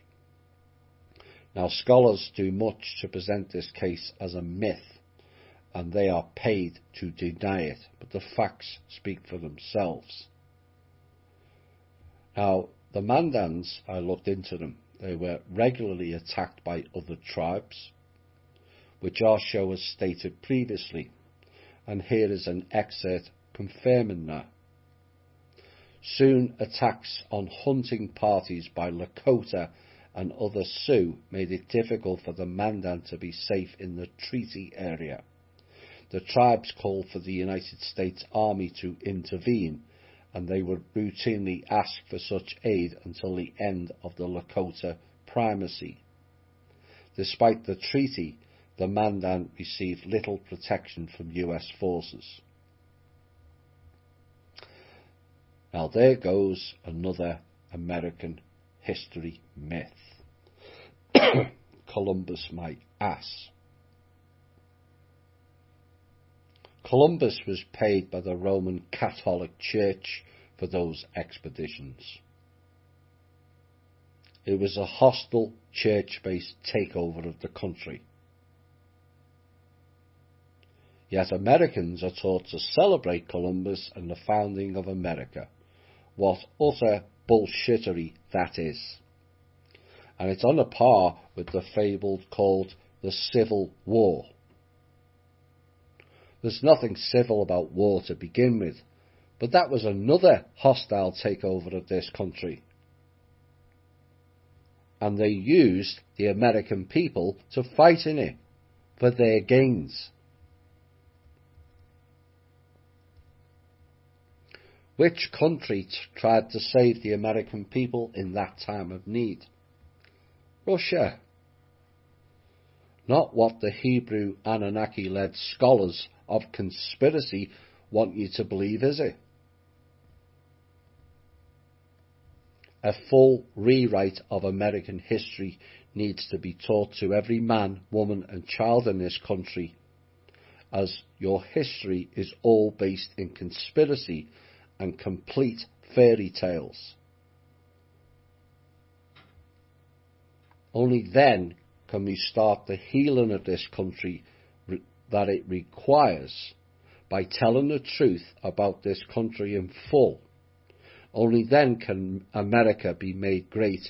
Now, scholars do much to present this case as a myth, and they are paid to deny it, but the facts speak for themselves. Now, the Mandans, I looked into them. They were regularly attacked by other tribes, which our show has stated previously, and here is an excerpt confirming that. Soon, attacks on hunting parties by Lakota and other Sioux made it difficult for the Mandan to be safe in the treaty area. The tribes called for the United States Army to intervene, and they would routinely ask for such aid until the end of the Lakota primacy. Despite the treaty, the Mandan received little protection from US forces. Now, there goes another American history myth. Columbus, my ass. Columbus was paid by the Roman Catholic Church for those expeditions. It was a hostile church-based takeover of the country. Yet Americans are taught to celebrate Columbus and the founding of America. What utter bullshittery that is. And it's on a par with the fable called the Civil War. There's nothing civil about war to begin with, but that was another hostile takeover of this country. And they used the American people to fight in it for their gains. Which country tried to save the American people in that time of need? Russia. Not what the Hebrew Anunnaki-led scholars of conspiracy want you to believe, is it? A full rewrite of American history needs to be taught to every man, woman and child in this country, as your history is all based in conspiracy and complete fairy tales. Only then can we start the healing of this country that it requires by telling the truth about this country in full. Only then can America be made great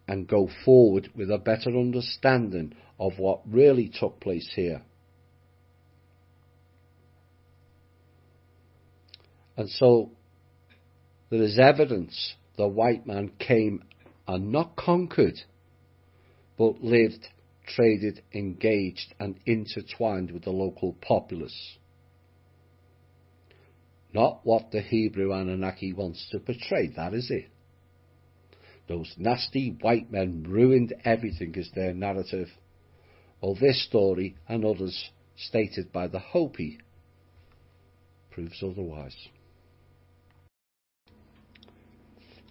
and go forward with a better understanding of what really took place here. And so there is evidence the white man came and not conquered, but lived, traded, engaged and intertwined with the local populace. Not what the Hebrew Anunnaki wants to portray, that is it. Those nasty white men ruined everything as their narrative. Well, this story and others stated by the Hopi proves otherwise.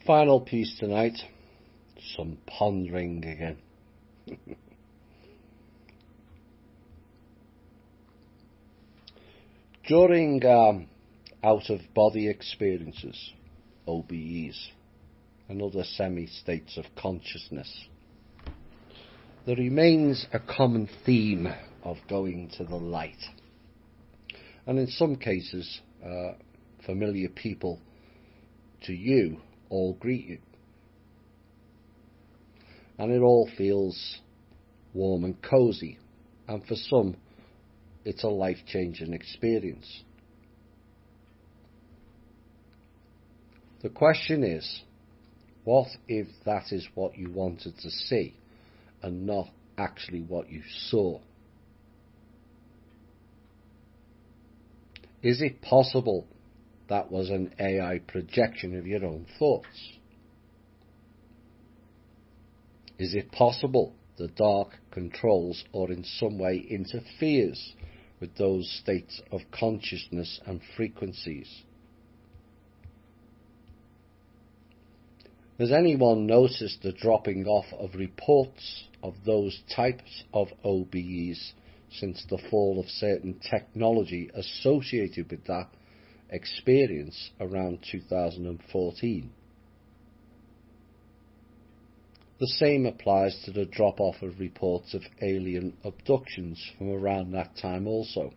Final piece tonight, some pondering again. During out-of-body experiences, OBEs, and other semi-states of consciousness, there remains a common theme of going to the light. And in some cases, familiar people to you all greet you. And it all feels warm and cosy. And for some, it's a life-changing experience. The question is, what if that is what you wanted to see and not actually what you saw? Is it possible that was an AI projection of your own thoughts? Is it possible the dark controls or in some way interferes with those states of consciousness and frequencies? Has anyone noticed the dropping off of reports of those types of OBEs since the fall of certain technology associated with that experience around 2014? The same applies to the drop-off of reports of alien abductions from around that time also.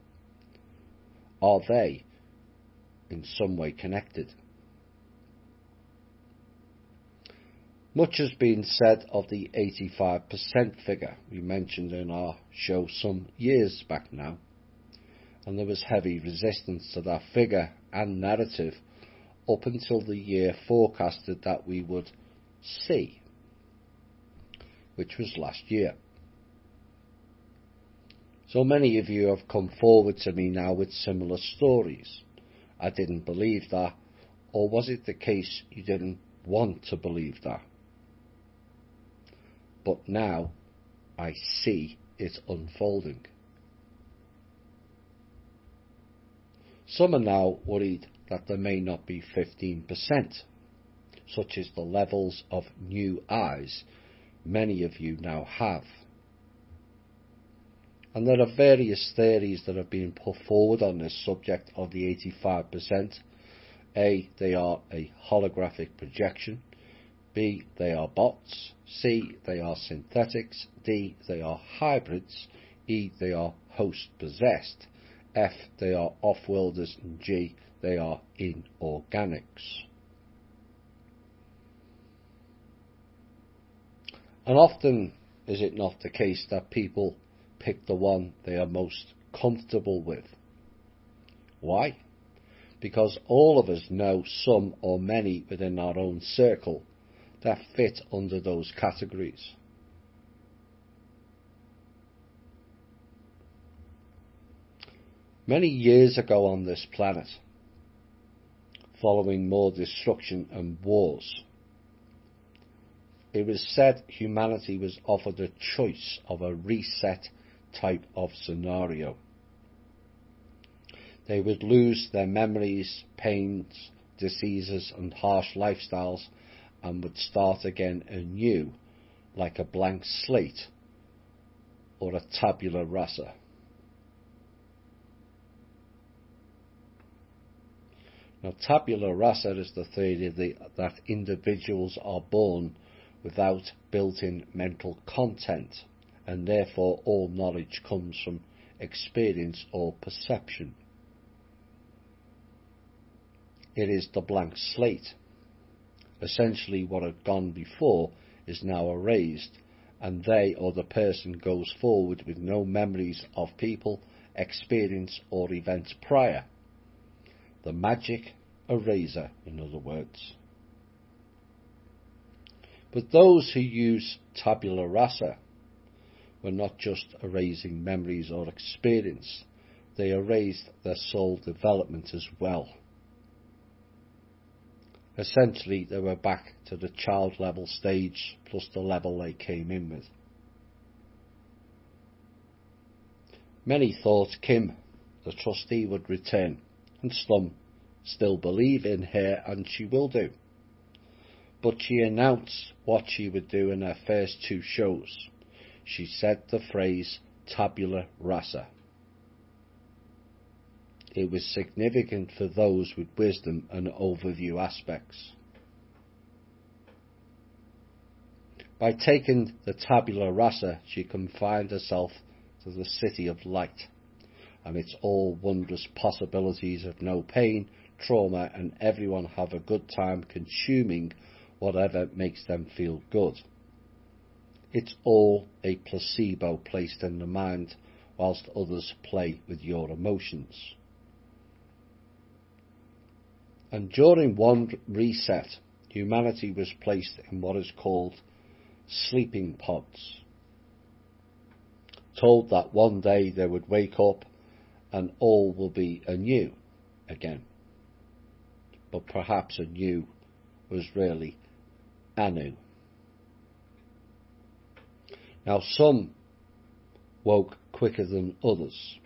Are they in some way connected? Much has been said of the 85% figure we mentioned in our show some years back now, and there was heavy resistance to that figure and narrative up until the year forecasted that we would see, which was last year. So many of you have come forward to me now with similar stories. I didn't believe that, or was it the case you didn't want to believe that? But now I see it unfolding. Some are now worried that there may not be 15%, such as the levels of new eyes many of you now have. And there are various theories that have been put forward on this subject of the 85%. A, they are a holographic projection. B, they are bots. C, they are synthetics. D, they are hybrids. E, they are host-possessed. F, they are off-worlders. And G, they are inorganics. And often is it not the case that people pick the one they are most comfortable with? Why? Because all of us know some or many within our own circle that fit under those categories. Many years ago on this planet, following more destruction and wars, it was said humanity was offered a choice of a reset type of scenario. They would lose their memories, pains, diseases and harsh lifestyles and would start again anew like a blank slate or a tabula rasa. Now, tabula rasa is the theory that individuals are born without built-in mental content, and therefore all knowledge comes from experience or perception. It is the blank slate. Essentially, what had gone before is now erased, and they or the person goes forward with no memories of people, experience or events prior. The magic eraser, in other words. But those who use tabula rasa were not just erasing memories or experience, they erased their soul development as well. Essentially, they were back to the child level stage plus the level they came in with. Many thought Kim, the trustee, would return, and some still believe in her, and she will do. But she announced what she would do in her first 2 shows. She said the phrase tabula rasa. It was significant for those with wisdom and overview aspects. By taking the tabula rasa, she confined herself to the city of light, and its all wondrous possibilities of no pain, trauma, and everyone have a good time consuming whatever makes them feel good. It's all a placebo placed in the mind, whilst others play with your emotions. And during one reset, humanity was placed in what is called sleeping pods, told that one day they would wake up and all will be anew again. But perhaps anew was really anew. Now, some woke quicker than others.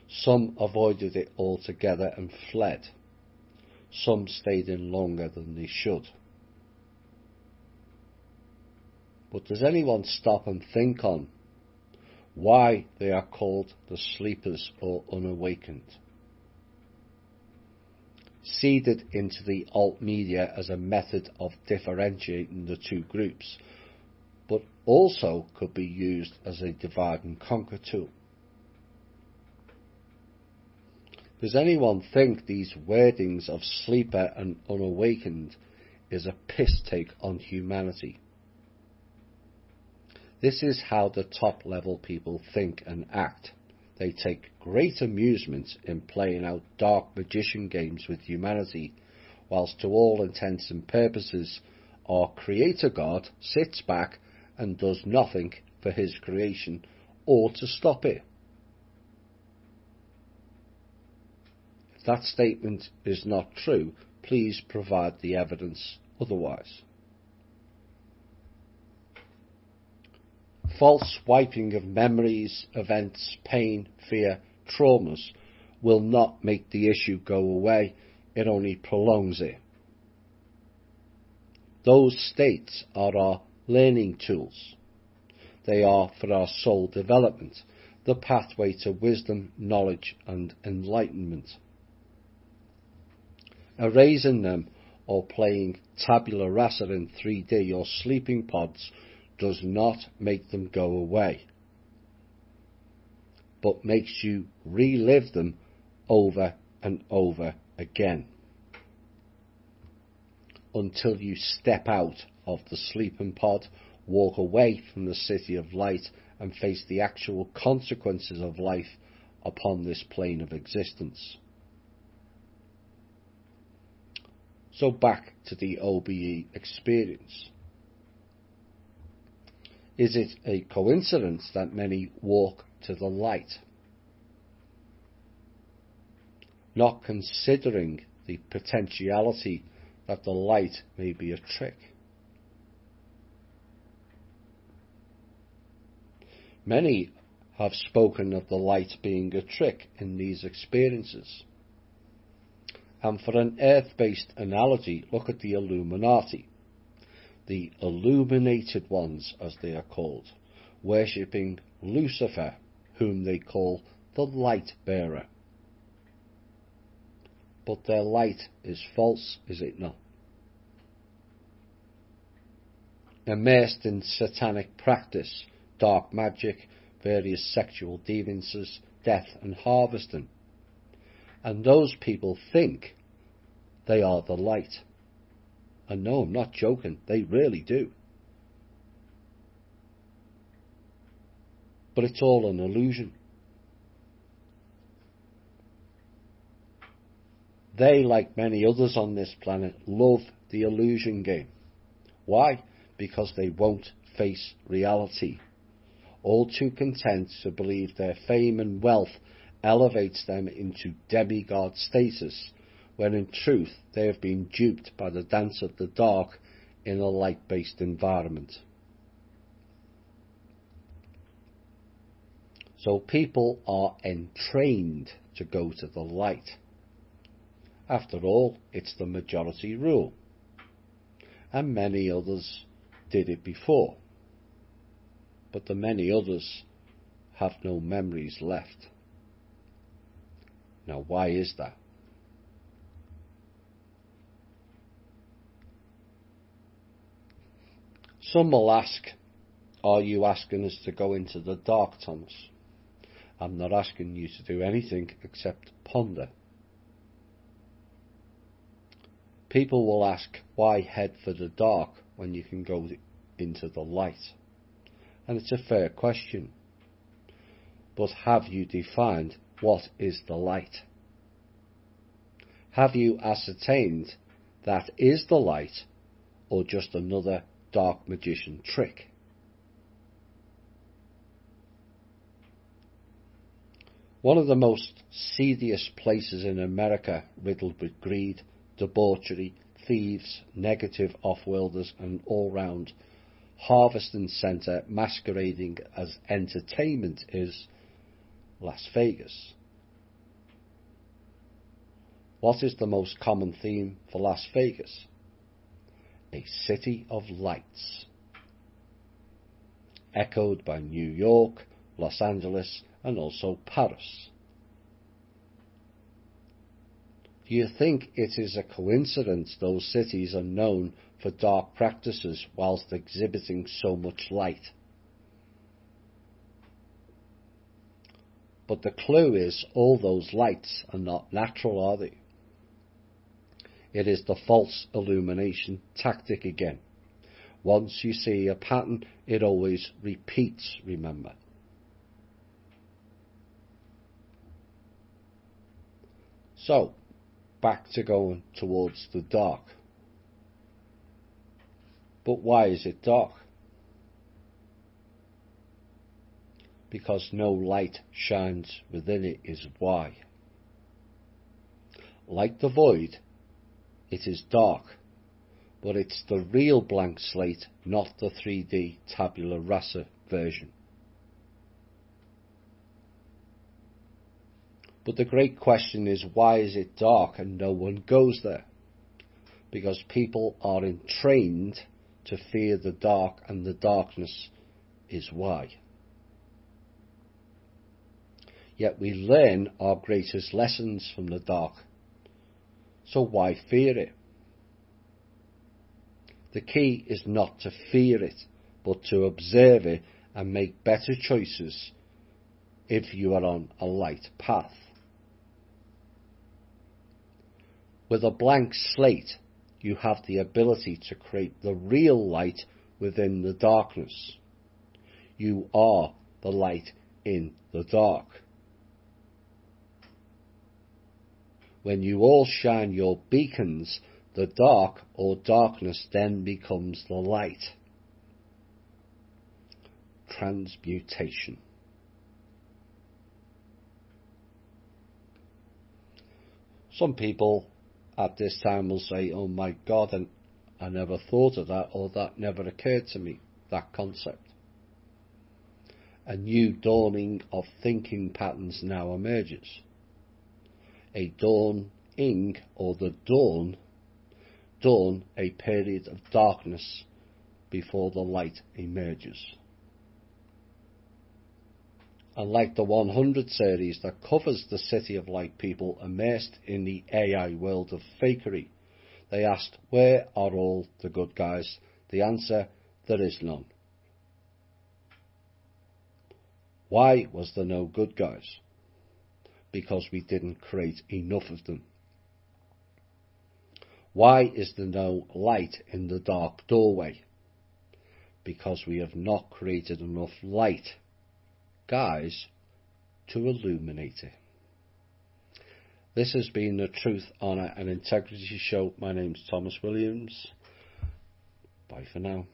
Some avoided it altogether and fled. Some stayed in longer than they should. But does anyone stop and think on why they are called the sleepers or unawakened? Seeded into the alt media as a method of differentiating the 2 groups, but also could be used as a divide and conquer tool. Does anyone think these wordings of sleeper and unawakened is a piss take on humanity? This is how the top level people think and act. They take great amusement in playing out dark magician games with humanity, whilst to all intents and purposes our Creator God sits back and does nothing for his creation or to stop it. If that statement is not true, please provide the evidence otherwise. False wiping of memories, events, pain, fear, traumas will not make the issue go away, it only prolongs it. Those states are our learning tools. They are for our soul development, the pathway to wisdom, knowledge and enlightenment. Erasing them or playing tabula rasa in 3D or sleeping pods does not make them go away, but makes you relive them over and over again until you step out of the sleeping pod, walk away from the city of light and face the actual consequences of life upon this plane of existence. So back to the OBE experience. Is it a coincidence that many walk to the light, not considering the potentiality that the light may be a trick? Many have spoken of the light being a trick in these experiences. And for an earth-based analogy, look at the Illuminati. the illuminated ones, as they are called, worshipping Lucifer, whom they call the light bearer. But their light is false, is it not? Immersed in satanic practice, dark magic, various sexual deviances, death and harvesting. And those people think they are the light. And no, I'm not joking, they really do. But it's all an illusion. They, like many others on this planet, love the illusion game. Why? Because they won't face reality. All too content to believe their fame and wealth elevates them into demigod status, when in truth they have been duped by the dance of the dark in a light-based environment. So people are entrained to go to the light. After all, it's the majority rule, and many others did it before, but the many others have no memories left. Now, why is that? Some will ask, are you asking us to go into the dark, Thomas? I'm not asking you to do anything except ponder. People will ask, why head for the dark when you can go into the light? And it's a fair question. But have you defined what is the light? Have you ascertained that is the light, or just another dark magician trick? One of the most seediest places in America, riddled with greed, debauchery, thieves, negative off-worlders, and all-round harvesting centre masquerading as entertainment, is Las Vegas. What is the most common theme for Las Vegas? A city of lights, echoed by New York, Los Angeles, and also Paris. Do you think it is a coincidence those cities are known for dark practices whilst exhibiting so much light? But the clue is, all those lights are not natural, are they? It is the false illumination tactic again. Once you see a pattern, it always repeats, remember. So, back to going towards the dark. But why is it dark? Because no light shines within it is why. Like the void, it is dark, but it's the real blank slate, not the 3D tabula rasa version. But the great question is, why is it dark and no one goes there? Because people are entrained to fear the dark, and the darkness is why. Yet we learn our greatest lessons from the dark. So why fear it? The key is not to fear it, but to observe it and make better choices if you are on a light path. With a blank slate, you have the ability to create the real light within the darkness. You are the light in the dark. When you all shine your beacons, the dark or darkness then becomes the light. Transmutation. Some people at this time will say, oh my God, and I never thought of that, or that never occurred to me, that concept. A new dawning of thinking patterns now emerges. A dawning, or the dawn, a period of darkness before the light emerges. And like the 100 series that covers the City of Light people immersed in the AI world of fakery, they asked, where are all the good guys? The answer, there is none. Why was there no good guys? Because we didn't create enough of them. Why is there no light in the dark doorway? Because we have not created enough light, guys, to illuminate it. This has been the Truth, Honour and Integrity Show. My name's Thomas Williams. Bye for now.